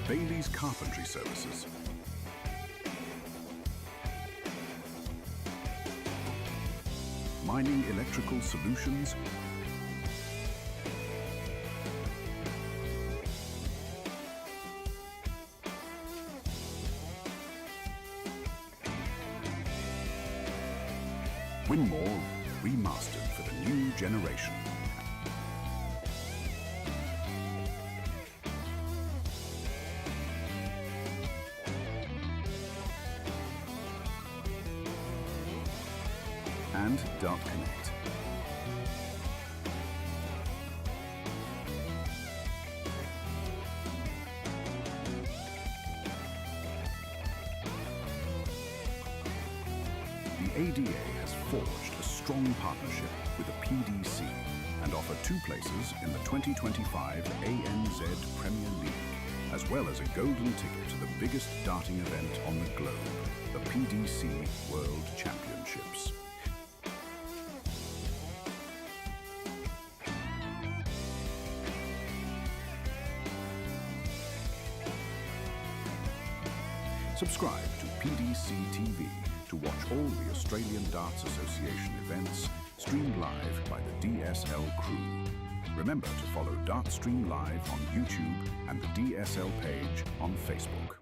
Speaker 1: Bailey's Carpentry Services, Mining Electrical Solutions, Winmore remastered for the new generation. And Dart Connect. ADA has forged a strong partnership with the PDC and offer 2 places in the 2025 ANZ Premier League, as well as a golden ticket to the biggest darting event on the globe, the PDC World Championships. Subscribe to PDC TV to watch all the Australian Darts Association events streamed live by the DSL crew. Remember to follow Dartstream Live on YouTube and the DSL page on Facebook.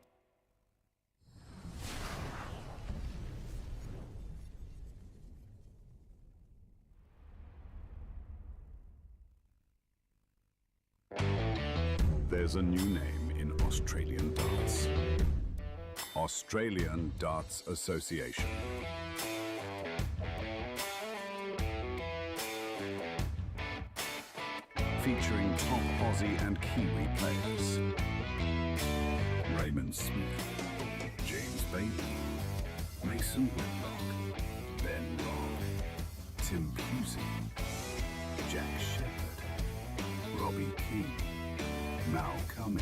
Speaker 1: There's a new name in Australian darts. Australian Darts Association. Featuring top Aussie and Kiwi players. Raymond Smith, James Bailey, Mason Whitlock, Ben Robb, Tim Pusey, Jack Shepherd, Robbie Kime, Mal Kime,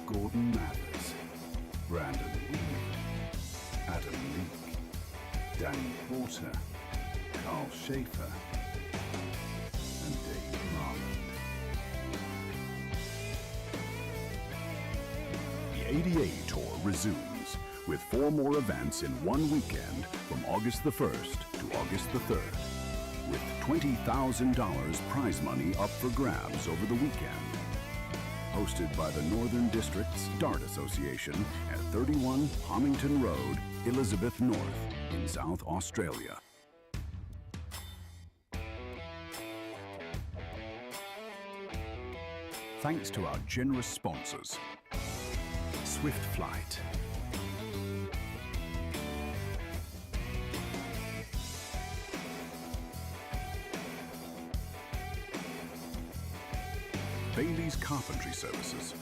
Speaker 1: Gordon Mathers, Brandon Wheeler, Adam Leake, Danny Porter, Carl Schaefer, and Dave Marland. The ADA Tour resumes with 4 more events in one weekend from August the 1st to August the 3rd, with $20,000 prize money up for grabs over the weekend. Hosted by the Northern Districts Dart Association at 31 Homington Road, Elizabeth North in South Australia. Thanks to our generous sponsors, Swift Flight, Bailey's Carpentry Services,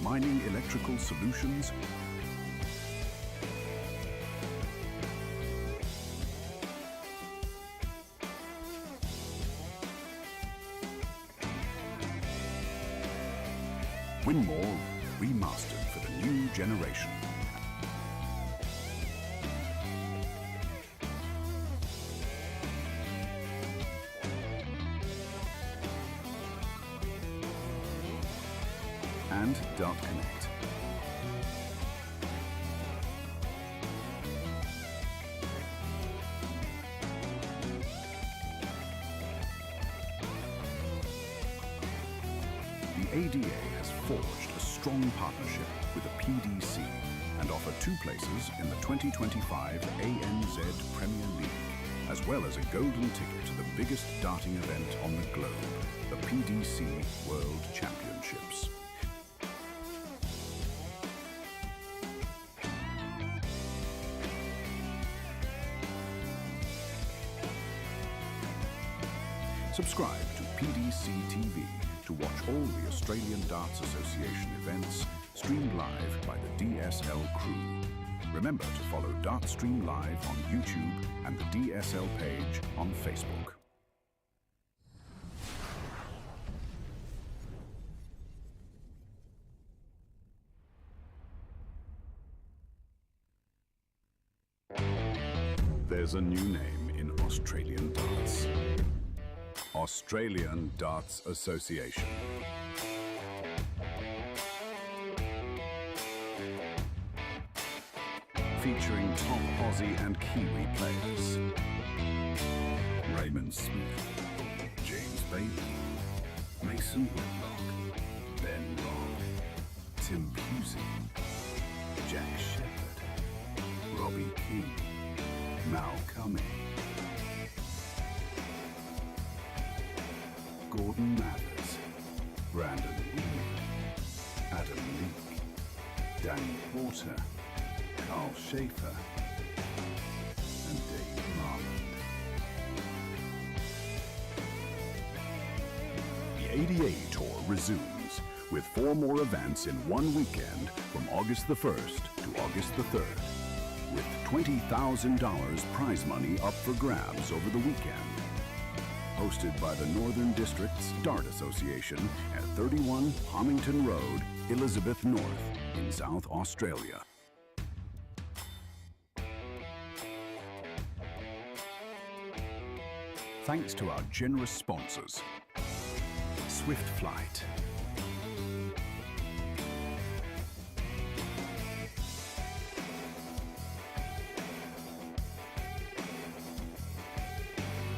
Speaker 1: Mining Electrical Solutions, Winmore remastered for the new generation. And Dart Connect. The ADA has forged a strong partnership with the PDC and offer 2 places in the 2025 ANZ Premier League, as well as a golden ticket to the biggest darting event on the globe, the PDC World Championships. Subscribe to PDC TV to watch all the Australian Darts Association events streamed live by the DSL crew. Remember to follow Dartstream Live on YouTube and the DSL page on Facebook. There's a new name in Australian darts. Australian Darts Association. Featuring top Aussie and Kiwi players. Raymond Smith, James Bailey, Mason Whitlock, Ben Robb, Tim Pusey, Jack Shepherd, Robbie Kime, Mal Kime, Gordon Mathers, Brandon Wheeler, Adam Leake, Danny Porter, Carl Schaefer, and Dave Marland. The ADA Tour resumes with 4 more events in one weekend from August the 1st to August the 3rd, with $20,000 prize money up for grabs over the weekend. Hosted by the Northern Districts Dart Association at 31 Homington Road, Elizabeth North in South Australia. Thanks to our generous sponsors, Swift Flight,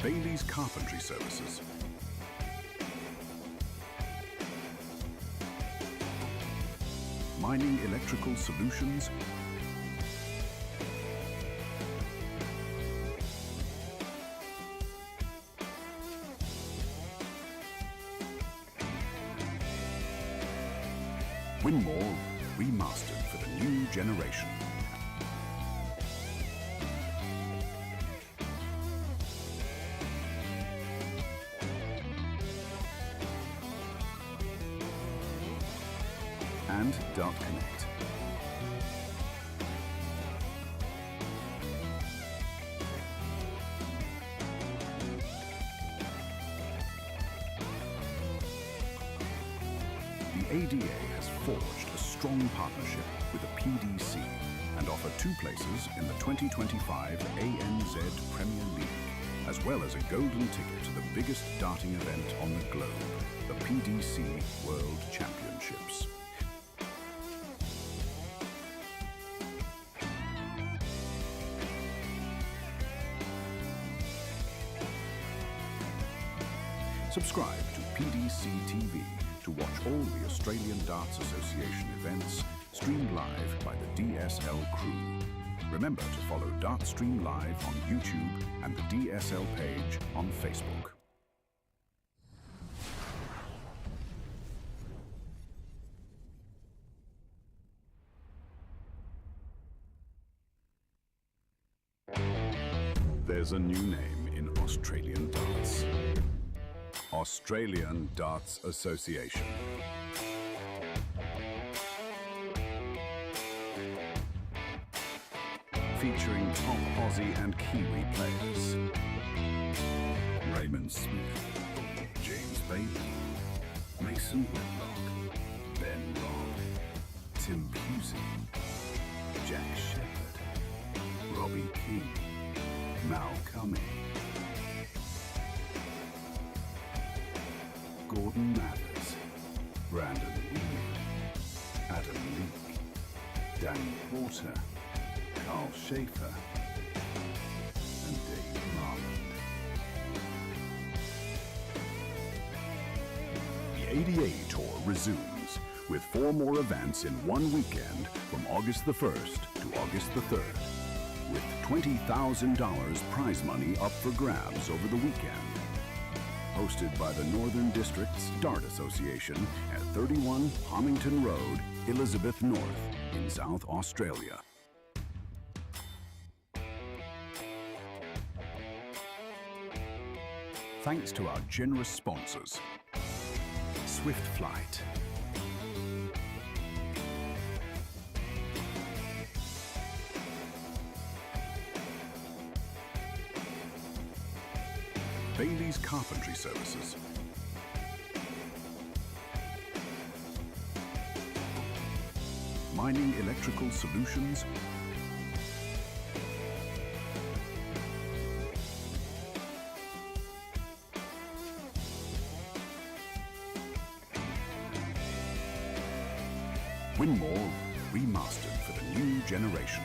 Speaker 1: Bailey's Carpentry Services, Mining Electrical Solutions, Winmore remastered for the new generation. And Dart Connect. The ADA has forged a strong partnership with the PDC and offer 2 places in the 2025 ANZ Premier League, as well as a golden ticket to the biggest darting event on the globe, the PDC World Championships. Subscribe to PDC TV to watch all the Australian Darts Association events streamed live by the DSL crew. Remember to follow Dartstream Live on YouTube and the DSL page on Facebook. There's a new name in Australian darts. Australian Darts Association. Featuring top Aussie and Kiwi players. Raymond Smith, James Bailey, Mason Whitlock, Ben Robb, Tim Pusey, Jack Shepherd, Robbie Kime, Mal Kime, Gordon Mathers, Brandon Weir, Adam Leake, Danny Porter, Carl Schaefer, and Dave Marland. The ADA Tour resumes with 4 more events in one weekend from August the 1st to August the 3rd, with $20,000 prize money up for grabs over the weekend. Hosted by the Northern Districts Dart Association at 31 Homington Road, Elizabeth North in South Australia. Thanks to our generous sponsors, Swift Flight, Bailey's Carpentry Services, Mining Electrical Solutions, Winmore remastered for the new generation.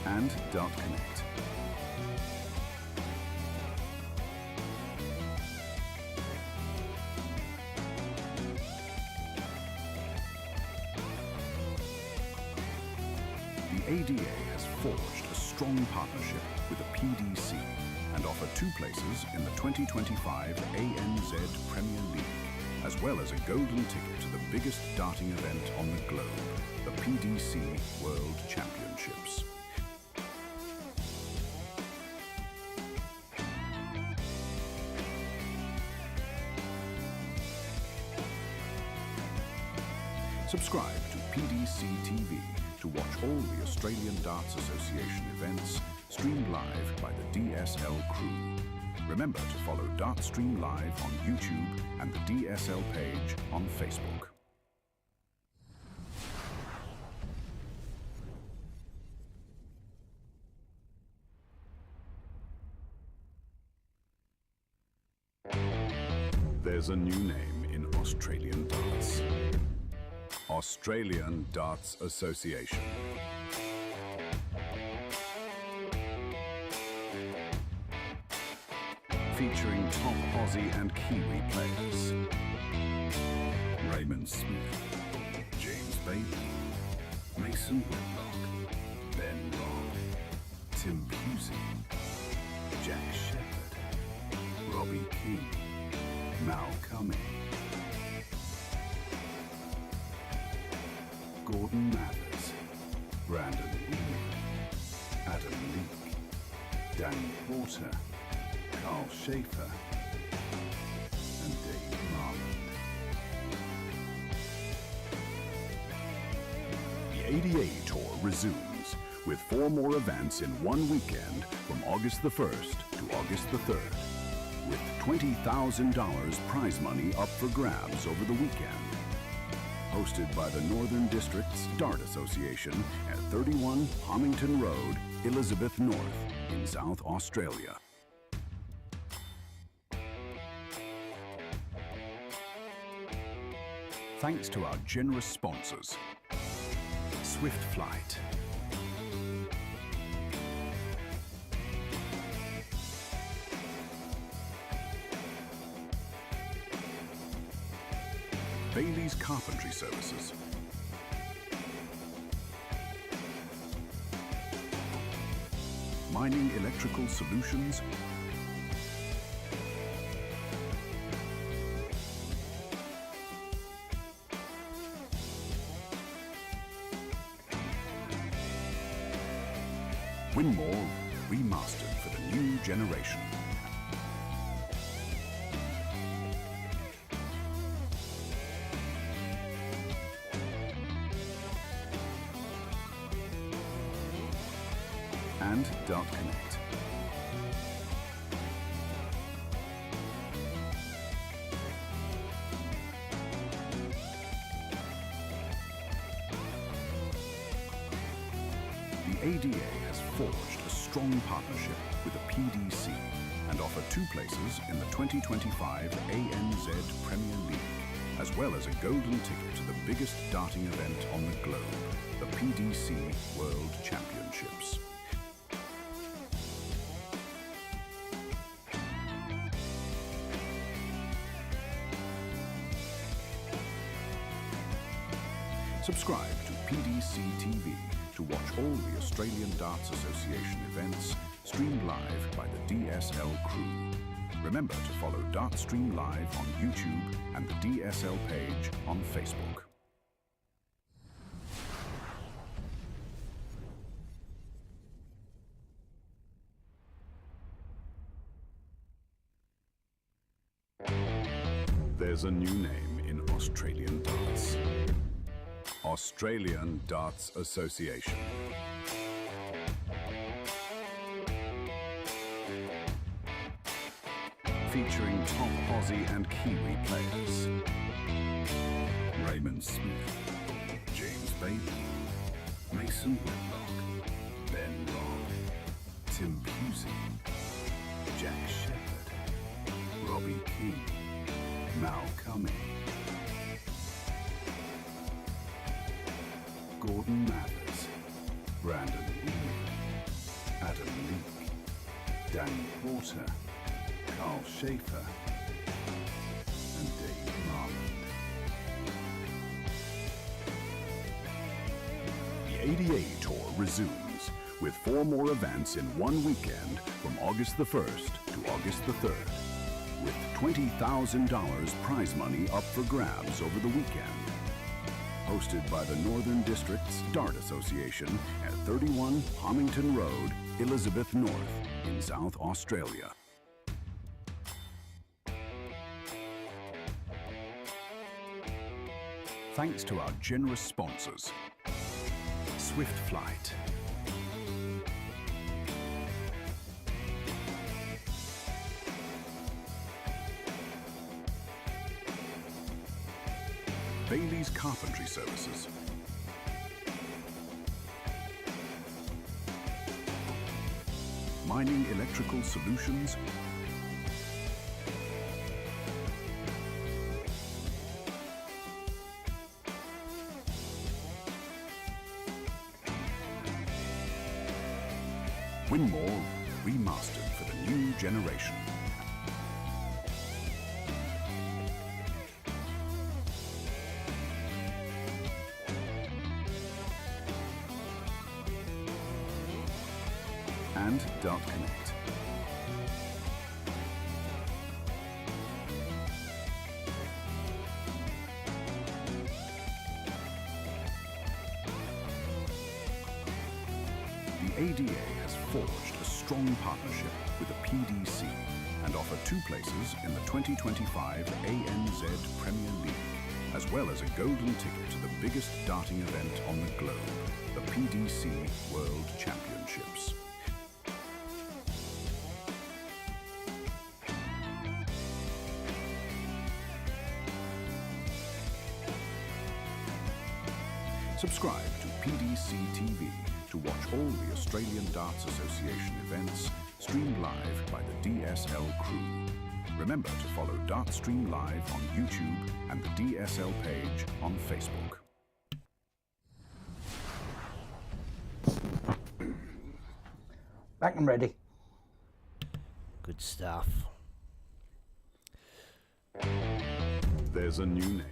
Speaker 1: And Dart Connect. The ADA has forged a strong partnership with the PDC and offer 2 places in the 2025 ANZ Premier League, as well as a golden ticket to the biggest darting event on the globe, the PDC World Championships. Subscribe to PDC TV to watch all the Australian Darts Association events streamed live by the DSL crew. Remember to follow Dartstream Live on YouTube and the DSL page on Facebook. There's a new name in Australian darts. Australian Darts Association. Featuring top Aussie and Kiwi players. Raymond Smith, James Bailey, Mason Whitlock, Ben Robb, Tim Pusey, Jack Shepherd, Robbie King, Mal Kime, Gordon Mathers, Brandon Wheeler, Adam Leake, Danny Porter, Carl Schaefer, and Dave Marland. The ADA Tour resumes with 4 more events in one weekend from August the 1st to August the 3rd, with $20,000 prize money up for grabs over the weekend. Hosted by the Northern Districts Dart Association at 31 Homington Road, Elizabeth North in South Australia. Thanks to our generous sponsors, Swift Flight, Bailey's Carpentry Services, Mining Electrical Solutions, Winmore remastered for the new generation. And Dart Connect. The ADA has forged a strong partnership with the PDC and offer 2 places in the 2025 ANZ Premier League, as well as a golden ticket to the biggest darting event on the globe, the PDC World Championships. Subscribe to PDC TV to watch all the Australian Darts Association events streamed live by the DSL crew. Remember to follow Dartstream Live on YouTube and the DSL page on Facebook. There's a new name in Australian darts. Australian Darts Association. Featuring top Aussie and Kiwi players. Raymond Smith, James Bailey, Mason Whitlock, Ben Robb, Tim Pusey, Jack Shepherd, Robbie King, Mal Kime, Gordon Mathers, Brandon Wheeler, Adam Leake, Danny Porter, Carl Schaefer, and Dave Marland. The ADA Tour resumes with 4 more events in one weekend from August the 1st to August the 3rd, with $20,000 prize money up for grabs over the weekend. Hosted by the Northern Districts Dart Association at 31 Homington Road, Elizabeth North in South Australia. Thanks to our generous sponsors, Swift Flight, Bailey's Carpentry Services, Mining Electrical Solutions, Winmore remastered for the new generation. And Dart Connect. The ADA has forged a strong partnership with the PDC and offer 2 places in the 2025 ANZ Premier League, as well as a golden ticket to the biggest darting event on the globe, the PDC World Championships. Subscribe to PDC TV to watch all the Australian Darts Association events streamed live by the DSL crew. Remember to follow Dartstream Live on YouTube and the DSL page on Facebook.
Speaker 3: Back and ready.
Speaker 2: Good stuff.
Speaker 1: There's a new name.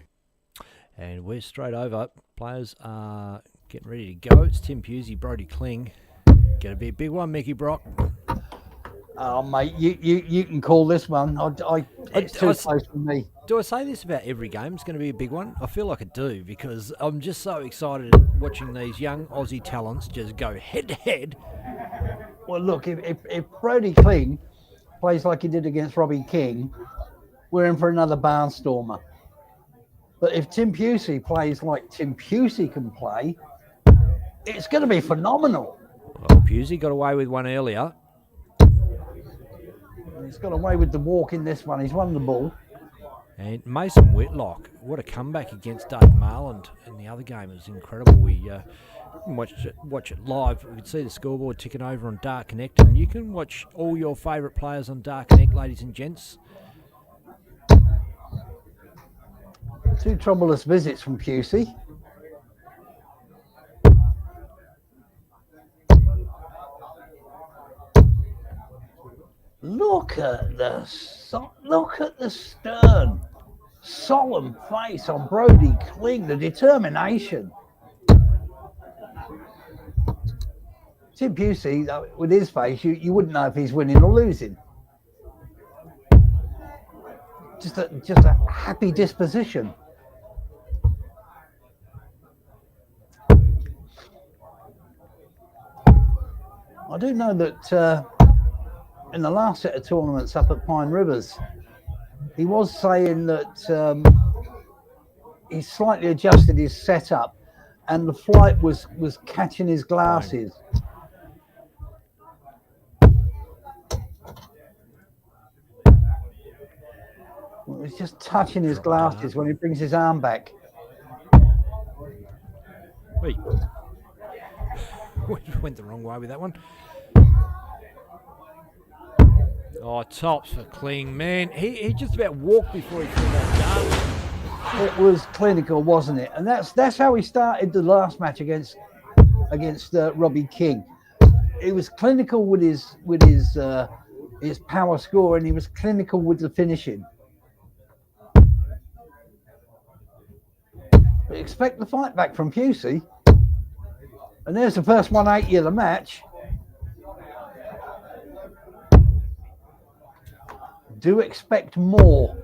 Speaker 2: And we're straight over. Players are getting ready to go. It's Tim Pusey, Brodie Kling. Gonna be a big one, Mickey Brock.
Speaker 3: Oh, mate, you can call this one. It's too close for me.
Speaker 2: Do I say this about every game? It's going to be a big one. I feel like I do because I'm just so excited watching these young Aussie talents just go head to head.
Speaker 3: Well, look, if Brodie Kling plays like he did against Robbie King, we're in for another barnstormer. But if Tim Pusey plays like Tim Pusey can play, it's going to be phenomenal.
Speaker 2: Well, Pusey got away with one earlier.
Speaker 3: He's got away with the walk in this one. He's won the ball.
Speaker 2: And Mason Whitlock, what a comeback against Dave Marland in the other game. It was incredible. We watch it live. We could see the scoreboard ticking over on Dart Connect, and you can watch all your favourite players on Dart Connect, ladies and gents.
Speaker 3: 2 troubleless visits from Pusey. Look at the stern, solemn face on Brodie Kling, the determination. Tim Pusey, with his face, you wouldn't know if he's winning or losing. Just a happy disposition. I do know that in the last set of tournaments up at Pine Rivers, he was saying that he slightly adjusted his setup and the flight was catching his glasses. It was just touching his glasses when he brings his arm back.
Speaker 2: Wait. Went the wrong way with that one. Oh, tops for Kling, man. He just about walked before he threw that dart.
Speaker 3: It was clinical, wasn't it? And that's how he started the last match against Robbie King. He was clinical with his power score, and he was clinical with the finishing. But expect the fight back from Pusey. And there's the first 180 of the match. Do expect more.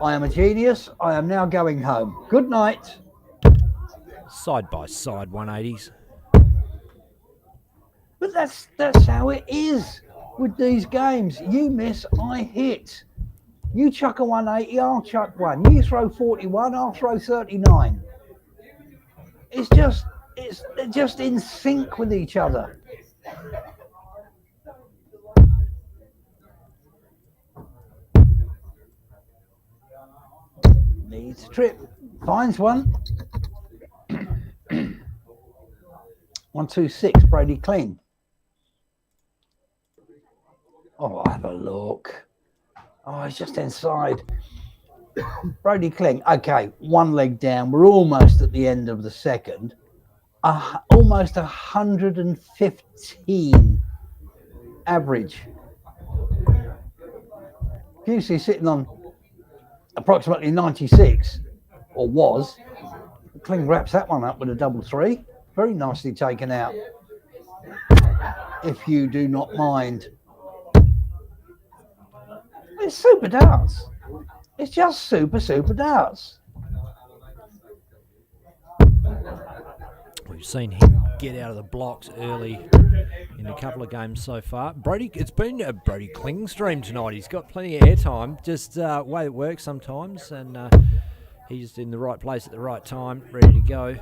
Speaker 3: I am a genius. I am now going home. Good night.
Speaker 2: Side by side 180s.
Speaker 3: But that's how it is with these games. You miss, I hit. You chuck a 180, I'll chuck one. You throw 41, I'll throw 39. They're just in sync with each other. Needs a trip. Finds one. 126, Brody clean. Oh, have a look. Oh, he's just inside. Brody Kling. Okay, one leg down. We're almost at the end of the second. Almost 115 average. Pusey sitting on approximately 96, or was. Kling wraps that one up with a double three. Very nicely taken out. If you do not mind. It's super darts. It's just super darts.
Speaker 2: We've seen him get out of the blocks early in a couple of games so far. It's been a Brody Kling stream tonight. He's got plenty of airtime, just way it works sometimes, and he's in the right place at the right time, ready to go.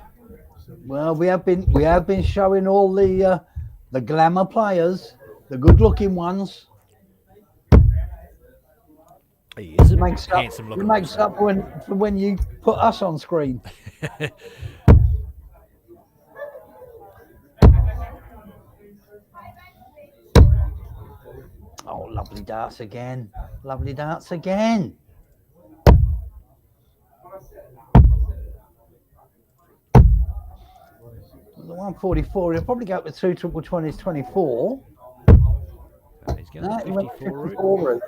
Speaker 3: Well, we have been showing all the glamour players, the good-looking ones.
Speaker 2: He is a
Speaker 3: handsome
Speaker 2: looking.
Speaker 3: It makes up for when you put us on screen. Oh, lovely darts again. Lovely darts again. The 144, he'll probably go up with 2 triple 20s, 24.
Speaker 2: He's going to 54 route.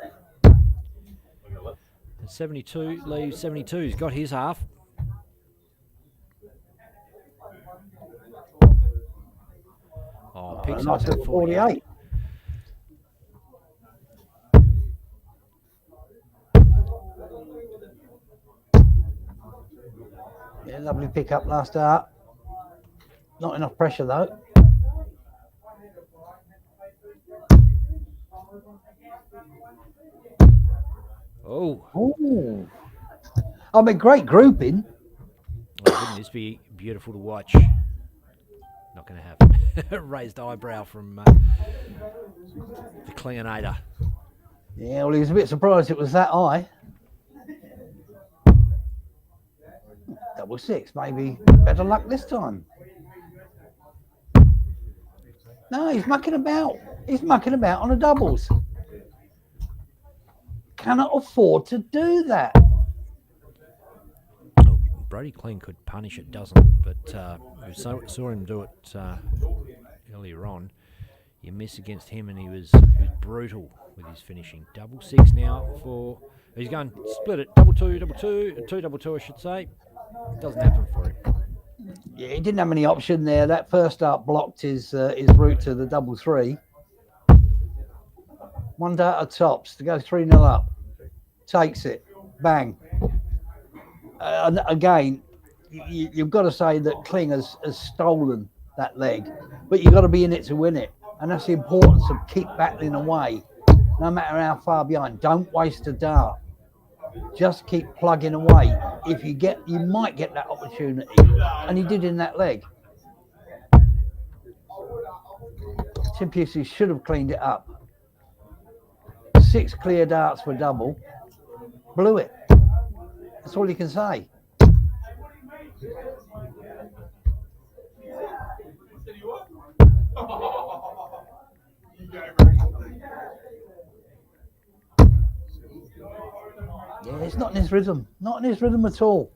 Speaker 2: 72 leaves 72. He's got his half. Oh, picks up to 48. Yeah, lovely pick up last start. Not enough pressure though. Oh.
Speaker 3: Ooh. I mean, great grouping.
Speaker 2: Oh, wouldn't this be beautiful to watch? Not going to happen. Raised eyebrow from the Klinginator.
Speaker 3: Yeah, well, he was a bit surprised it was that high. Double six, maybe better luck this time. No, he's mucking about. He's mucking about on the doubles. Cannot afford to do that.
Speaker 2: Oh, Brody Kling could punish it, doesn't, but we saw him do it earlier on. You miss against him, and he was brutal with his finishing. Double six now for. He's going split it. Double two, two double two, I should say. Doesn't happen for him.
Speaker 3: Yeah, he didn't have any option there. That first start blocked his route to the double three. One dart at tops to go 3-0 up. Takes it. Bang. And again, you've got to say that Kling has stolen that leg, but you've got to be in it to win it. And that's the importance of keep battling away, no matter how far behind. Don't waste a dart. Just keep plugging away. If you might get that opportunity. And he did in that leg. Tim Pusey should have cleaned it up. 6 clear darts for double. Blew it. That's all you can say. Yeah, it's not in his rhythm. Not in his rhythm at all.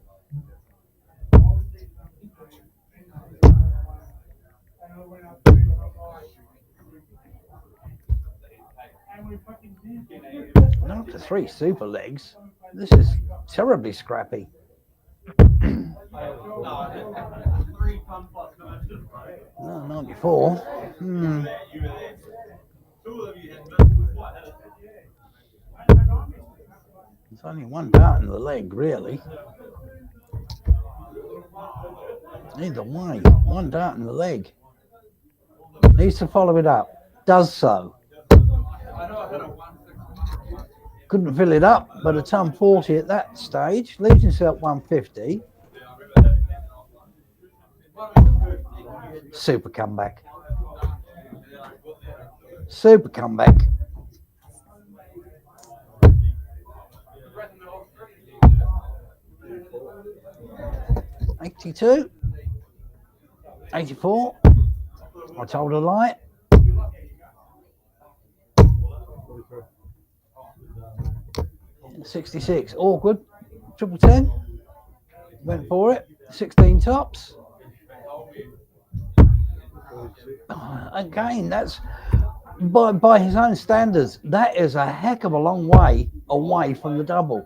Speaker 3: Now up to 3 super legs. This is terribly scrappy. No, 94. only one dart in the leg, really. Either way, one dart in the leg. Needs to follow it up. Does so. Couldn't fill it up, but a ton 40 at that stage. Leaves himself 150. Super comeback. Super comeback. $82. $84. I told a lie. 66. Awkward. Triple 10. Went for it. 16 tops. Again, that's by his own standards, that is a heck of a long way away from the double.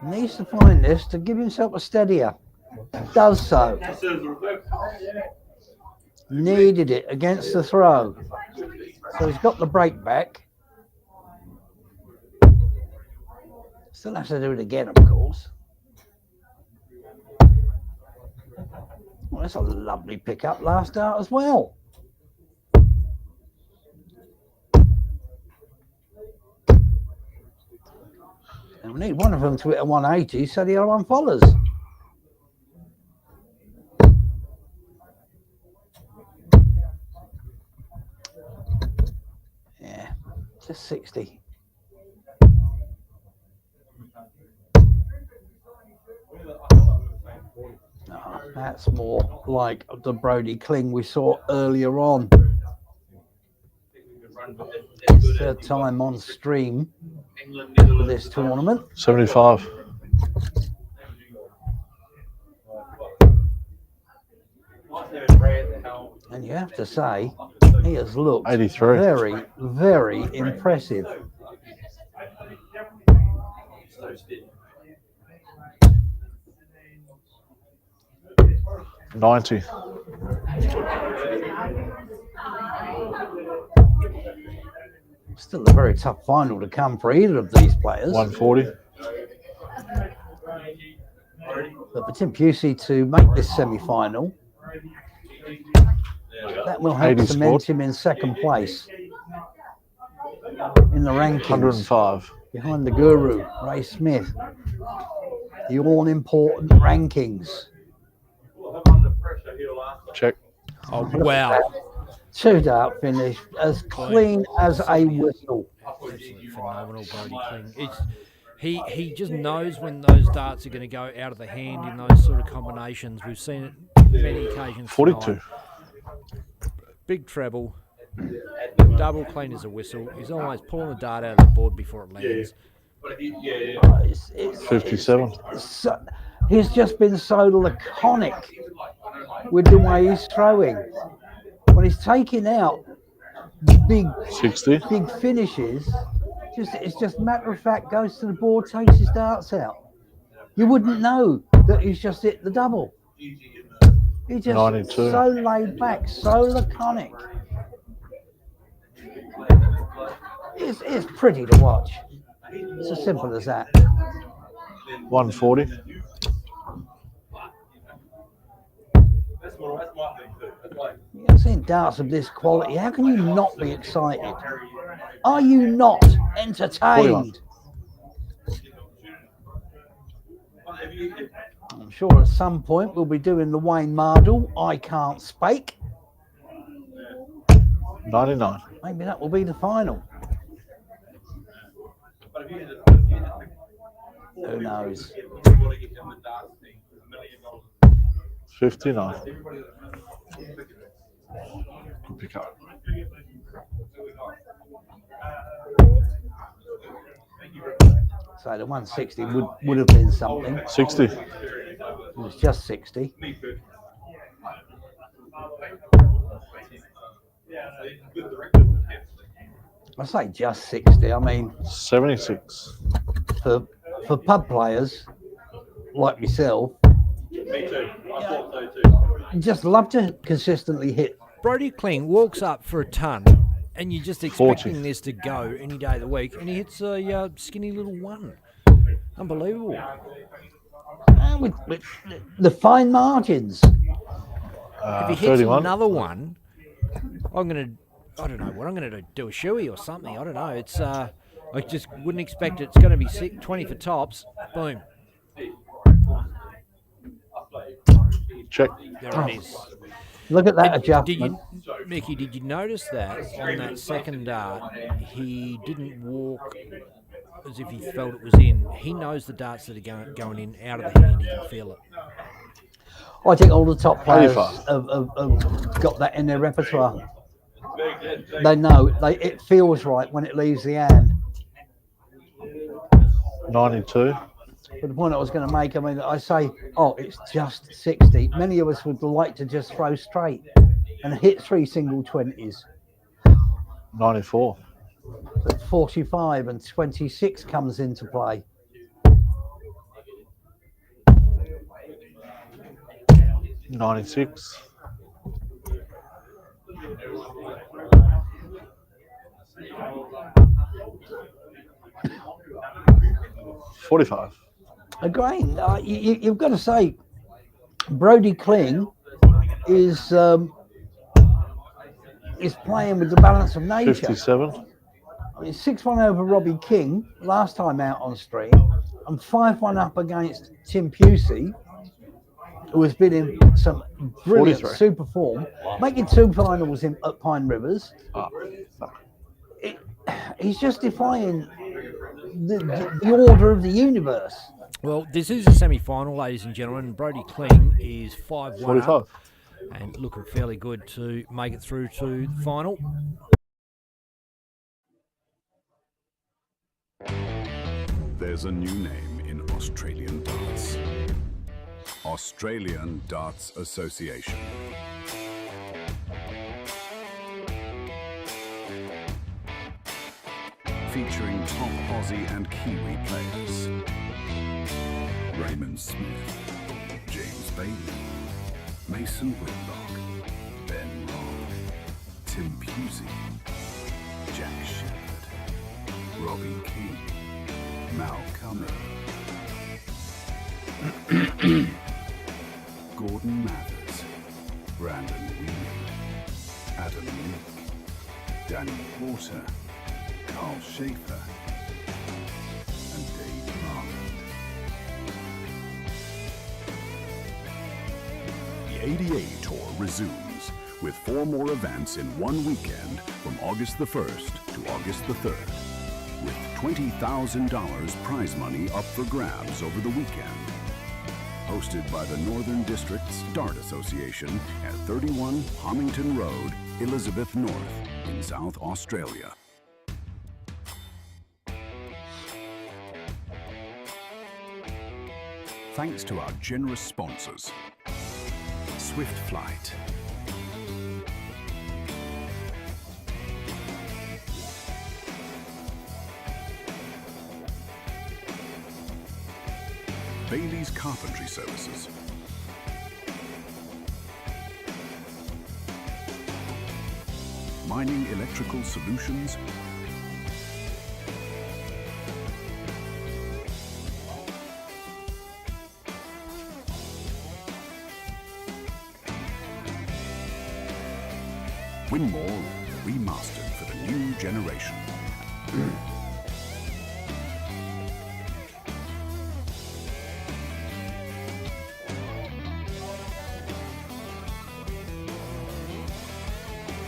Speaker 3: Needs to find this to give himself a steadier. Does so. Needed it against the throw. So he's got the break back. Still has to do it again, of course. Well, that's a lovely pickup last out as well. And we need one of them to hit a 180 so the other one follows. Yeah, just 60. Oh, that's more like the Brody Kling we saw earlier on. Third time on stream for this tournament.
Speaker 5: 75.
Speaker 3: And you have to say, he has looked
Speaker 5: 83.
Speaker 3: very, very impressive.
Speaker 5: $90.
Speaker 3: Still a very tough final to come for either of these players.
Speaker 5: 140.
Speaker 3: But for Tim Pusey to make this semi-final, that will help
Speaker 5: 80
Speaker 3: cement
Speaker 5: scored.
Speaker 3: him in second place in the rankings.
Speaker 5: 105.
Speaker 3: Behind the guru, Ray Smith. The all-important rankings.
Speaker 5: Check.
Speaker 2: Oh, wow.
Speaker 3: Two-dart finish, as clean as a whistle.
Speaker 2: Absolutely phenomenal, Brody Kling. He just knows when those darts are going to go out of the hand in those sort of combinations. We've seen it many occasions.
Speaker 5: 42.
Speaker 2: Tonight. Big treble, double clean as a whistle. He's always pulling the dart out of the board before it lands.
Speaker 3: It's
Speaker 5: 57.
Speaker 3: he's just been so laconic with the way he's throwing. When he's taking out big
Speaker 5: 60.
Speaker 3: big finishes, it's just matter of fact, goes to the board, takes his darts out. You wouldn't know that he's just hit the double. He's just
Speaker 5: 92.
Speaker 3: so laid back, so laconic. It's pretty to watch. It's as simple as that.
Speaker 5: 140.
Speaker 3: You've seen darts of this quality. How can you not be excited? Are you not entertained?
Speaker 5: 41.
Speaker 3: I'm sure at some point we'll be doing the Wayne Mardle, I Can't Spake.
Speaker 5: 99.
Speaker 3: Maybe that will be the final. Who knows?
Speaker 5: 59. Good pick up.
Speaker 3: So the 160 would have been something.
Speaker 5: 60.
Speaker 3: It was just 60. I say just 60. I mean,
Speaker 5: 76.
Speaker 3: for pub players like myself, just love to consistently hit.
Speaker 2: Brody Kling walks up for a ton, and you're just expecting this to go any day of the week, and he hits a skinny little one. Unbelievable.
Speaker 3: With the fine margins.
Speaker 2: If he hits another one, I don't know what I'm gonna do a shoey or something. I don't know. It's I just wouldn't expect it. It's going to be 20 for tops. Boom.
Speaker 5: Check.
Speaker 2: There it is.
Speaker 3: Look at that adjustment.
Speaker 2: Mickey, did you notice that on that second dart, he didn't walk as if he felt it was in? He knows the darts that are going in out of the hand. He can feel it.
Speaker 3: I think all the top players have got that in their repertoire. They know it feels right when it leaves the hand.
Speaker 5: 92.
Speaker 3: But the point I was going to make, I mean, I say, oh, it's just 60. Many of us would like to just throw straight and hit 3 single 20s.
Speaker 5: 94.
Speaker 3: But 45 and 26 comes into play.
Speaker 5: $96. $45.
Speaker 3: Again, you've got to say, Brody Kling is playing with the balance of nature.
Speaker 5: 57.
Speaker 3: I mean, 6-1 over Robbie King last time out on stream, and 5-1 up against Tim Pusey, who has been in some brilliant
Speaker 5: 43.
Speaker 3: super form, making 2 finals at Pine Rivers. He's just defying the order of the universe.
Speaker 2: Well, this is a semi-final, ladies and gentlemen. Brody Kling is 5-1
Speaker 5: 45.
Speaker 2: up and looking fairly good to make it through to the final.
Speaker 1: There's a new name in Australian darts. Australian Darts Association. Featuring top Aussie and Kiwi players. Raymond Smith, James Bailey, Mason Whitlock, Ben Robb, Tim Pusey, Jack Shepherd, Robbie King, Mal Kime, Gordon Mathers, Brandon Weed, Adam Leake, Danny Porter, Carl Schaefer, and Dave Marland. The ADA Tour resumes with 4 more events in one weekend from August the 1st to August the 3rd, with $20,000 prize money up for grabs over the weekend. Hosted by the Northern Districts Dart Association at 31 Homington Road, Elizabeth North in South Australia. Thanks to our generous sponsors, Swift Flight, Bailey's Carpentry Services, Mining Electrical Solutions, Winmore remastered for the new generation.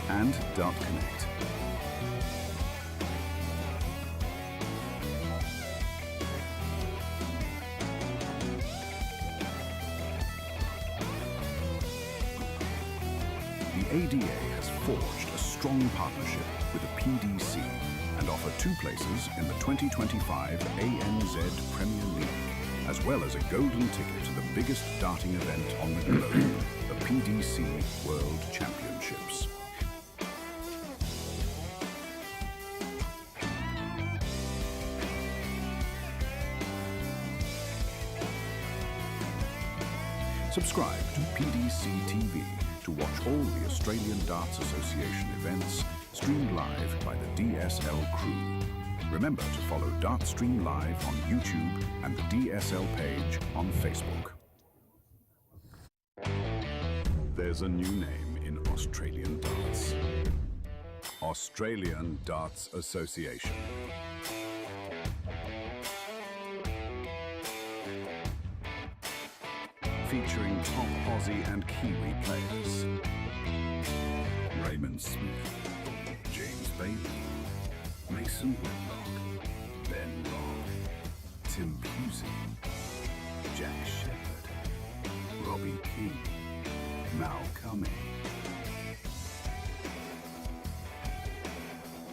Speaker 1: And Dart Connect. The ADA has forged a strong partnership with the PDC and offer 2 places in the 2025 ANZ Premier League, as well as a golden ticket to the biggest darting event on the globe, the PDC World Championships. Subscribe to PDC TV to watch all the Australian Darts Association events streamed live by the DSL crew. Remember to follow Dartstream Live on YouTube and the DSL page on Facebook. There's a new name in Australian darts. Australian Darts Association. Featuring top Aussie and Kiwi players. Raymond Smith, James Bailey, Mason Whitlock, Ben Robb, Tim Pusey, Jack Schaefer, Robbie Kime, Mal Kime,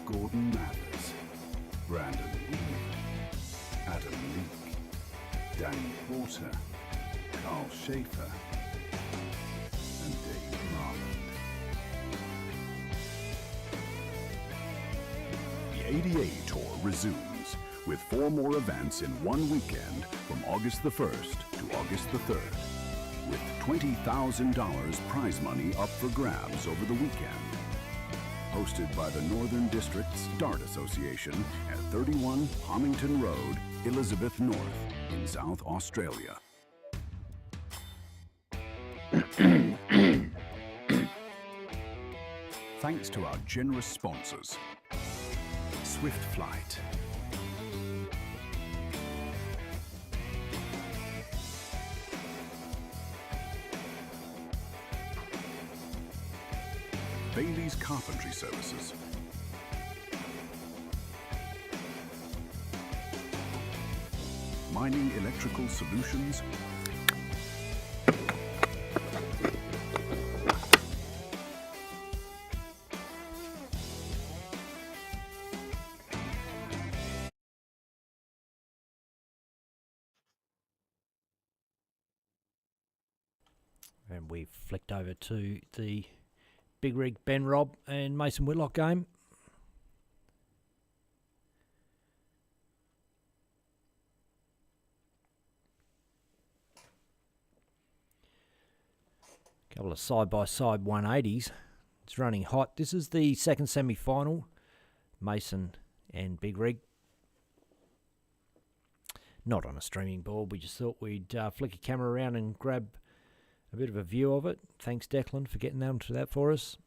Speaker 1: Gordon Mathers, Brandon Weed, Adam Leake, Danny Porter, Carl Schaefer, and Dave Marland. The 88 Tour resumes with 4 more events in one weekend from August the 1st to August the 3rd, with $20,000 prize money up for grabs over the weekend. Hosted by the Northern Districts Dart Association at 31 Homington Road, Elizabeth North in South Australia. Thanks to our generous sponsors, Swift Flight, Bailey's Carpentry Services, Mining Electrical Solutions,
Speaker 2: and we flicked over to the Big Rig Ben Robb and Mason Whitlock game. Couple of side-by-side 180s. It's running hot. This is the second semi-final. Mason and Big Rig. Not on a streaming board. We just thought we'd flick a camera around and grab a bit of a view of it. Thanks, Declan, for getting down to that for us.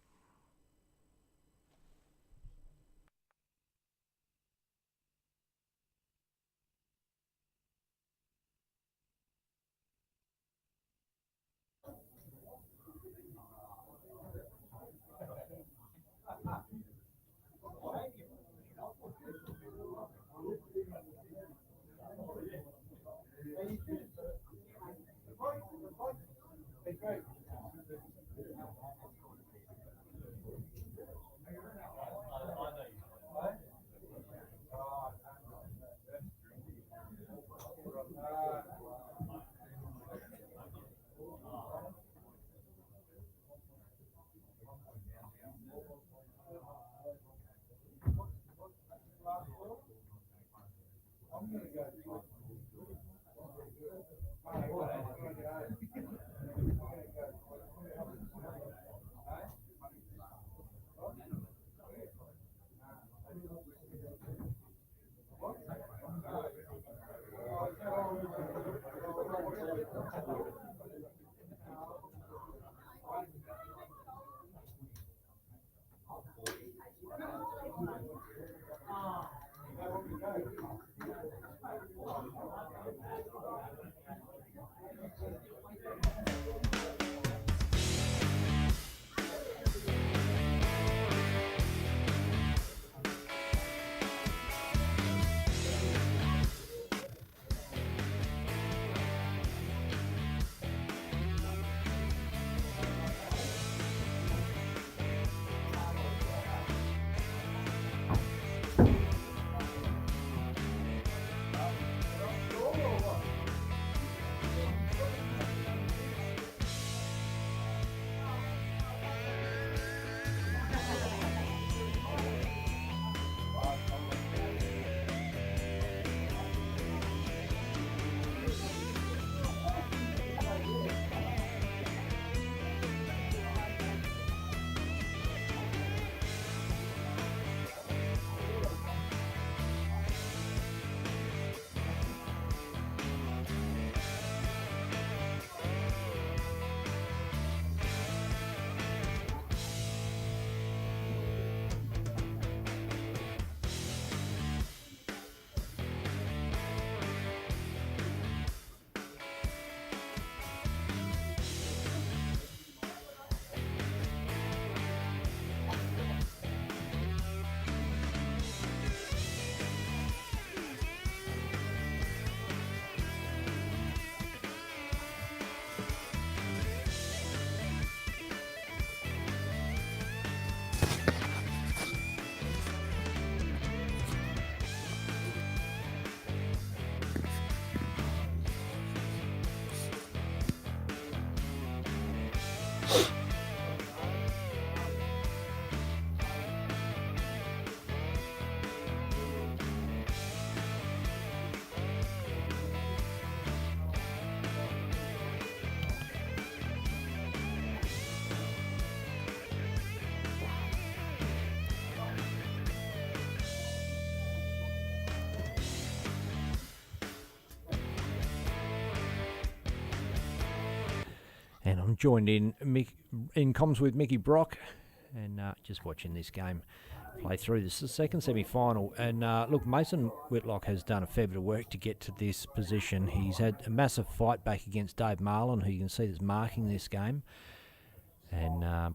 Speaker 2: And I'm joined in comms with Mickey Brock, and just watching this game play through. This is the second semi-final, and look, Mason Whitlock has done a fair bit of work to get to this position. He's had a massive fight back against Dave Marlin, who you can see is marking this game, and now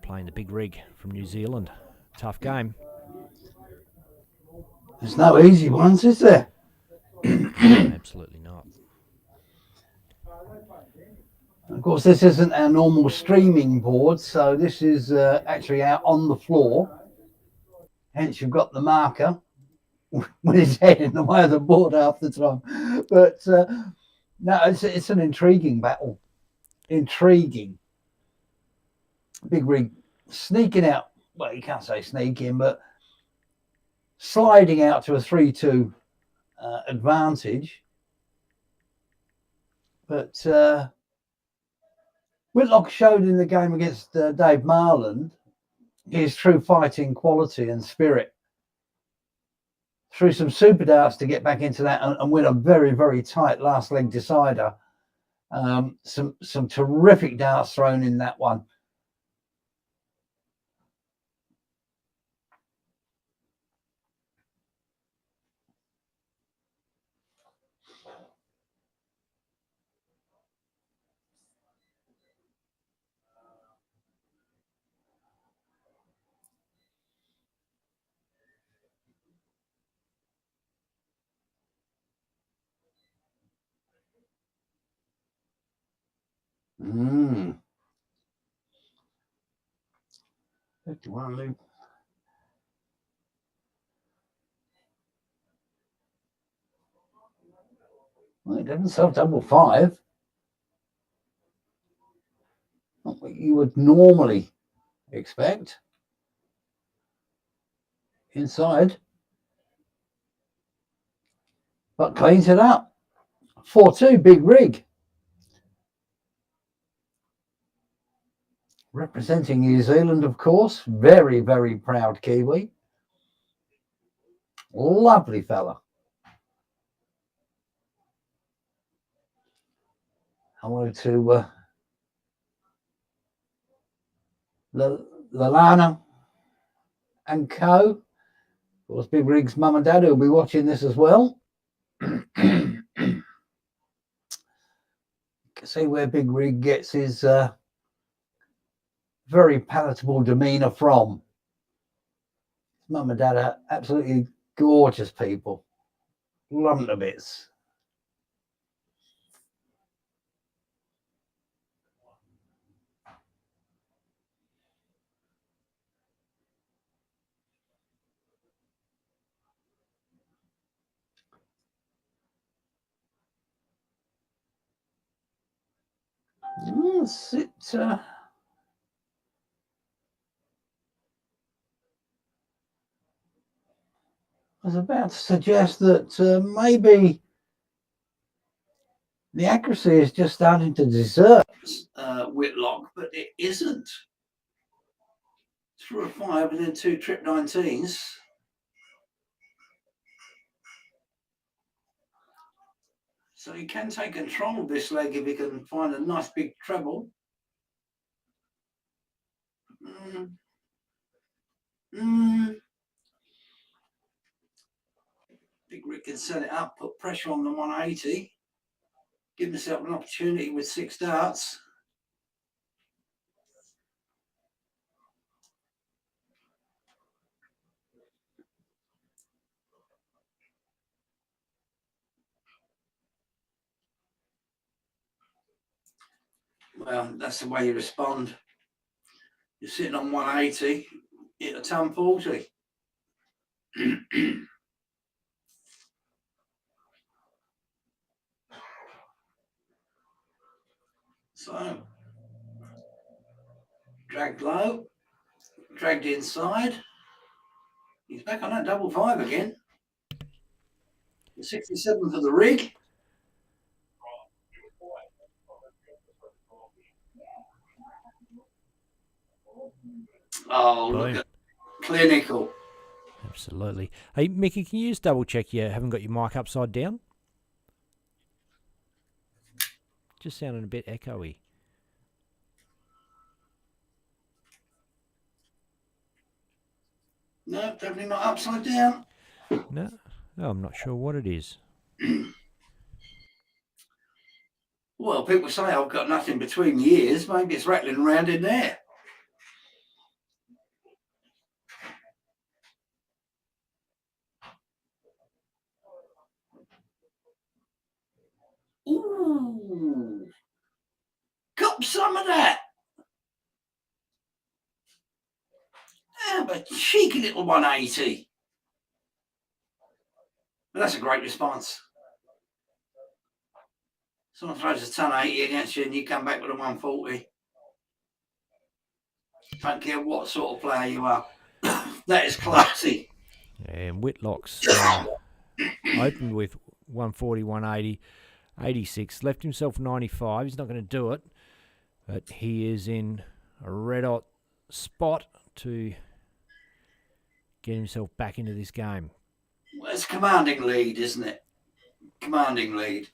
Speaker 2: playing the big rig from New Zealand. Tough game.
Speaker 3: There's no easy ones, is there?
Speaker 2: Absolutely not.
Speaker 3: Of course, this isn't our normal streaming board, so this is actually out on the floor. Hence, you've got the marker with his head in the way of the board half the time. But no, it's an intriguing battle. Intriguing. Big rig sneaking out. Well, you can't say sneaking, but sliding out to a 3-2 advantage. But Whitlock showed in the game against Dave Marland his true fighting quality and spirit. Threw some super darts to get back into that and win a very, very tight last leg decider. Some terrific darts thrown in that one. Mm. 51 loop. Well, he did himself double five. Not what you would normally expect. Inside. But cleans it up. 4-2, big rig. Representing New Zealand, of course. Very, very proud Kiwi. Lovely fella. Hello to Lalana and co. Of course, Big Rig's mum and dad will be watching this as well. You can see where Big Rig gets his very palatable demeanour from. Mum and dad are absolutely gorgeous people. Love them to bits. Yes, I was about to suggest that maybe the accuracy is just starting to desert Whitlock, but it isn't. Through a 5 and then 2 trip 19s. So he can take control of this leg if he can find a nice big treble. Big Rick can set it up, put pressure on the 180, give himself an opportunity with 6 darts. Well, that's the way you respond. You're sitting on 180, hit a ton 40. So, dragged low, dragged inside. He's back on that double 5 again. 67 for the rig. Oh,
Speaker 2: Boom.
Speaker 3: look at clinical.
Speaker 2: Absolutely. Hey, Mickey, can you just double check you haven't got your mic upside down? Just sounding a bit echoey.
Speaker 8: No, definitely not upside down.
Speaker 2: No, I'm not sure what it is.
Speaker 8: Well, people say I've got nothing between the ears. Maybe it's rattling around in there. Ooh. Cop some of that. Have a cheeky little 180. But that's a great response. Someone throws a ton 80 against you and you come back with a 140. Don't care what sort of player you are. That is classy.
Speaker 2: And Whitlock's opened with 140, 180, 86. Left himself 95. He's not going to do it. But he is in a red-hot spot to get himself back into this game.
Speaker 8: Well, it's commanding lead, isn't it? Commanding lead.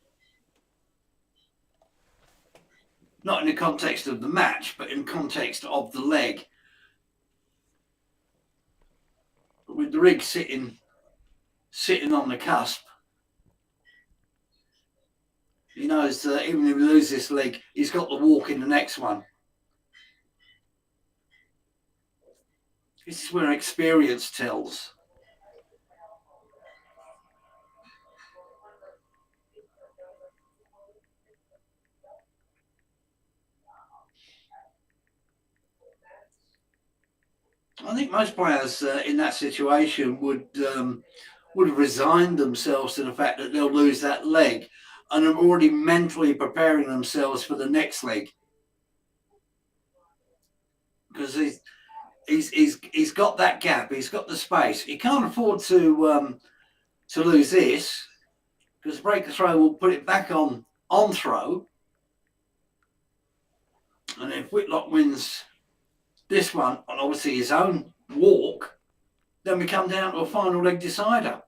Speaker 8: Not in the context of the match, but in context of the leg. But with the rig sitting on the cusp, he knows that even if he loses this leg, he's got the walk in the next one. This is where experience tells. I think most players in that situation would have resigned themselves to the fact that they'll lose that leg and are already mentally preparing themselves for the next leg. Because he's got that gap, he's got the space. He can't afford to lose this, because break the throw will put it back on throw. And if Whitlock wins this one, and obviously his own walk, then we come down to a final leg decider.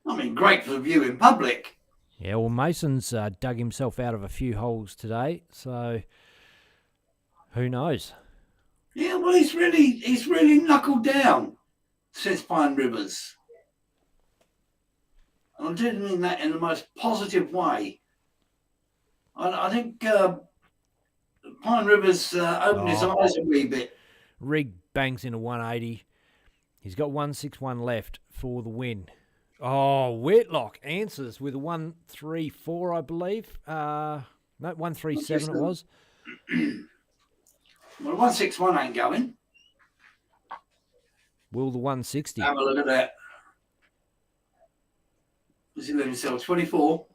Speaker 8: I mean, great for the view in public.
Speaker 2: Yeah, well, Mason's dug himself out of a few holes today, so who knows?
Speaker 8: Yeah, well, he's really knuckled down since Pine Rivers. And I didn't mean that in the most positive way. I think Pine Rivers opened his eyes a wee bit.
Speaker 2: Rig bangs in a 180. He's got 161 left for the win. Oh, Whitlock answers with a 134, I believe. No, 137 it was.
Speaker 8: Well, 161 ain't going.
Speaker 2: Will the 160?
Speaker 8: Have a look at that. Does he let himself 24?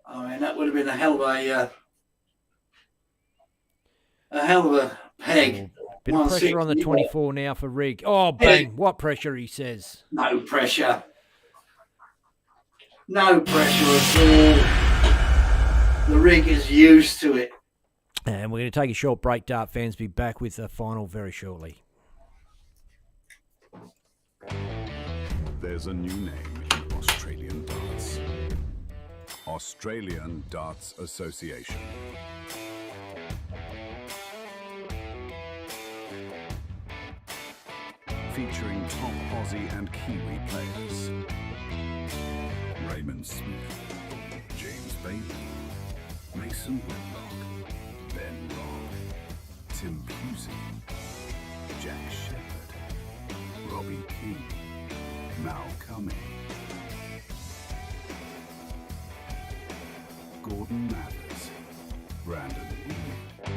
Speaker 8: I mean, that would have been a hell of a peg.
Speaker 2: Bit of pressure on the 24 now for Rig. Oh, bang. Yeah. What pressure, he says.
Speaker 8: No pressure. No pressure at all. The Rig is used to it.
Speaker 2: And we're going to take a short break, Dart fans. Be back with the final very shortly.
Speaker 1: There's a new name in Australian darts. Australian Darts Association. Featuring top Aussie and Kiwi players. Raymond Smith, James Bailey, Mason Whitlock, Ben Robb, Tim Pusey, Jack Shepherd, Robbie King, Mal Kime, Gordon Mathers, Brandon Lee.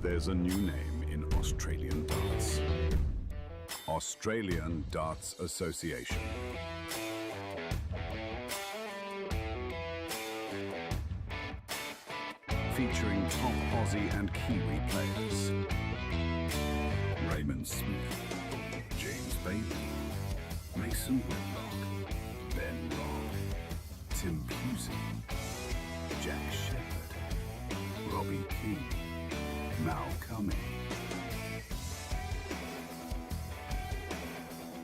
Speaker 1: There's a new name in Australian darts. Australian Darts Association. Featuring top Aussie and Kiwi players. Raymond Smith, James Bailey, Mason Whitlock, Ben Robb, Tim Pusey, Jack Shepherd, Robbie King, Mal Kime,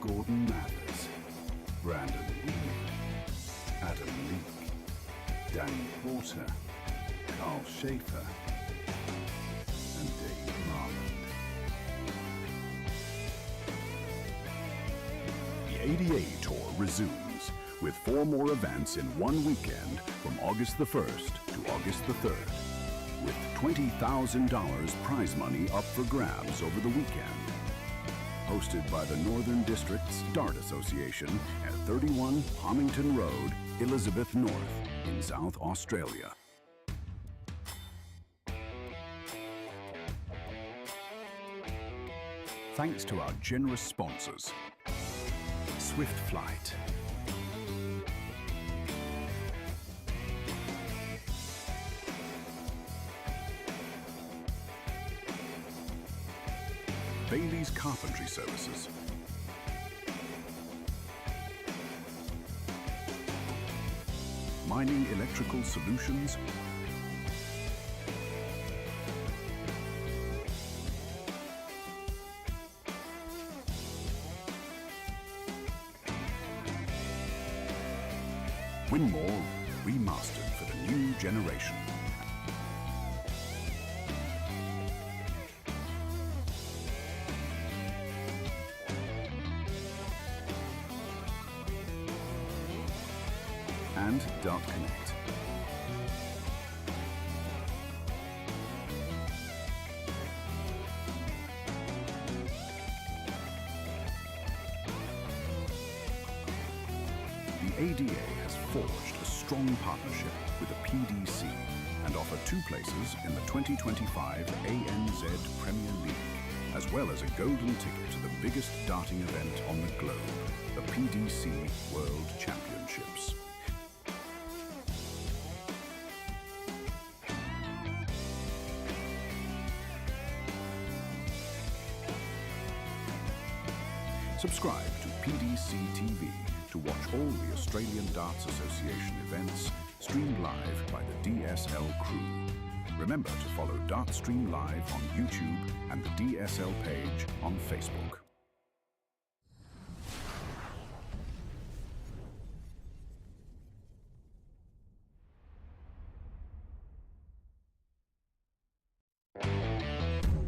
Speaker 1: Gordon Mathers, Brandon Lee, Adam Leake, Danny Porter, Schaefer, and Robb. The ADA Tour resumes with 4 more events in one weekend from August the 1st to August the 3rd, with $20,000 prize money up for grabs over the weekend. Hosted by the Northern Districts Dart Association at 31 Homington Road, Elizabeth North in South Australia. Thanks to our generous sponsors, Swift Flight, Bailey's Carpentry Services, Mining Electrical Solutions, Winmore remastered for the new generation. And Dart Connect. The ADA has forged a strong partnership with the PDC and offer 2 places in the 2025 ANZ Premier League, as well as a golden ticket to the biggest darting event on the globe, the PDC World Championships. Subscribe to PDC TV to watch all the Australian Darts Association events streamed live by the DSL crew. Remember to follow Dartstream Live on YouTube and the DSL page on Facebook.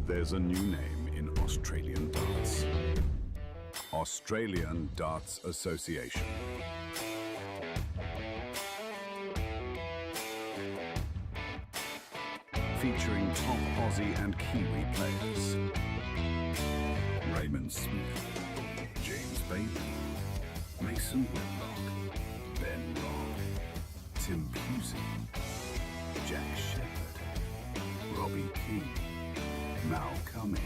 Speaker 1: There's a new name in Australian darts. Australian Darts Association. Featuring top Aussie and Kiwi players. Raymond Smith, James Bailey, Mason Whitlock, Ben Robb, Tim Pusey, Jack Shepherd, Robbie King, Mal Kime,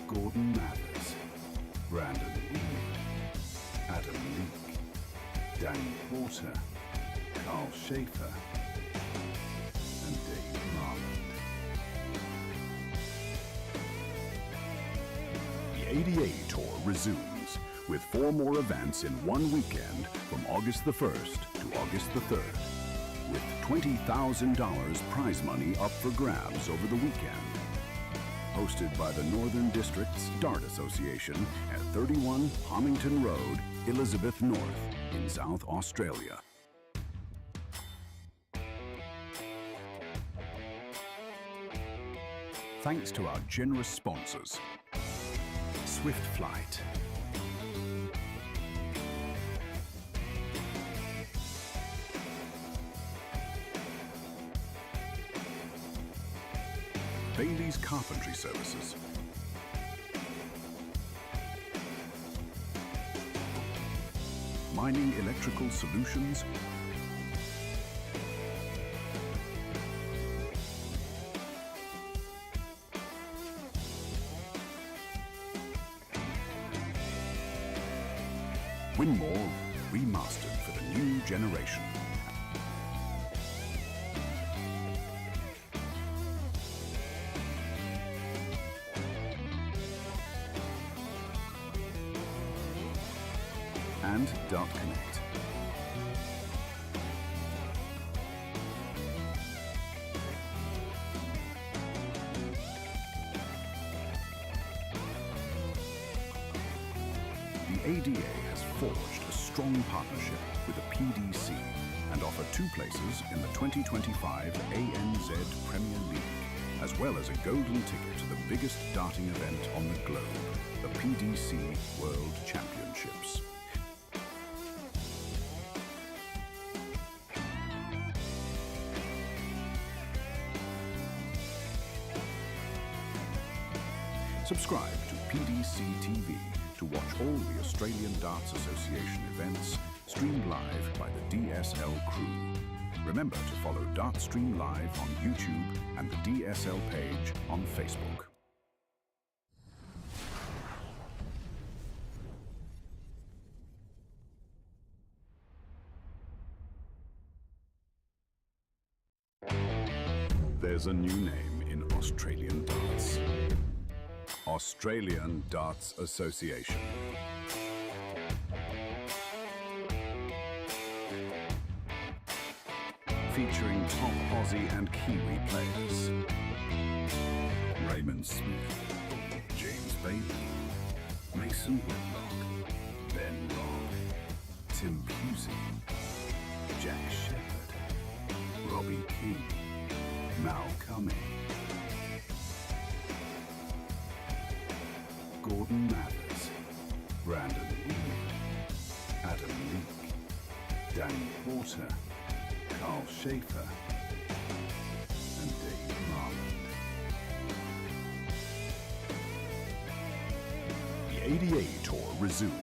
Speaker 1: Gordon Mathers, Brandon Reed, Adam Leake, Danny Porter, Carl Schaefer, and Dave Marlin. The ADA Tour resumes with 4 more events in one weekend from August the 1st to August the 3rd, with $20,000 prize money up for grabs over the weekend. Hosted by the Northern Districts Dart Association at 31 Homington Road, Elizabeth North in South Australia. Thanks to our generous sponsors, Swift Flight, Bailey's Carpentry Services, Mining Electrical Solutions, Winmore remastered for the new generation. And Dart Connect. The ADA has forged a strong partnership with the PDC and offer 2 places in the 2025 ANZ Premier League, as well as a golden ticket to the biggest darting event on the globe, the PDC World Championships. Subscribe to PDC TV to watch all the Australian Darts Association events streamed live by the DSL crew. Remember to follow Dartstream Live on YouTube and the DSL page on Facebook. There's a new name in Australian darts. Australian Darts Association. Featuring top Aussie and Kiwi players. Raymond Smith, James Bailey, Mason Whitlock, Ben Robb, Tim Pusey, Jack Shepherd, Robbie Kime, Kime, Gordon Mathers, Brandon Reed, Adam Leake, Danny Porter, Carl Schaefer, and Dave Marland. The ADA Tour resumes.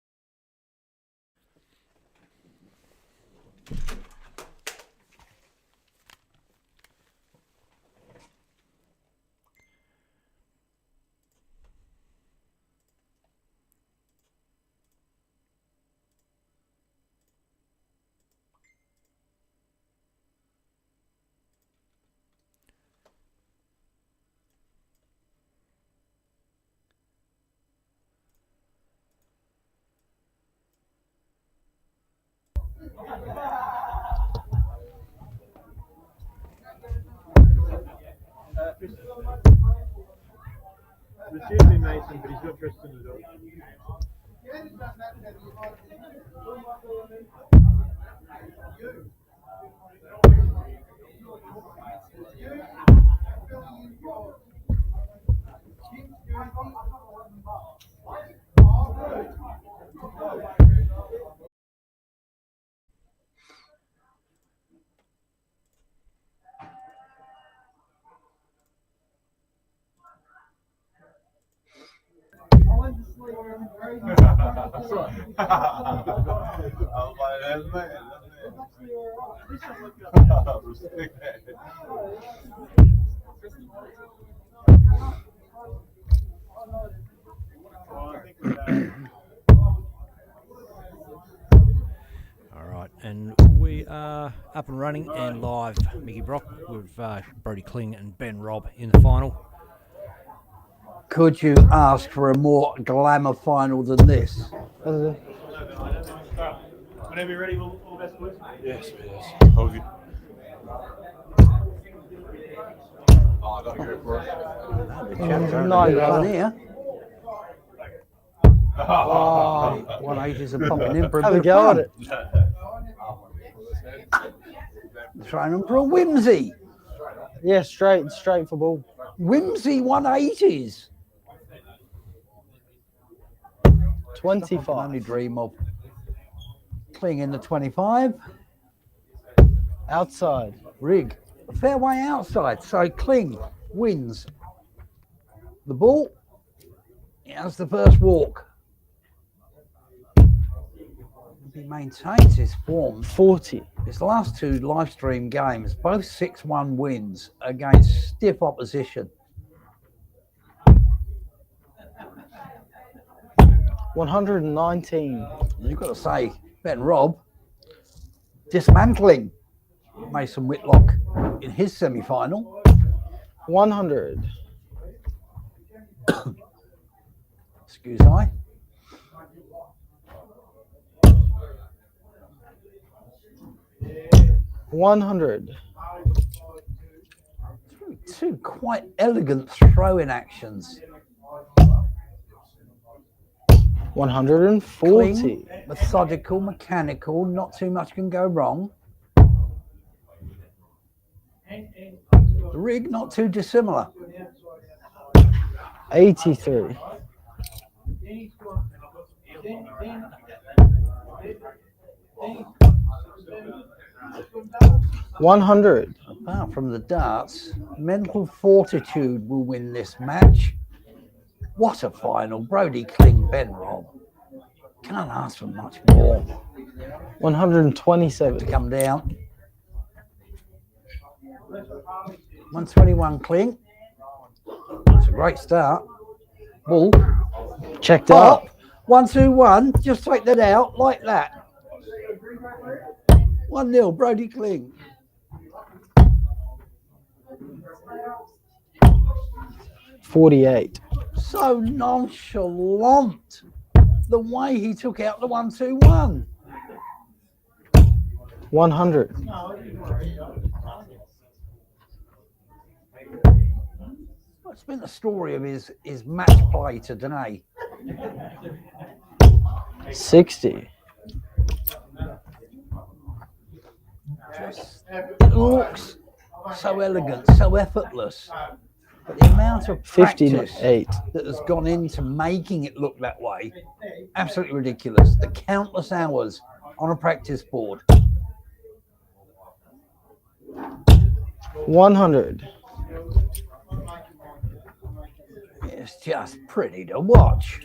Speaker 9: It's usually Mason, but he's got Tristan as well.
Speaker 2: All right, and we are up and running and live, Mickey Brock, with Brody Kling and Ben Robb in the final.
Speaker 3: Could you ask for a more glamour final than this?
Speaker 9: Whenever you're ready, all the best, boys.
Speaker 10: Yes, hold you. Oh, I got to go for it.
Speaker 3: No fun here. Oh, 180s are popping in for a
Speaker 9: Have a
Speaker 3: bit
Speaker 9: go
Speaker 3: of
Speaker 9: at
Speaker 3: fun. Throwing them for a whimsy.
Speaker 9: Yeah, straight for ball.
Speaker 3: Whimsy 180s.
Speaker 9: 25.
Speaker 3: I can only dream of. Kling in the 25.
Speaker 9: Outside.
Speaker 3: Rig. Fairway outside. So Kling wins the ball. He has the first walk. He maintains his form.
Speaker 9: 40.
Speaker 3: His last 2 live stream games, both 6-1 wins against stiff opposition.
Speaker 9: 119.
Speaker 3: You've got to say, Ben Robb dismantling Mason Whitlock in his semi-final.
Speaker 9: 100.
Speaker 3: Excuse I.
Speaker 9: $100.
Speaker 3: 2 quite elegant throw-in actions.
Speaker 9: 140.
Speaker 3: Clean, methodical, mechanical, not too much can go wrong. The rig not too dissimilar.
Speaker 11: 83. 100.
Speaker 3: Apart from the darts, mental fortitude will win this match. What a final. Brody Kling, Ben Robb. Can't ask for much more.
Speaker 11: 127.
Speaker 3: To come down. 121 Kling. It's a great start. Ball.
Speaker 11: Checked up.
Speaker 3: 1-2-1. Just take that out like that. 1-0, Brody Kling.
Speaker 11: $48.
Speaker 3: So nonchalant. The way he took out the 1-2-1.
Speaker 11: 100.
Speaker 3: What's been the story of his match play today?
Speaker 11: 60.
Speaker 3: It looks so elegant, so effortless. But the amount of practice
Speaker 11: 58.
Speaker 3: that has gone into making it look that way, absolutely ridiculous. The countless hours on a practice board.
Speaker 11: 100.
Speaker 3: It's just pretty to watch.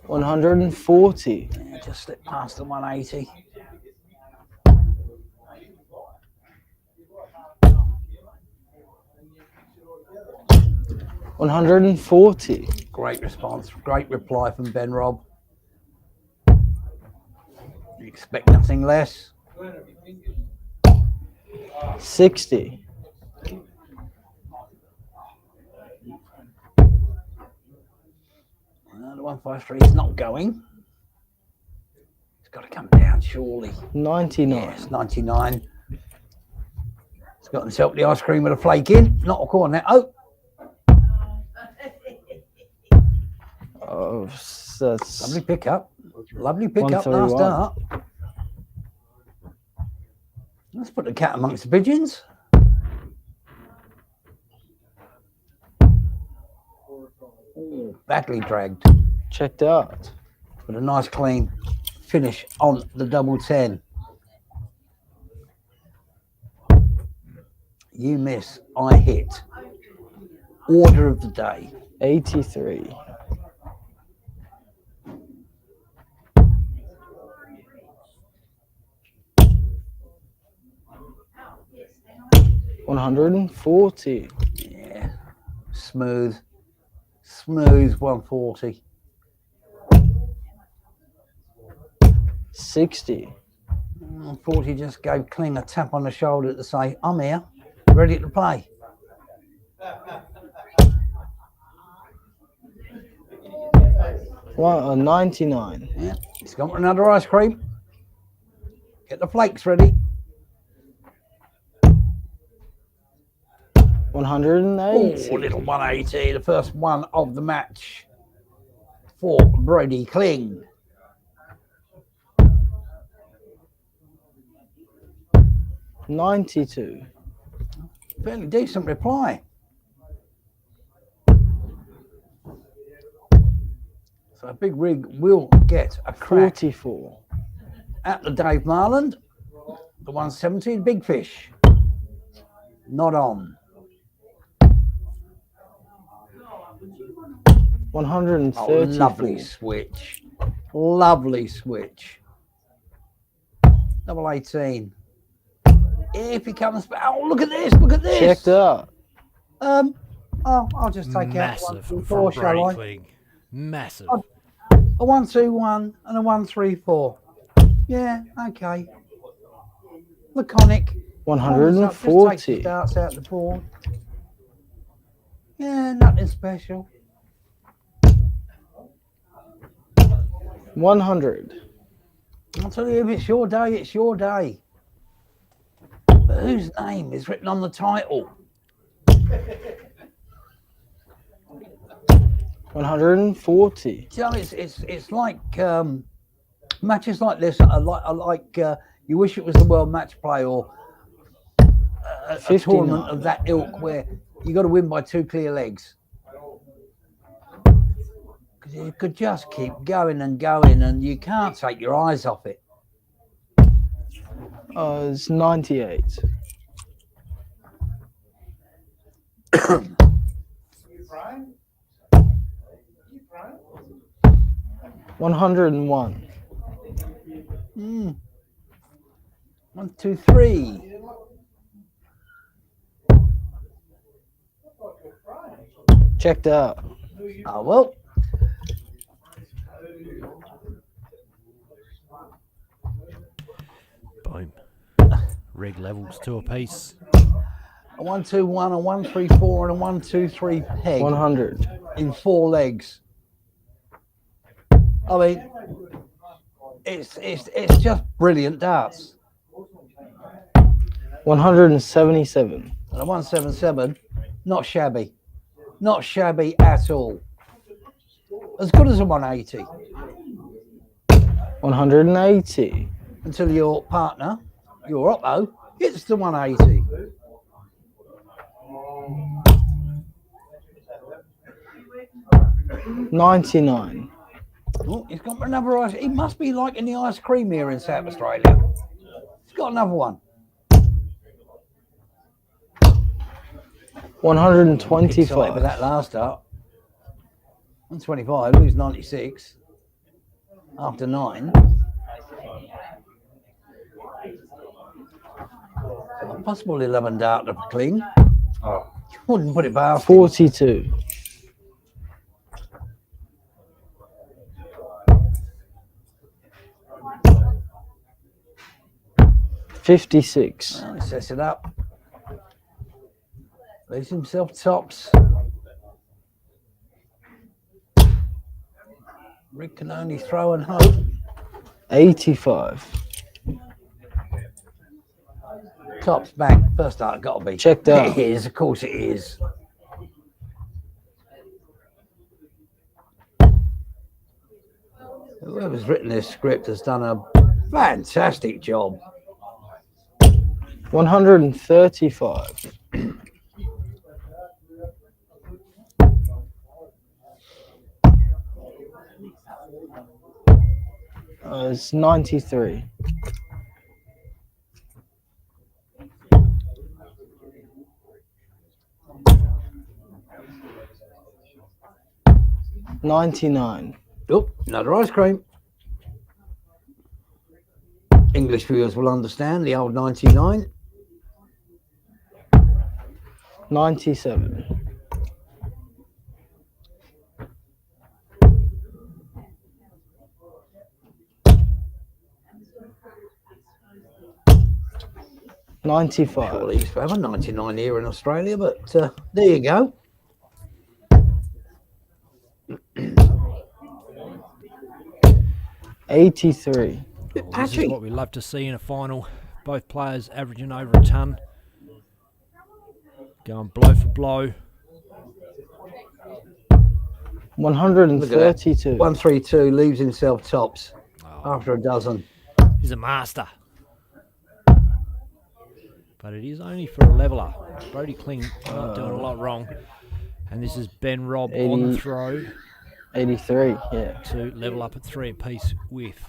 Speaker 11: 140.
Speaker 3: Yeah, just slipped past the 180.
Speaker 11: $140.
Speaker 3: Great response, great reply from Ben Robb. You expect nothing less.
Speaker 11: 60.
Speaker 3: The 153 is not going. It's got to come down, surely.
Speaker 11: 99.
Speaker 3: Yes, 99. He's got himself the ice cream with a flake in. Not a corner. Oh.
Speaker 11: Oh, that's
Speaker 3: Lovely pickup. Lovely pickup last
Speaker 11: 131.
Speaker 3: start. Let's put the cat amongst the pigeons. Ooh, badly dragged.
Speaker 11: checked out.
Speaker 3: With a nice clean finish on the double 10. You miss, I hit. Order of the day.
Speaker 11: 83. $140.
Speaker 3: Yeah, smooth 140.
Speaker 11: 60.
Speaker 3: 40 just gave Kling a tap on the shoulder to say, I'm here, ready to play.
Speaker 11: Well, 99.
Speaker 3: Yeah, he's gone for another ice cream. Get the flakes ready.
Speaker 11: 180.
Speaker 3: Oh, little 180, the first one of the match for Brody Kling.
Speaker 11: $92.
Speaker 3: Fairly decent reply. So a big rig will get a crack
Speaker 11: 44.
Speaker 3: at the Dave Marland. The 170, big fish. Not on.
Speaker 11: 134.
Speaker 3: Oh, lovely switch. Lovely switch. Double 18. If he comes back, oh, look at this, look at this.
Speaker 11: Checked out.
Speaker 3: I'll just take
Speaker 2: Massive
Speaker 3: out
Speaker 2: from
Speaker 3: 1, 2, 4, shall
Speaker 2: Brody
Speaker 3: I?
Speaker 2: Kling. Massive.
Speaker 3: A 1, 2, 1 and a 1, 3, 4. Yeah, okay. Laconic.
Speaker 11: 140.
Speaker 3: Just take the darts out the board. Yeah, nothing special.
Speaker 11: 100.
Speaker 3: I'll tell you, if it's your day, it's your day. But whose name is written on the title?
Speaker 11: 140.
Speaker 3: You know, it's like matches like this are like You wish it was the World Match Play or a tournament
Speaker 11: 59.
Speaker 3: of that ilk where you got to win by 2 clear legs. Because you could just keep going and going, and you can't take your eyes off it.
Speaker 11: It's 98. 101.
Speaker 3: 1, 2, 3.
Speaker 11: Checked out.
Speaker 3: Oh, well.
Speaker 2: Boom. Reg levels 2 apiece.
Speaker 3: A 1, 2, 1, a 1, 3, 4, and a 1, 2, 3 peg
Speaker 11: 100.
Speaker 3: in 4 legs. I mean, it's just brilliant darts.
Speaker 11: 177.
Speaker 3: And a 177, not shabby. Not shabby at all. As good as a 180.
Speaker 11: 180.
Speaker 3: Until your partner, your Oppo, hits the 180.
Speaker 11: $99.
Speaker 3: Oh, he's got another ice. He must be liking the ice cream here in South Australia. He's got another one.
Speaker 11: 125.
Speaker 3: Excited with that last start. 125, lose 96 after 9. A possible 11 dart to cling. Oh, wouldn't put it past him.
Speaker 11: 42. 56.
Speaker 3: Well, he sets it up. Leaves himself tops. Rick can only throw and hope.
Speaker 11: 85.
Speaker 3: Tops back. First start got to be.
Speaker 11: Checked out.
Speaker 3: It is, of course it is. Whoever's written this script has done a fantastic job.
Speaker 11: 135. It's 93. $99.
Speaker 3: Oh, another ice cream. English viewers will understand the old 99.
Speaker 11: 97. $95.
Speaker 3: Surely used to have a 99 here in Australia, but there you go.
Speaker 11: $83.
Speaker 2: This is what we love to see in a final. Both players averaging over a ton. Going blow for blow.
Speaker 11: 132.
Speaker 3: 132 leaves himself tops after a dozen.
Speaker 2: He's a master. But it is only for a leveller. Brody Kling not doing a lot wrong. And this is Ben Robb on the throw.
Speaker 11: 83, yeah.
Speaker 2: To level up at 3 apiece with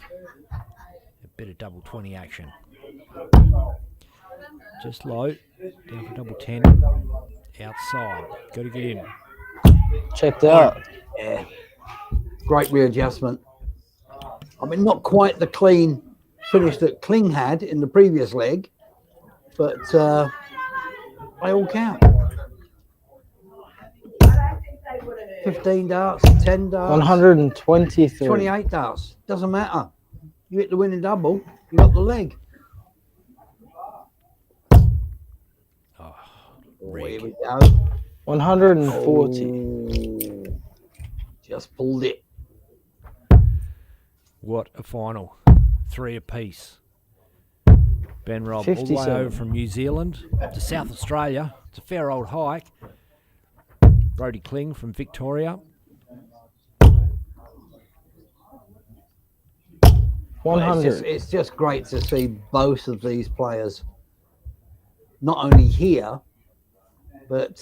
Speaker 2: a bit of double 20 action. Just low. Down for double 10. Outside. Got to get in.
Speaker 11: Checked out.
Speaker 3: Yeah. Great readjustment. I mean, not quite the clean finish that Kling had in the previous leg, but they all count. 15 darts, 10 darts.
Speaker 11: 123.
Speaker 3: 28 darts. Doesn't matter. You hit the winning double, you got the leg.
Speaker 2: Oh,
Speaker 3: here we go.
Speaker 11: 140.
Speaker 3: Oh, just pulled it.
Speaker 2: What a final. 3 apiece. Ben Robb all the way
Speaker 11: 57.
Speaker 2: over from New Zealand to South Australia. It's a fair old hike. Brody Kling from Victoria.
Speaker 3: Well,
Speaker 11: 100.
Speaker 3: it's just great to see both of these players, not only here, but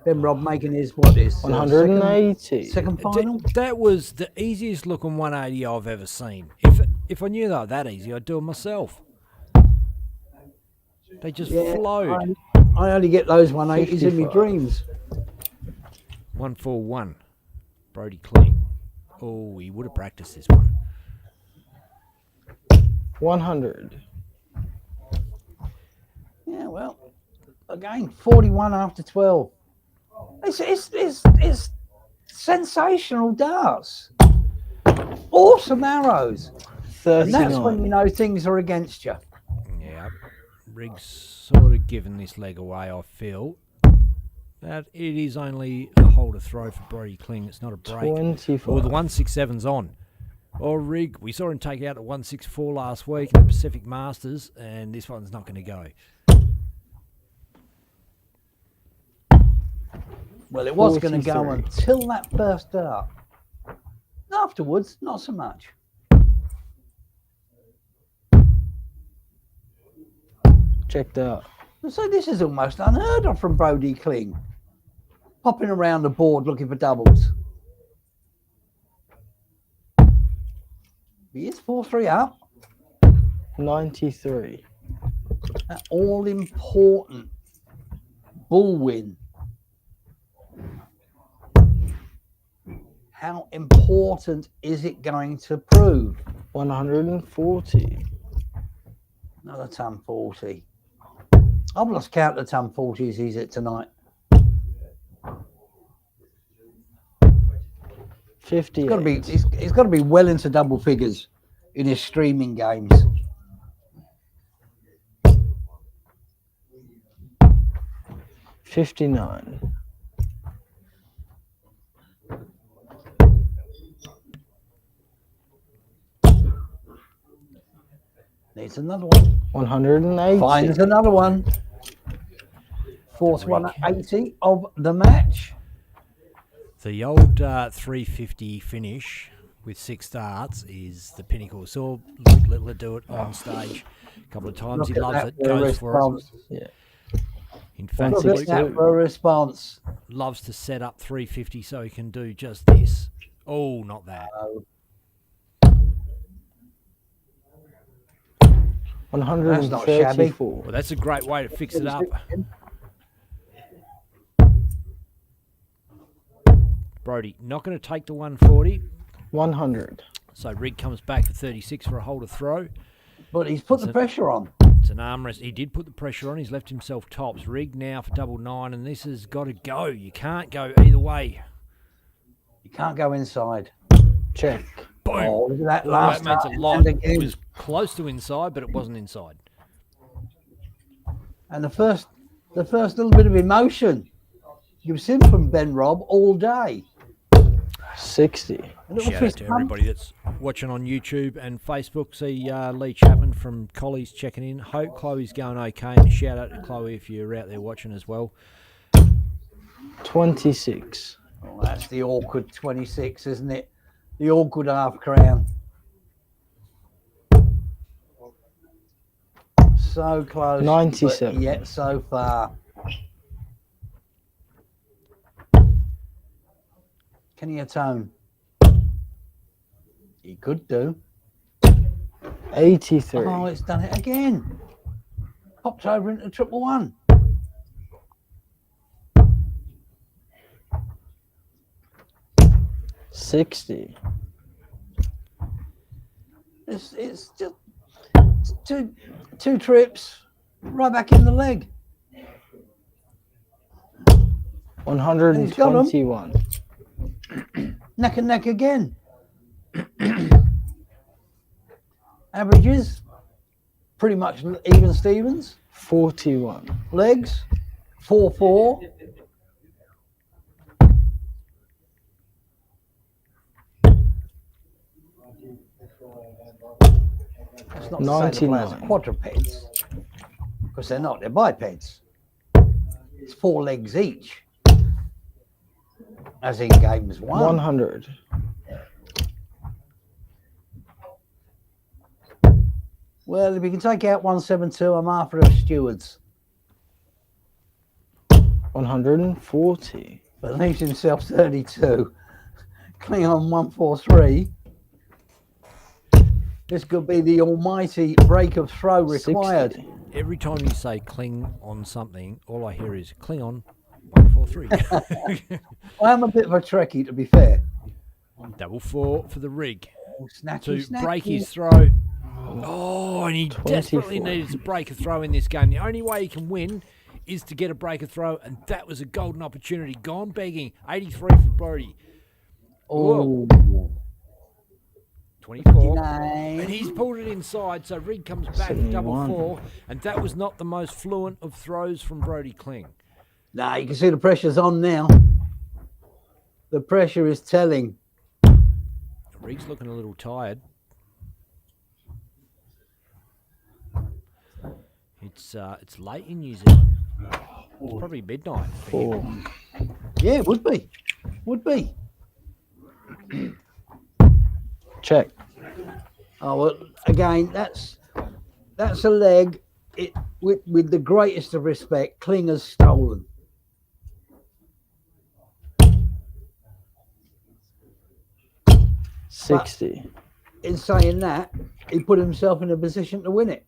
Speaker 3: then Robb making his second
Speaker 11: 180.
Speaker 3: final.
Speaker 2: That was the easiest looking 180 I've ever seen. If I knew they were that easy, I'd do it myself. They just flowed.
Speaker 3: I only get those 180s in my
Speaker 11: 55.
Speaker 3: dreams.
Speaker 2: 141. Brody Kling. Oh, he would have practiced this one.
Speaker 11: 100.
Speaker 3: Yeah, well, again, 41 after 12. It's sensational darts. Awesome arrows.
Speaker 11: 39.
Speaker 3: And that's when you know things are against you.
Speaker 2: Yeah, Riggs sort of given this leg away, I feel. That it is only a holder throw for Brody Kling. It's not a break.
Speaker 11: 25.
Speaker 2: Or the 167's on. Or Rig, we saw him take out the 164 last week at the Pacific Masters, and this one's not going to go.
Speaker 3: Well, it was going to go
Speaker 11: 43.
Speaker 3: until that first dart. Afterwards, not so much.
Speaker 11: Checked out.
Speaker 3: So this is almost unheard of from Brody Kling. Popping around the board looking for doubles. He is 4-3 up.
Speaker 11: 93.
Speaker 3: That all-important bull win. How important is it going to prove?
Speaker 11: 140.
Speaker 3: Another ton 40. I've lost count of the ton 40s he's at tonight.
Speaker 11: 50.
Speaker 3: He's got to be well into double figures in his streaming games.
Speaker 11: $59.
Speaker 3: Needs another one.
Speaker 11: 180.
Speaker 3: Finds another one. Fourth one at 80 of the match.
Speaker 2: The old 350 finish with 6 darts is the pinnacle. Saw Luke Littler do it on stage a couple of times.
Speaker 3: Look
Speaker 2: He
Speaker 3: at
Speaker 2: loves
Speaker 3: that
Speaker 2: it, goes for it.
Speaker 3: response.
Speaker 11: Yeah.
Speaker 2: In fact,
Speaker 3: Look
Speaker 2: Luke
Speaker 3: at that for a response.
Speaker 2: loves to set up 350 so he can do just this. Oh, not that.
Speaker 11: 134.
Speaker 2: Well, that's a great way to fix it up. Brody, not going to take the 140.
Speaker 11: 100.
Speaker 2: So Rig comes back for 36 for a holder throw.
Speaker 3: But he's put the pressure on.
Speaker 2: It's an arm rest. He did put the pressure on. He's left himself tops. Rig now for double 9, and this has got to go. You can't go either way.
Speaker 3: You can't go inside.
Speaker 11: Check.
Speaker 2: Boom.
Speaker 3: Oh, look at that
Speaker 2: Well,
Speaker 3: last
Speaker 2: that means
Speaker 3: time.
Speaker 2: a lot.
Speaker 3: And
Speaker 2: It
Speaker 3: again.
Speaker 2: was close to inside, but it wasn't inside.
Speaker 3: And the first little bit of emotion you've seen from Ben Robb all day.
Speaker 11: 60.
Speaker 3: A little
Speaker 2: Shout out
Speaker 3: fist
Speaker 2: to
Speaker 3: pump.
Speaker 2: everybody that's watching on YouTube and Facebook. See Lee Chapman from Collie's checking in. Hope Chloe's going okay. And shout out to Chloe if you're out there watching as well.
Speaker 11: 26.
Speaker 3: Oh, that's the awkward 26, isn't it? The awkward half crown. So close.
Speaker 11: 97.
Speaker 3: But yet so far. Can he atone? He could do.
Speaker 11: 83.
Speaker 3: Oh, it's done it again. Popped over into triple one.
Speaker 11: $60.
Speaker 3: It's just two trips right back in the leg.
Speaker 11: 121.
Speaker 3: Neck and neck again. Averages pretty much even Stevens.
Speaker 11: 41.
Speaker 3: Legs 4-4. That's not to say the players are
Speaker 11: 99.
Speaker 3: quadrupeds, because they're not, they're bipeds. It's 4 legs each, as in games 1.
Speaker 11: 100.
Speaker 3: Well, if you can take out 172, I'm after a stewards.
Speaker 11: 140.
Speaker 3: But leaves himself 32. Cling on 143. This could be the almighty break of throw required.
Speaker 11: 60.
Speaker 2: Every time you say cling on something, all I hear is cling on 143.
Speaker 3: I am a bit of a trekkie, to be fair.
Speaker 2: Double 4 for the rig.
Speaker 3: Oh, snacky,
Speaker 2: To
Speaker 3: snacky.
Speaker 2: break his throw. Oh, and he desperately
Speaker 11: 24.
Speaker 2: needed to break a throw in this game. The only way he can win is to get a break a throw, and that was a golden opportunity. Gone begging. 83 for Brody.
Speaker 3: Oh,
Speaker 2: 24.
Speaker 3: 59.
Speaker 2: And he's pulled it inside, so rig comes back to double
Speaker 11: 71.
Speaker 2: 4, and that was not the most fluent of throws from Brody Kling.
Speaker 3: Nah, you can see the pressure's on now. The pressure is telling.
Speaker 2: Rig's looking a little tired. It's late in New Zealand. It's probably midnight.
Speaker 11: 4.
Speaker 3: Yeah, it would be. Would be.
Speaker 11: Check.
Speaker 3: Oh, well, again, that's a leg. It with the greatest of respect, Kling has stolen.
Speaker 11: But 60.
Speaker 3: In saying that, he put himself in a position to win it.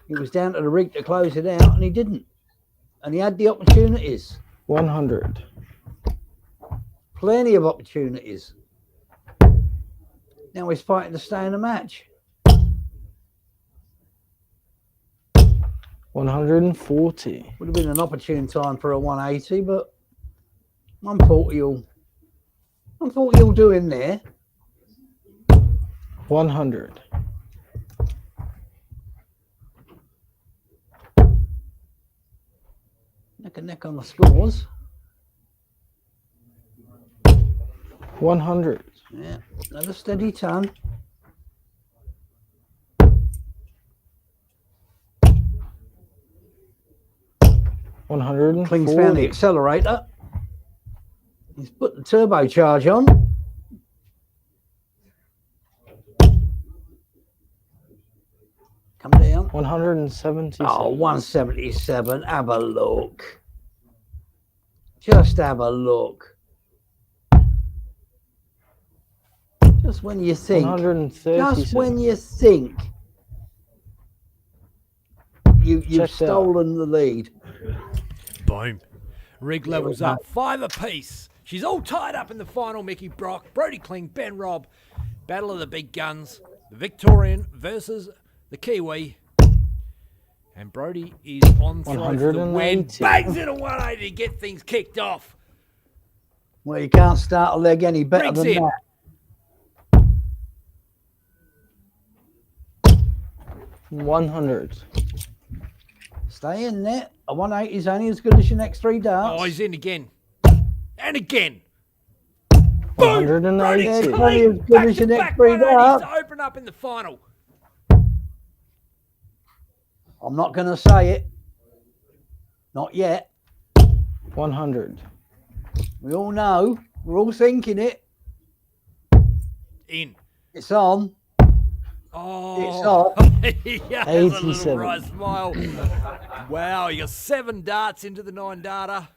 Speaker 3: He was down to the rig to close it out, and he didn't. And he had the opportunities.
Speaker 11: 100.
Speaker 3: Plenty of opportunities. Now he's fighting to stay in the match.
Speaker 11: 140.
Speaker 3: Would have been an opportune time for a 180, but 140 will do him there.
Speaker 11: 100.
Speaker 3: Neck and neck on the scores.
Speaker 11: 100.
Speaker 3: Yeah, another steady ton. Kling's found the
Speaker 11: 140.
Speaker 3: accelerator. He's put the turbocharge on. Come down.
Speaker 11: 177.
Speaker 3: Oh, 177. Have a look. Just have a look. Just when you think.
Speaker 11: 137.
Speaker 3: Just when you think you've
Speaker 11: Checked out.
Speaker 3: stolen the lead.
Speaker 2: Boom. Rig levels up. 5 apiece. She's all tied up in the final, Mickey Brock, Brody Kling, Ben Robb. Battle of the big guns. The Victorian versus the Kiwi. And Brody is on throw for the win.
Speaker 11: 180.
Speaker 2: Bangs in a 180 to get things kicked off.
Speaker 3: Well, you can't start a leg any better
Speaker 2: Rig's
Speaker 3: than
Speaker 2: in.
Speaker 3: that.
Speaker 11: 100.
Speaker 3: Stay in there. A 180 is only as good as your next 3 darts.
Speaker 2: Oh, he's in again. And again.
Speaker 11: 180.
Speaker 3: It's only as good as your next 3 darts.
Speaker 2: To open up in the final.
Speaker 3: I'm not going to say it. Not yet.
Speaker 11: 100.
Speaker 3: We all know. We're all thinking it.
Speaker 2: In.
Speaker 3: It's on.
Speaker 2: Oh,
Speaker 3: It's off.
Speaker 2: he has a little
Speaker 11: 87.
Speaker 2: bright smile. Wow, you got 7 darts into the 9 darter.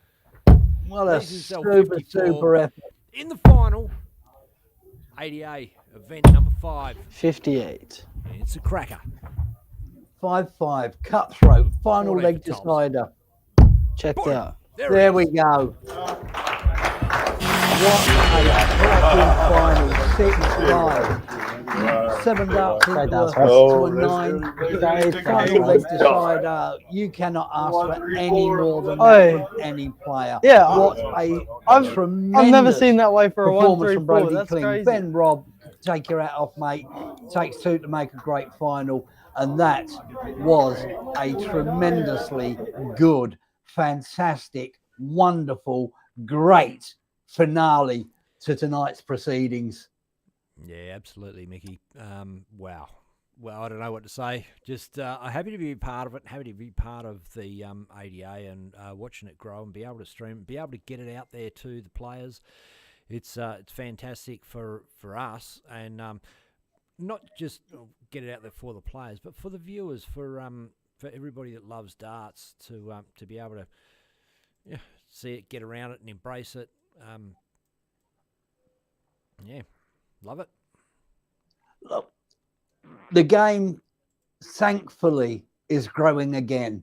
Speaker 3: What a
Speaker 2: Leaves himself
Speaker 3: super,
Speaker 2: 54.
Speaker 3: super effort.
Speaker 2: In the final, ADA event number 5.
Speaker 11: 58.
Speaker 2: It's a cracker.
Speaker 3: 5-5. Cutthroat. Final
Speaker 2: 14
Speaker 3: leg
Speaker 2: for Toms.
Speaker 3: decider.
Speaker 11: Checked out.
Speaker 3: There we go. What a cracking final. 6-5. 7 darts into
Speaker 5: Oh,
Speaker 3: a 9. Final leg decider. You cannot ask for any more than that from any player.
Speaker 11: Yeah,
Speaker 3: What a
Speaker 11: I've
Speaker 3: tremendous
Speaker 11: never seen that way for a
Speaker 3: performance from
Speaker 11: 1-3-4.
Speaker 3: Brody
Speaker 11: That's
Speaker 3: Kling.
Speaker 11: crazy.
Speaker 3: Ben Robb, take your hat off, mate. Takes 2 to make a great final. And that was a tremendously good, fantastic, wonderful, great finale to tonight's proceedings.
Speaker 2: Yeah, absolutely, Mickey. Wow. Well, I don't know what to say. Just I'm happy to be a part of it. Happy to be part of the ADA and watching it grow and be able to stream, be able to get it out there to the players. It's fantastic for us. And not just get it out there for the players, but for the viewers, for everybody that loves darts to be able to see it, get around it, and embrace it. Love it.
Speaker 3: Look, the game, thankfully, is growing again,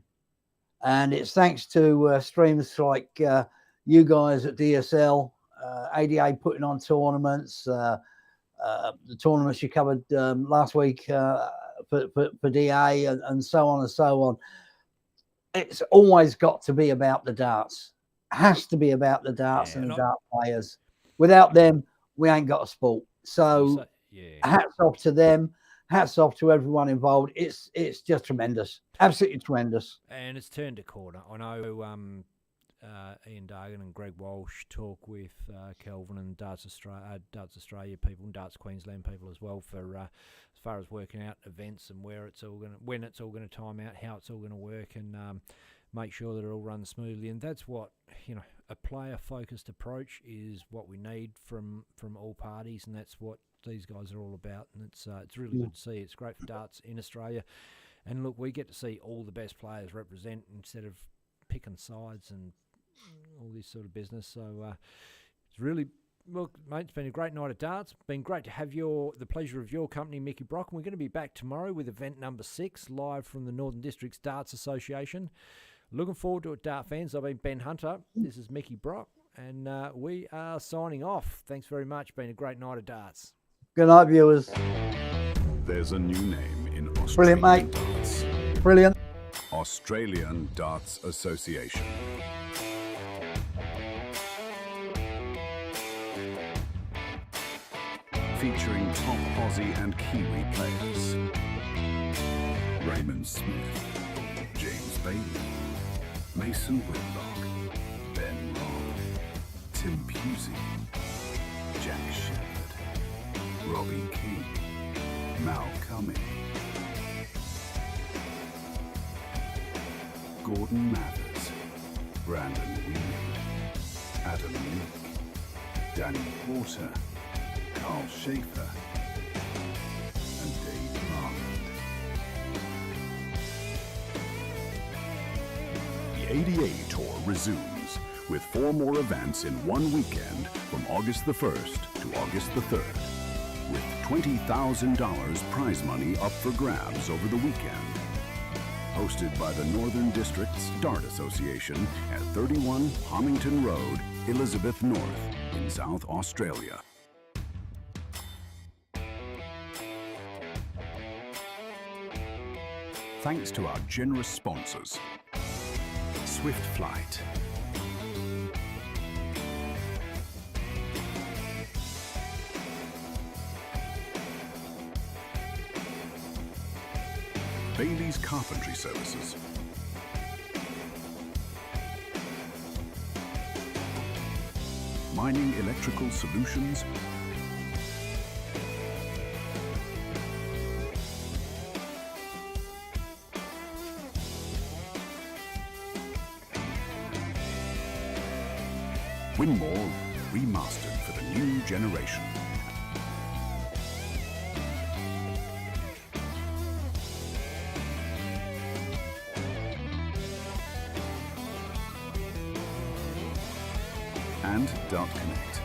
Speaker 3: and it's thanks to streams like you guys at DSL, ADA putting on tournaments, the tournaments you covered last week for DA, and so on and so on. It's always got to be about the darts. Has to be about the darts and the dart players. Without them, we ain't got a sport. So hats off to them. Hats off to everyone involved. It's just tremendous. Absolutely tremendous.
Speaker 2: And it's turned a corner. I know Ian Dargan and Greg Walsh talk with Kelvin and Darts Australia people and Darts Queensland people as well for as far as working out events and when it's all going to time out, how it's all going to work, and make sure that it all runs smoothly. And that's what, a player-focused approach is what we need from all parties, and that's what these guys are all about. And it's really good to see. It's great for darts in Australia. And look, we get to see all the best players represent instead of picking sides and all this sort of business. So it's really, look, mate, it's been a great night of darts. Been great to have the pleasure of your company, Mickey Brock. And we're going to be back tomorrow with event number 6, live from the Northern Districts Darts Association. Looking forward to it, dart fans. I've been Ben Hunter. This is Mickey Brock, and we are signing off. Thanks very much. Been a great night of darts.
Speaker 3: Good night, viewers.
Speaker 1: There's a new name in Australian
Speaker 3: Brilliant, mate.
Speaker 1: darts.
Speaker 3: Brilliant.
Speaker 1: Australian Darts Association. Featuring top Aussie and Kiwi players. Raymond Smith, James Bailey, Mason Whitlock, Ben Robb, Tim Pusey, Jack Shepherd, Robbie King, Mal Kime, Gordon Mathers, Brandon Wheeler, Adam Leake, Danny Porter, Carl Schaefer, and Dave Marmond. The ADA Tour resumes with 4 more events in one weekend from August the 1st to August the 3rd, with $20,000 prize money up for grabs over the weekend. Hosted by the Northern Districts Dart Association at 31 Homington Road, Elizabeth North in South Australia. Thanks to our generous sponsors, Swift Flight, Bailey's Carpentry Services, Mining Electrical Solutions, Winmore remastered for the new generation. And Dart Connect.